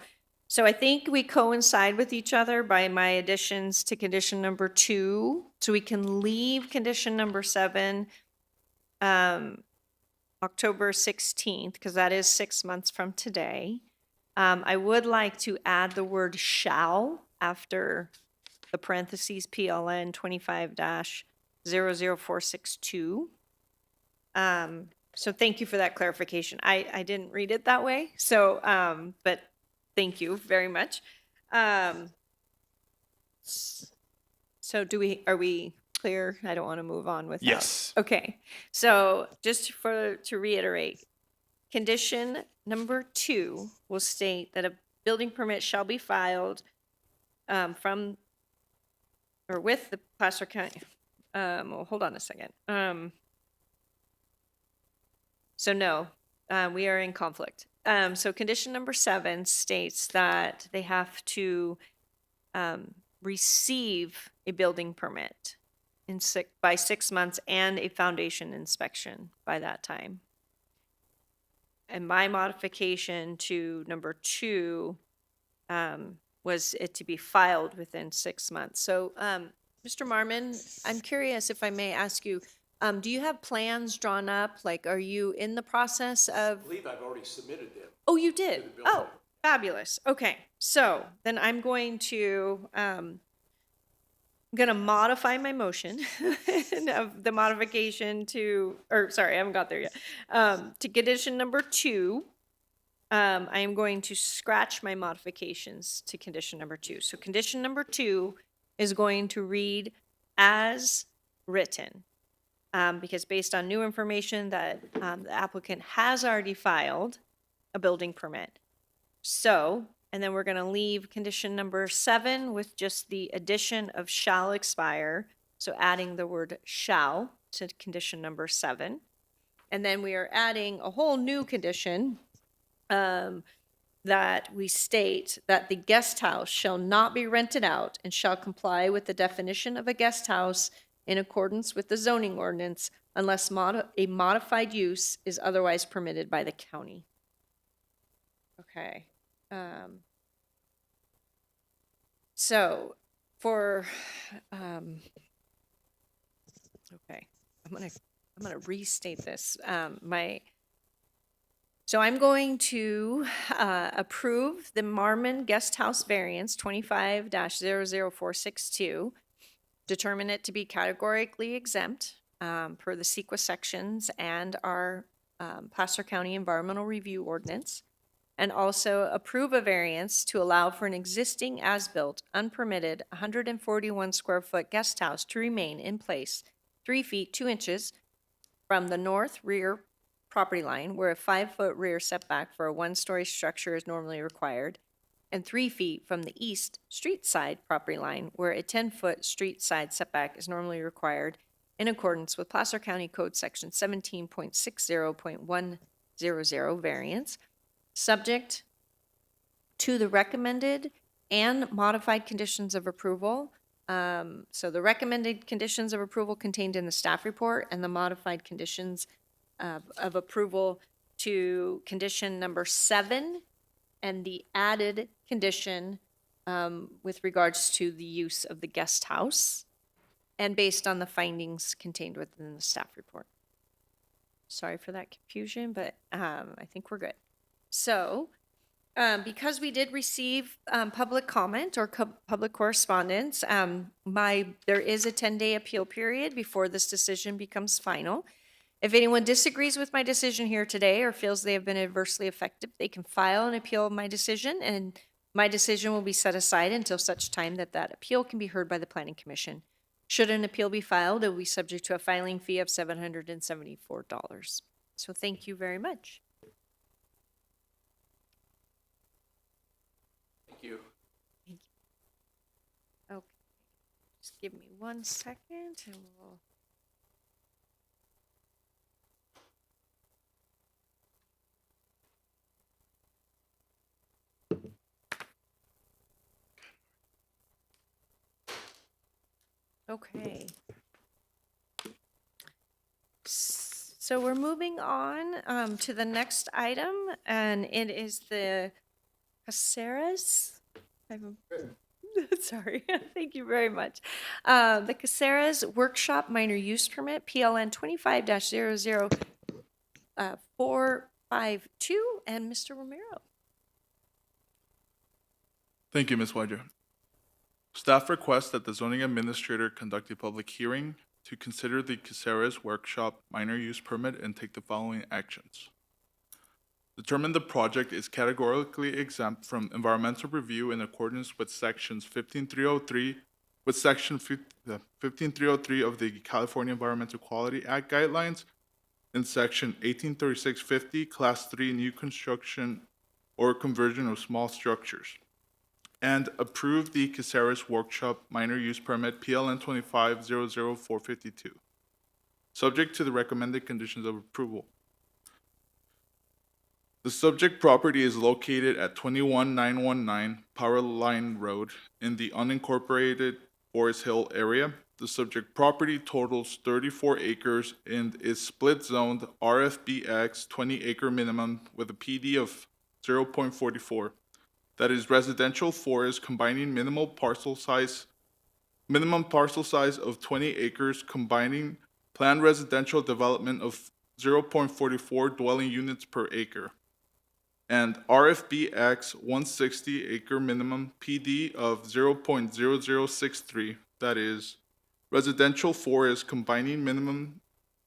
I think we coincide with each other by my additions to condition number 2. So we can leave condition number 7, October 16th, because that is 6 months from today. I would like to add the word shall after the parentheses PLN 25-00462. So thank you for that clarification. I didn't read it that way. So, but thank you very much. So are we clear? I don't want to move on with Yes. Okay. So just to reiterate, condition number 2 will state that a building permit shall be filed from or with the Placer County. Well, hold on a second. So no, we are in conflict. So condition number 7 states that they have to receive a building permit by 6 months and a foundation inspection by that time. And my modification to number 2 was it to be filed within 6 months. So, Mr. Marmon, I'm curious if I may ask you, do you have plans drawn up? Like, are you in the process of? I believe I've already submitted them. Oh, you did? Oh, fabulous. Okay, so then I'm going to modify my motion of the modification to, or sorry, I haven't got there yet. To condition number 2, I am going to scratch my modifications to condition number 2. So condition number 2 is going to read as written. Because based on new information that the applicant has already filed a building permit. So, and then we're going to leave condition number 7 with just the addition of shall expire. So adding the word shall to condition number 7. And then we are adding a whole new condition that we state that the guest house shall not be rented out and shall comply with the definition of a guest house in accordance with the zoning ordinance unless a modified use is otherwise permitted by the county. Okay. So for, okay, I'm gonna restate this. So I'm going to approve the Marmon Guest House variance 25-00462 determine it to be categorically exempt per the CEQA sections and our Placer County Environmental Review Ordinance, and also approve a variance to allow for an existing as-built, unpermitted 141 square foot guest house to remain in place 3 feet 2 inches from the north rear property line where a 5-foot rear setback for a 1-story structure is normally required, and 3 feet from the east street side property line where a 10-foot street side setback is normally required in accordance with Placer County Code Section 17.60.100 variance, subject to the recommended and modified conditions of approval. So the recommended conditions of approval contained in the staff report and the modified conditions of approval to condition number 7 and the added condition with regards to the use of the guest house and based on the findings contained within the staff report. Sorry for that confusion, but I think we're good. So, because we did receive public comment or public correspondence, there is a 10-day appeal period before this decision becomes final. If anyone disagrees with my decision here today or feels they have been adversely affected, they can file an appeal of my decision, and my decision will be set aside until such time that that appeal can be heard by the Planning Commission. Should an appeal be filed, it will be subject to a filing fee of $774. So thank you very much. Thank you. Okay, just give me 1 second and we'll. Okay. So we're moving on to the next item, and it is the Caceres. Sorry, thank you very much. The Caceres Workshop Minor Use Permit, PLN 25-00452, and Mr. Romero. Thank you, Ms. Widger. Staff requests that the zoning administrator conduct a public hearing to consider the Caceres Workshop minor use permit and take the following actions. Determine the project is categorically exempt from environmental review in accordance with sections 15303 with section 15303 of the California Environmental Quality Act guidelines and section 183650 class 3 new construction or conversion of small structures, and approve the Caceres Workshop minor use permit PLN 25-00452, subject to the recommended conditions of approval. The subject property is located at 21919 Power Line Road in the unincorporated Forest Hill area. The subject property totals 34 acres and is split zoned RFBX 20 acre minimum with a PD of 0.44. That is residential forest combining minimum parcel size of 20 acres combining planned residential development of 0.44 dwelling units per acre, and RFBX 160 acre minimum PD of 0.0063, that is residential forest combining minimum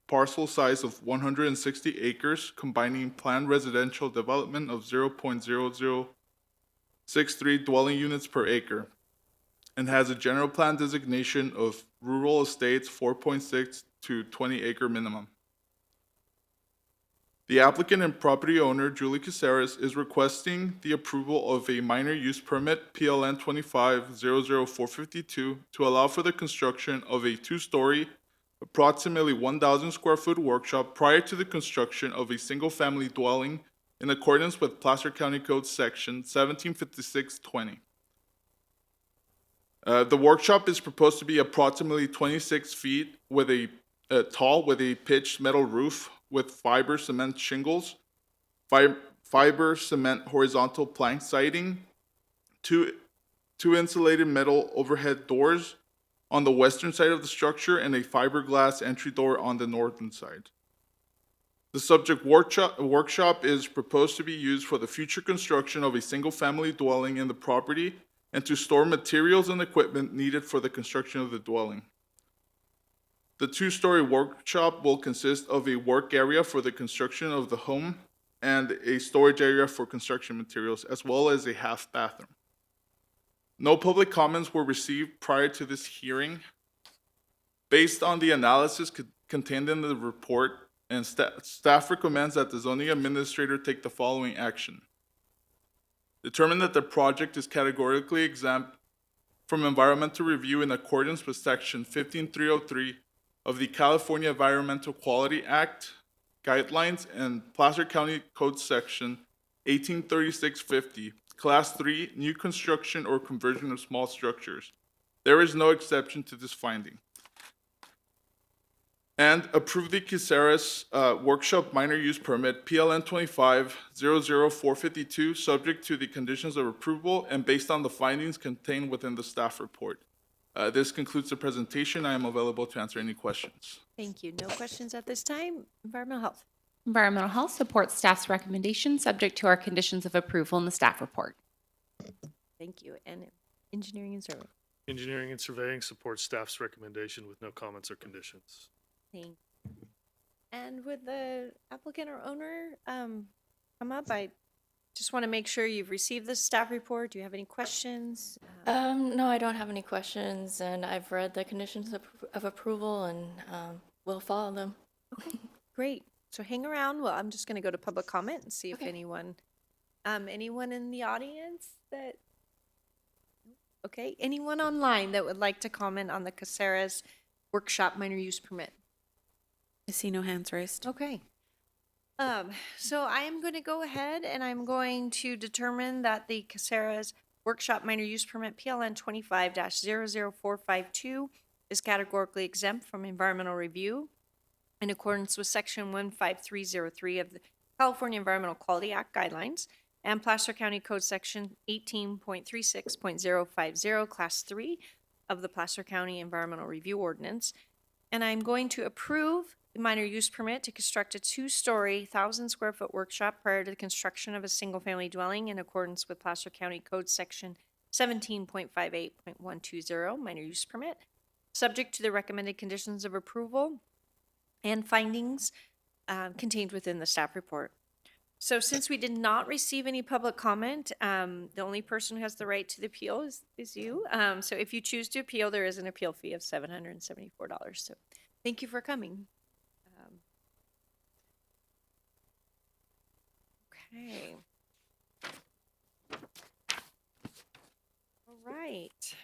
parcel size of 160 acres combining planned residential development of 0.0063 dwelling units per acre, and has a general plan designation of rural estates 4.6 to 20 acre minimum. The applicant and property owner, Julie Caceres, is requesting the approval of a minor use permit, PLN 25-00452, to allow for the construction of a 2-story, approximately 1,000 square foot workshop prior to the construction of a single-family dwelling in accordance with Placer County Code Section 1756-20. The workshop is proposed to be approximately 26 feet tall with a pitched metal roof with fiber cement shingles, fiber cement horizontal plank siding, two insulated metal overhead doors on the western side of the structure, and a fiberglass entry door on the northern side. The subject workshop is proposed to be used for the future construction of a single-family dwelling in the property and to store materials and equipment needed for the construction of the dwelling. The two-story workshop will consist of a work area for the construction of the home and a storage area for construction materials, as well as a half bathroom. No public comments were received prior to this hearing. Based on the analysis contained in the report, and staff recommends that the zoning administrator take the following action. Determine that the project is categorically exempt from environmental review in accordance with Section 15303 of the California Environmental Quality Act guidelines and Placer County Code Section 183650, Class 3, new construction or conversion of small structures. There is no exception to this finding. And approve the Caceres Workshop Minor Use Permit, PLN 25-00452, subject to the conditions of approval and based on the findings contained within the staff report. This concludes the presentation. I am available to answer any questions. Thank you. No questions at this time. Environmental health. Environmental Health supports staff's recommendation, subject to our conditions of approval in the staff report. Thank you. And engineering and survey. Engineering and surveying supports staff's recommendation with no comments or conditions. Thank you. And would the applicant or owner come up? I just want to make sure you've received the staff report. Do you have any questions? No, I don't have any questions, and I've read the conditions of approval, and we'll follow them. Okay, great. So hang around. Well, I'm just going to go to public comment and see if anyone in the audience that, okay, anyone online that would like to comment on the Caceres Workshop Minor Use Permit? I see no hands raised. Okay. So I am going to go ahead and I'm going to determine that the Caceres Workshop Minor Use Permit PLN 25-00452 is categorically exempt from environmental review in accordance with Section 15303 of the California Environmental Quality Act guidelines and Placer County Code Section 18.36.050, Class 3 of the Placer County Environmental Review Ordinance. And I'm going to approve the minor use permit to construct a two-story, 1,000-square-foot workshop prior to the construction of a single-family dwelling in accordance with Placer County Code Section 17.58.120, minor use permit, subject to the recommended conditions of approval and findings contained within the staff report. So since we did not receive any public comment, the only person who has the right to the appeal is you. So if you choose to appeal, there is an appeal fee of $774. So thank you for coming. Okay. All right.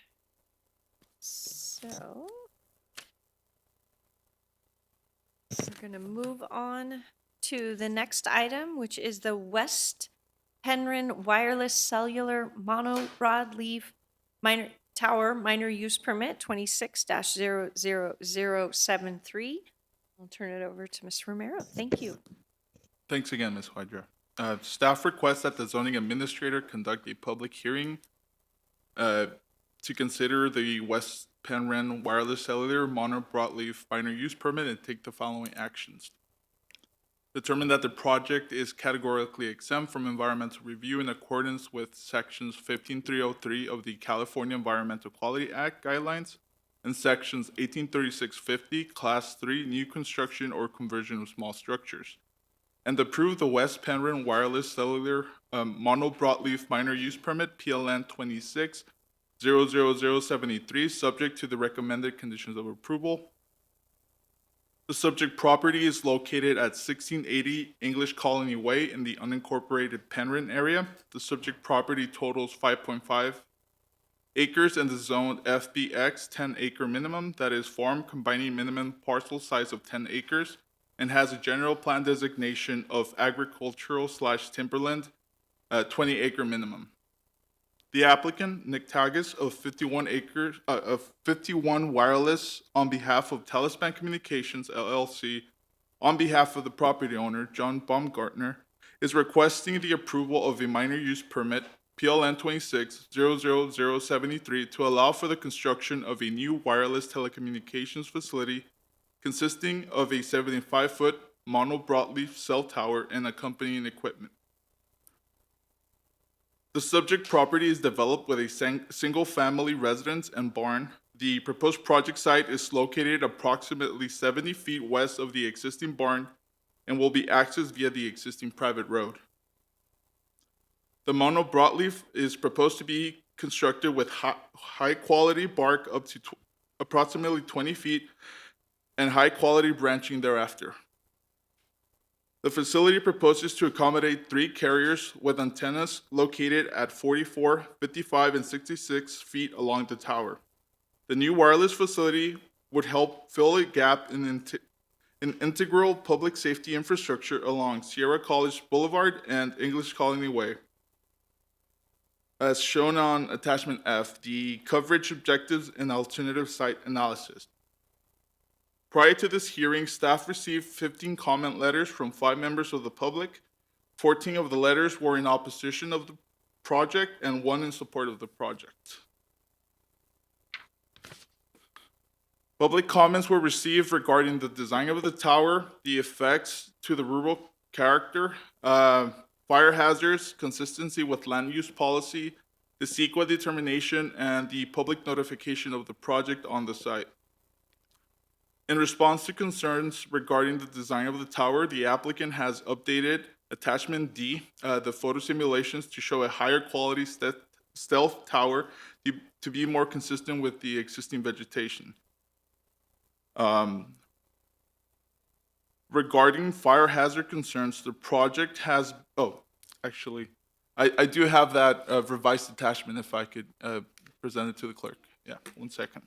So we're going to move on to the next item, which is the West Penryn Wireless Cellular Mono Broadleaf Minor Tower Minor Use Permit 26-00073. I'll turn it over to Mr. Romero. Thank you. Thanks again, Ms. Hydra. Staff requests that the zoning administrator conduct a public hearing to consider the West Penryn Wireless Cellular Mono Broadleaf Minor Use Permit and take the following actions. Determine that the project is categorically exempt from environmental review in accordance with Sections 15303 of the California Environmental Quality Act guidelines and Sections 183650, Class 3, new construction or conversion of small structures. And approve the West Penryn Wireless Cellular Mono Broadleaf Minor Use Permit, PLN 26-00073, subject to the recommended conditions of approval. The subject property is located at 1680 English Colony Way in the unincorporated Penryn area. The subject property totals 5.5 acres and is zoned FBX 10-acre minimum, that is farm combining minimum parcel size of 10 acres, and has a general plan designation of agricultural/timberland, 20-acre minimum. The applicant, Nick Tagus of 51 Wireless, on behalf of Telespan Communications LLC, on behalf of the property owner, John Baumgartner, is requesting the approval of a minor use permit, PLN 26-00073, to allow for the construction of a new wireless telecommunications facility consisting of a 75-foot mono broadleaf cell tower and accompanying equipment. The subject property is developed with a single-family residence and barn. The proposed project site is located approximately 70 feet west of the existing barn and will be accessed via the existing private road. The mono broadleaf is proposed to be constructed with high-quality bark up to approximately 20 feet and high-quality branching thereafter. The facility proposes to accommodate 3 carriers with antennas located at 44, 55, and 66 feet along the tower. The new wireless facility would help fill a gap in integral public safety infrastructure along Sierra College Boulevard and English Colony Way. As shown on attachment F, the coverage objectives and alternative site analysis. Prior to this hearing, staff received 15 comment letters from 5 members of the public. 14 of the letters were in opposition of the project and 1 in support of the project. Public comments were received regarding the design of the tower, the effects to the rural character, fire hazards, consistency with land use policy, the CEQA determination, and the public notification of the project on the site. In response to concerns regarding the design of the tower, the applicant has updated attachment D, the photo simulations, to show a higher quality stealth tower to be more consistent with the existing vegetation. Regarding fire hazard concerns, the project has, I do have that revised attachment if I could present it to the clerk. Yeah, 1 second.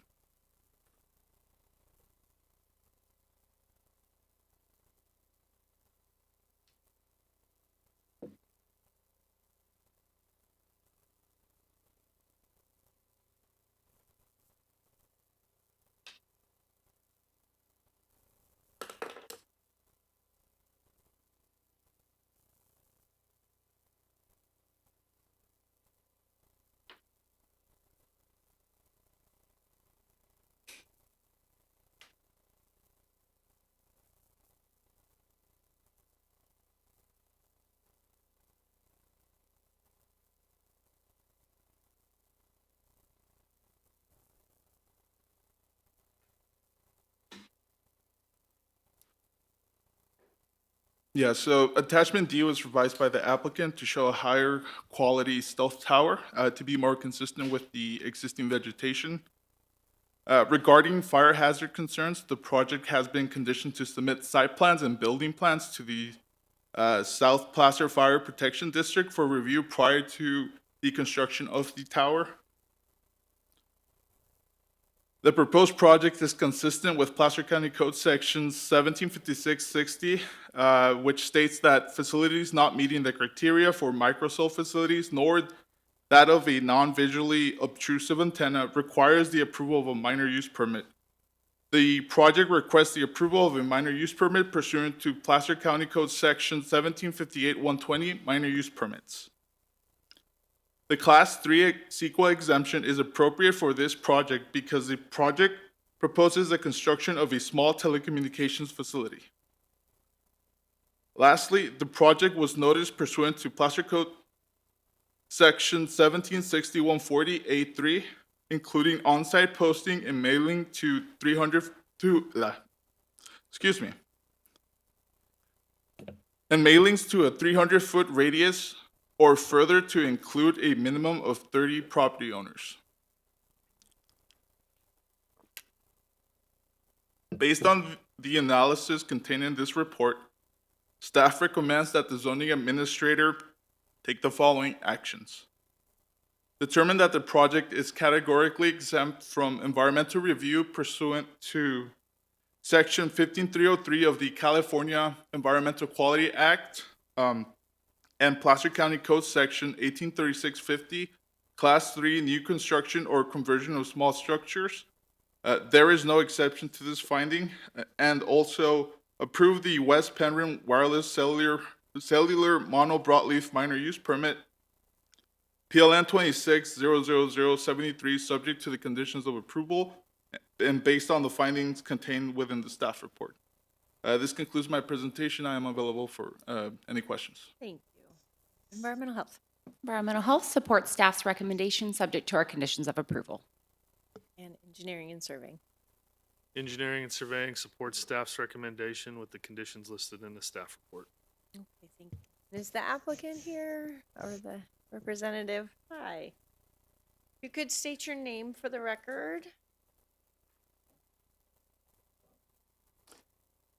Yeah, so attachment D was revised by the applicant to show a higher quality stealth tower to be more consistent with the existing vegetation. Regarding fire hazard concerns, the project has been conditioned to submit site plans and building plans to the South Placer Fire Protection District for review prior to the construction of the tower. The proposed project is consistent with Placer County Code Section 1756-60, which states that facilities not meeting the criteria for microcell facilities, nor that of a non-visually obtrusive antenna, requires the approval of a minor use permit. The project requests the approval of a minor use permit pursuant to Placer County Code Section 1758-120, minor use permits. The Class 3 CEQA exemption is appropriate for this project because the project proposes the construction of a small telecommunications facility. Lastly, the project was noticed pursuant to Placer Code Section 1760-140A3, including on-site posting and mailing to 300-foot radius or further to include a minimum of 30 property owners. Based on the analysis contained in this report, staff recommends that the zoning administrator take the following actions. Determine that the project is categorically exempt from environmental review pursuant to Section 15303 of the California Environmental Quality Act, and Placer County Code Section 1836-50, Class 3 new construction or conversion of small structures. There is no exception to this finding, and also approve the West Penryn Wireless Cellular Mono Broadleaf Minor Use Permit, PLN 26-00073, subject to the conditions of approval and based on the findings contained within the staff report. This concludes my presentation. I am available for any questions. Thank you. Environmental Health. Environmental Health supports staff's recommendation subject to our conditions of approval. And engineering and surveying. Engineering and surveying supports staff's recommendation with the conditions listed in the staff report. Okay, thank you. Is the applicant here or the representative? Hi. You could state your name for the record.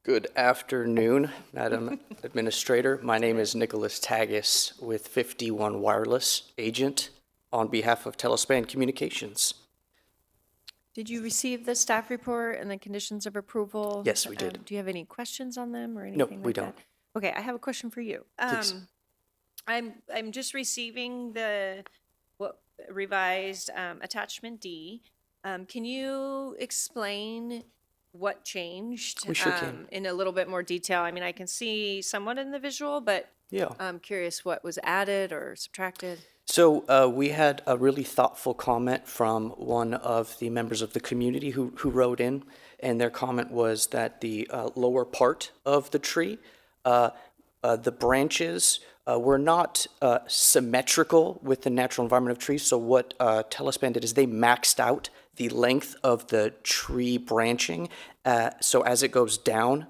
Good afternoon, Madam Administrator. My name is Nicholas Taggis with 51 Wireless, agent on behalf of Telespan Communications. Did you receive the staff report and the conditions of approval? Yes, we did. Do you have any questions on them or anything No, like we that? don't. Okay, I have a question for you. Please. I'm just receiving the revised attachment D. Can you explain what changed? We sure can. In a little bit more detail. I mean, I can see somewhat in the visual, but Yeah. I'm curious what was added or subtracted. So we had a really thoughtful comment from one of the members of the community who wrote in, and their comment was that the lower part of the tree, the branches were not symmetrical with the natural environment of trees. So what Telespan did is they maxed out the length of the tree branching. So as it goes down,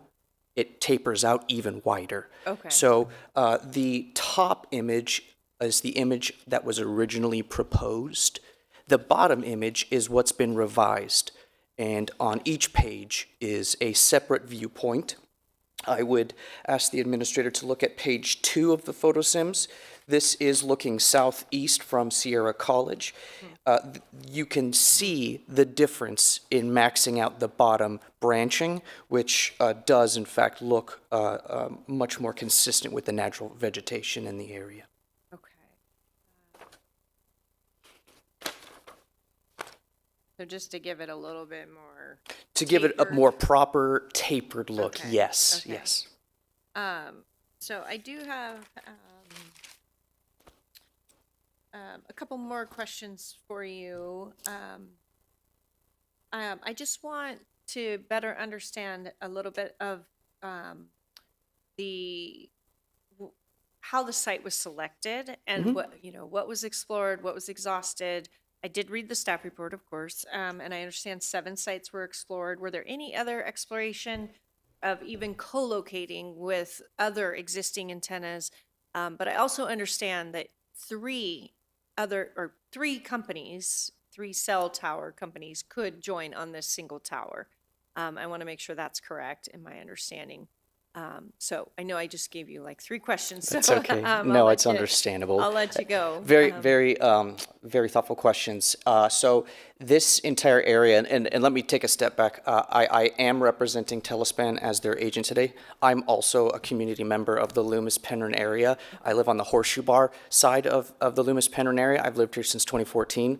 it tapers out even wider. Okay. So the top image is the image that was originally proposed. The bottom image is what's been revised. And on each page is a separate viewpoint. I would ask the administrator to look at page 2 of the photosims. This is looking southeast from Sierra College. You can see the difference in maxing out the bottom branching, which does in fact look much more consistent with the natural vegetation in the area. So just to give it a little bit more. To give it a more proper tapered look, Okay, yes, okay. yes. So I do have a couple more questions for you. I just want to better understand a little bit of how the site was selected and what was explored, what was exhausted. I did read the staff report, of course, and I understand 7 sites were explored. Were there any other exploration of even co-locating with other existing antennas? But I also understand that 3 companies, 3 cell tower companies could join on this single tower. I want to make sure that's correct in my understanding. So I know I just gave you like 3 questions. That's so, okay. I'll No, let it's you- understandable. I'll let you go. Very thoughtful questions. So this entire area, and let me take a step back. I am representing Telespan as their agent today. I'm also a community member of the Loomis-Penryn area. I live on the Horseshoe Bar side of the Loomis-Penryn area. I've lived here since 2014.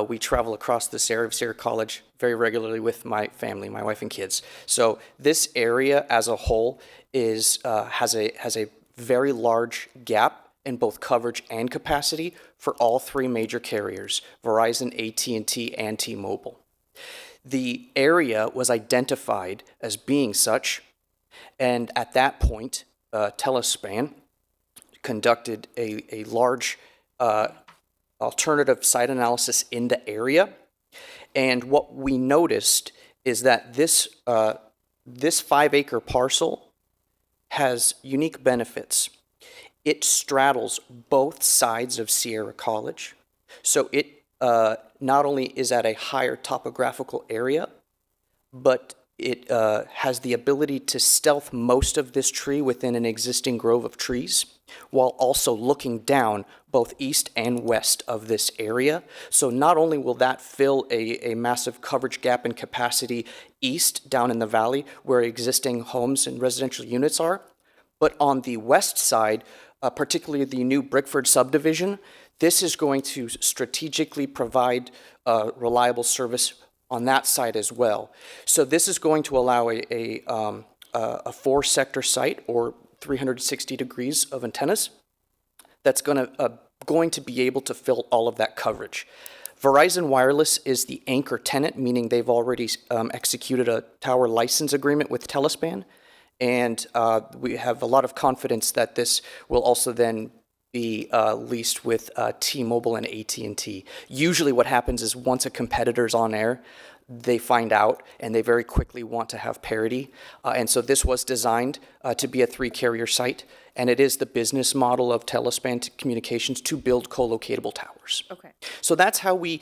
We travel across this area of Sierra College very regularly with my family, my wife and kids. So this area as a whole has a very large gap in both coverage and capacity for all 3 major carriers, Verizon, AT&T, and T-Mobile. The area was identified as being such, and at that point, Telespan conducted a large alternative site analysis in the area. And what we noticed is that this 5-acre parcel has unique benefits. It straddles both sides of Sierra College. So it not only is at a higher topographical area, but it has the ability to stealth most of this tree within an existing grove of trees, while also looking down both east and west of this area. So not only will that fill a massive coverage gap in capacity east down in the valley where existing homes and residential units are, but on the west side, particularly the new Brickford subdivision, this is going to strategically provide reliable service on that side as well. So this is going to allow a 4-sector site, or 360 degrees of antennas, that's going to be able to fill all of that coverage. Verizon Wireless is the anchor tenant, meaning they've already executed a tower license agreement with Telespan, and we have a lot of confidence that this will also then be leased with T-Mobile and AT&T. Usually what happens is once a competitor's on air, they find out and they very quickly want to have parity. And so this was designed to be a 3-carrier site, and it is the business model of Telespan Communications to build co-locatable towers. Okay. So that's how we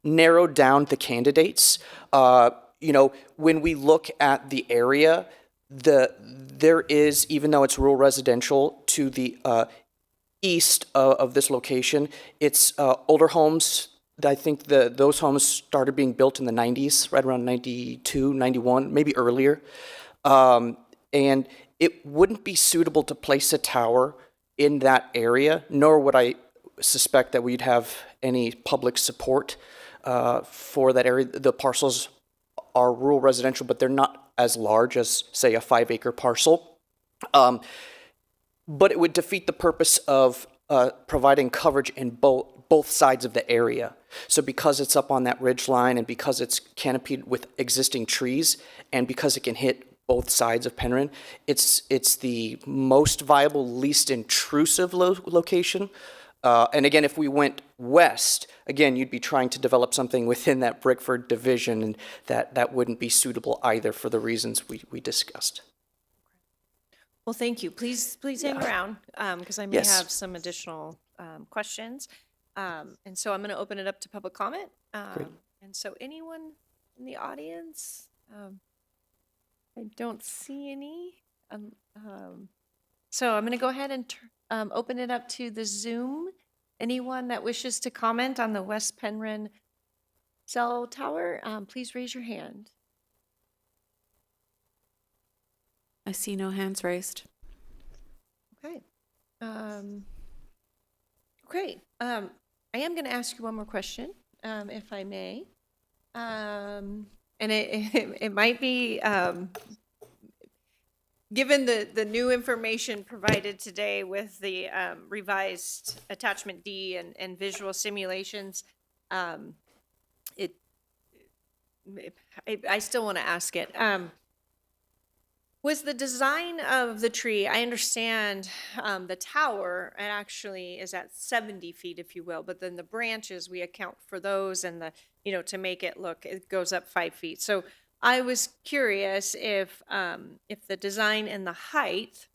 narrowed down the candidates. When we look at the area, there is, even though it's rural residential, to the east of this location, it's older homes. I think those homes started being built in the 90s, right around 92, 91, maybe earlier. And it wouldn't be suitable to place a tower in that area, nor would I suspect that we'd have any public support for that area. The parcels are rural residential, but they're not as large as, say, a 5-acre parcel. But it would defeat the purpose of providing coverage in both sides of the area. So because it's up on that ridge line and because it's canopied with existing trees and because it can hit both sides of Penryn, it's the most viable, least intrusive location. And again, if we went west, again, you'd be trying to develop something within that Brickford division, and that wouldn't be suitable either for the reasons we discussed. Well, thank you. Please hang around, because I may Yes. have some additional questions. And so I'm going to open it up to public comment. Great. And so anyone in the audience? I don't see any. So I'm going to go ahead and open it up to the Zoom. Anyone that wishes to comment on the West Penryn cell tower, please raise your hand. I see no hands raised. Okay. Okay. I am going to ask you one more question, if I may. And it might be, given the new information provided today with the revised attachment D and visual simulations, I still want to ask it. Was the design of the tree, I understand the tower, it actually is at 70 feet, if you will, but then the branches, we account for those and to make it look, it goes up 5 feet. So I was curious if the design and the height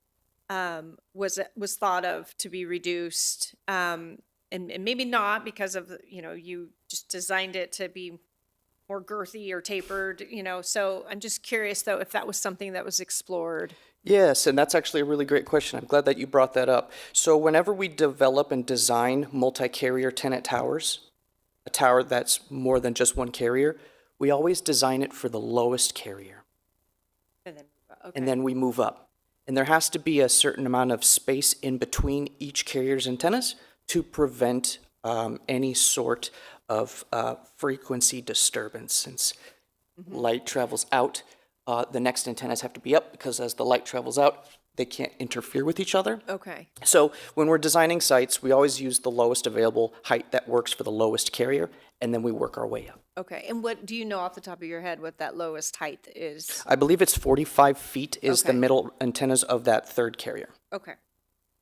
was thought of to be reduced, and maybe not because of, you just designed it to be more girthy or tapered, so I'm just curious though if that was something that was explored. Yes, and that's actually a really great question. I'm glad that you brought that up. So whenever we develop and design multi-carrier tenant towers, a tower that's more than just one carrier, we always design it for the lowest carrier. And then we move up. And there has to be a certain amount of space in between each carrier's antennas to prevent any sort of frequency disturbance. Since light travels out, the next antennas have to be up because as the light travels out, they can't interfere with each other. Okay. So when we're designing sites, we always use the lowest available height that works for the lowest carrier, and then we work our way up. Okay, and what do you know off the top of your head what that lowest height is? I believe it's 45 feet is the Okay. middle antennas of that third carrier. Okay,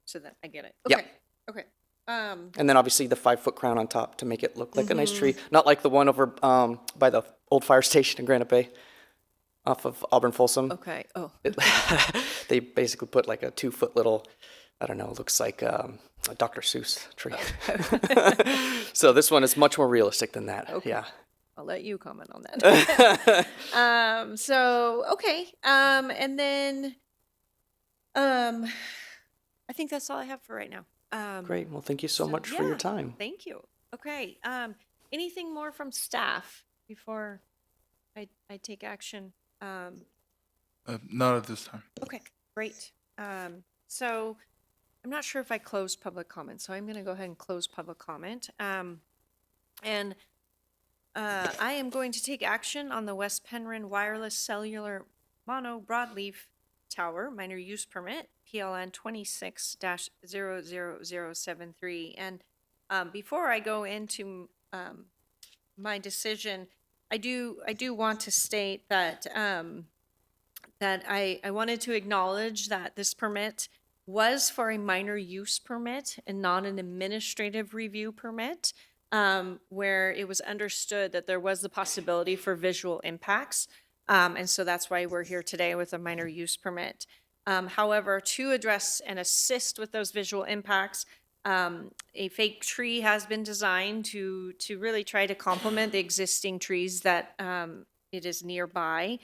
so then I get it. Yeah. Okay, okay. And then obviously the 5-foot crown on top to make it look like a nice tree. Not like the one over by the old fire station in Granite Bay off of Auburn Folsom. Okay, oh. They basically put like a 2-foot little, I don't know, it looks like a Dr. Seuss tree. So this one is much more realistic than that. Okay. Yeah. I'll let you comment on that. Okay, and then, I think that's all I have for right now. Great. Well, thank you so much for yeah, your time. Thank you. Okay, anything more from staff before I take action? Not at this time. Okay, great. So I'm not sure if I closed public comment, so I'm going to go ahead and close public comment. And I am going to take action on the West Penryn Wireless Cellular Mono Broadleaf Tower minor use permit, PLN 26-00073. And before I go into my decision, I do want to state that that I wanted to acknowledge that this permit was for a minor use permit and not an administrative review permit, where it was understood that there was the possibility for visual impacts. And so that's why we're here today with a minor use permit. However, to address and assist with those visual impacts, a fake tree has been designed to really try to complement the existing trees that it is nearby.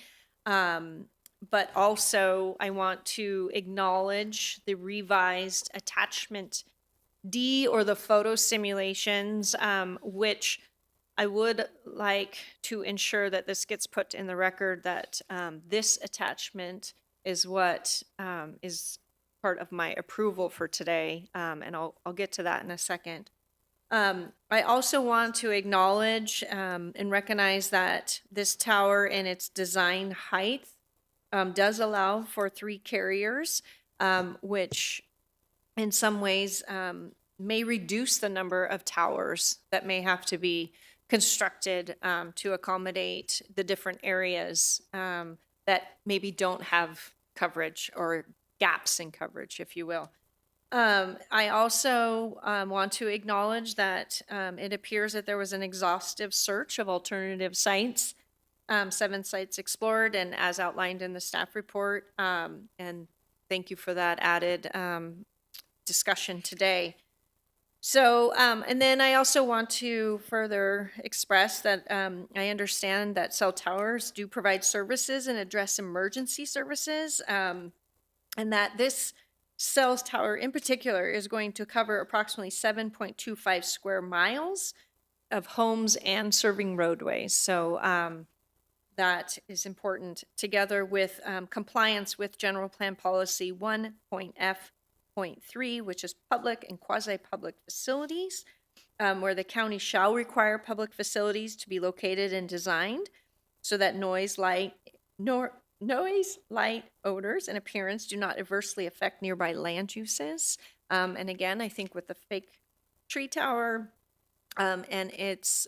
But also, I want to acknowledge the revised attachment D, or the photo simulations, which I would like to ensure that this gets put in the record, that this attachment is what is part of my approval for today, and I'll get to that in a second. I also want to acknowledge and recognize that this tower and its design height does allow for 3 carriers, which in some ways may reduce the number of towers that may have to be constructed to accommodate the different areas that maybe don't have coverage, or gaps in coverage, if you will. I also want to acknowledge that it appears that there was an exhaustive search of alternative sites, 7 sites explored, and as outlined in the staff report. And thank you for that added discussion today. So, and then I also want to further express that I understand that cell towers do provide services and address emergency services, and that this cell tower in particular is going to cover approximately 7.25 square miles of homes and serving roadways. So that is important, together with compliance with General Plan Policy 1.F.3, which is public and quasi-public facilities, where the county shall require public facilities to be located and designed so that noise, light, odors, and appearance do not adversely affect nearby land uses. And again, I think with the fake tree tower and its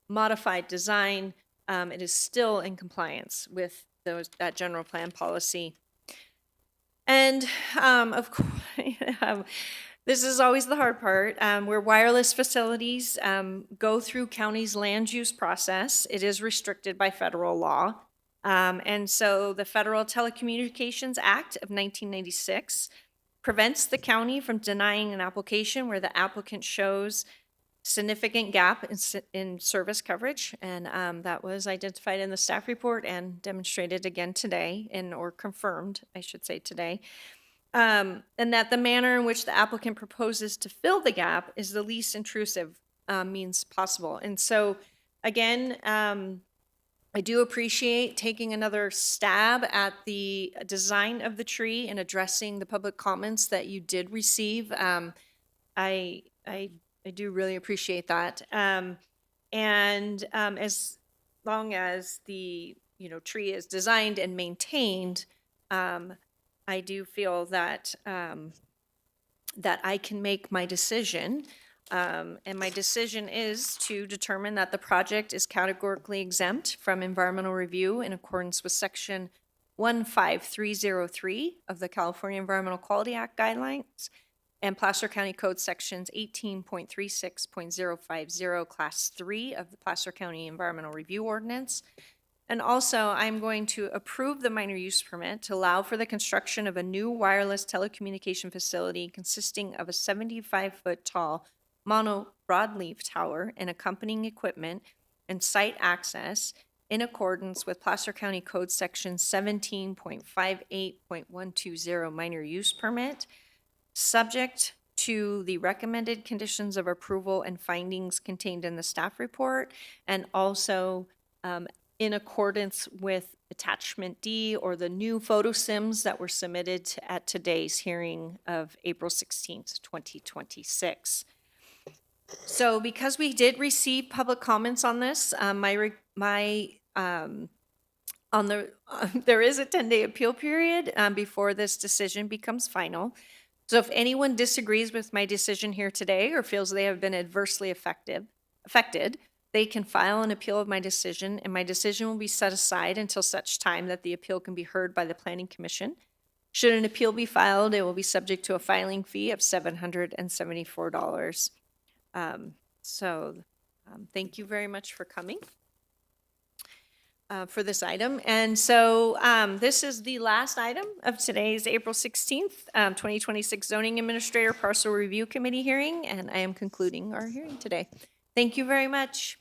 modified design, it is still in compliance with that general plan policy. And of course, this is always the hard part. Where wireless facilities go through county's land use process, it is restricted by federal law. And so the Federal Telecommunications Act of 1996 prevents the county from denying an application where the applicant shows significant gap in service coverage. And that was identified in the staff report and demonstrated again today, or confirmed, I should say, today. And that the manner in which the applicant proposes to fill the gap is the least intrusive means possible. And so, again, I do appreciate taking another stab at the design of the tree and addressing the public comments that you did receive. I do really appreciate that. And as long as the tree is designed and maintained, I do feel that that I can make my decision. And my decision is to determine that the project is categorically exempt from environmental review in accordance with Section 15303 of the California Environmental Quality Act guidelines and Placer County Code Sections 18.36.050, Class 3 of the Placer County Environmental Review Ordinance. And also, I'm going to approve the minor use permit to allow for the construction of a new wireless telecommunication facility consisting of a 75-foot tall mono broadleaf tower and accompanying equipment and site access in accordance with Placer County Code Section 17.58.120 minor use permit, subject to the recommended conditions of approval and findings contained in the staff report, and also in accordance with Attachment D, or the new photo sims that were submitted at today's hearing of April 16th, 2026. So because we did receive public comments on this, there is a 10-day appeal period before this decision becomes final. So if anyone disagrees with my decision here today or feels they have been adversely affected, they can file an appeal of my decision, and my decision will be set aside until such time that the appeal can be heard by the Planning Commission. Should an appeal be filed, it will be subject to a filing fee of $774. Thank you very much for coming for this item. And so this is the last item of today's April 16th, 2026 Zoning Administrator Parcel Review Committee hearing, and I am concluding our hearing today. Thank you very much.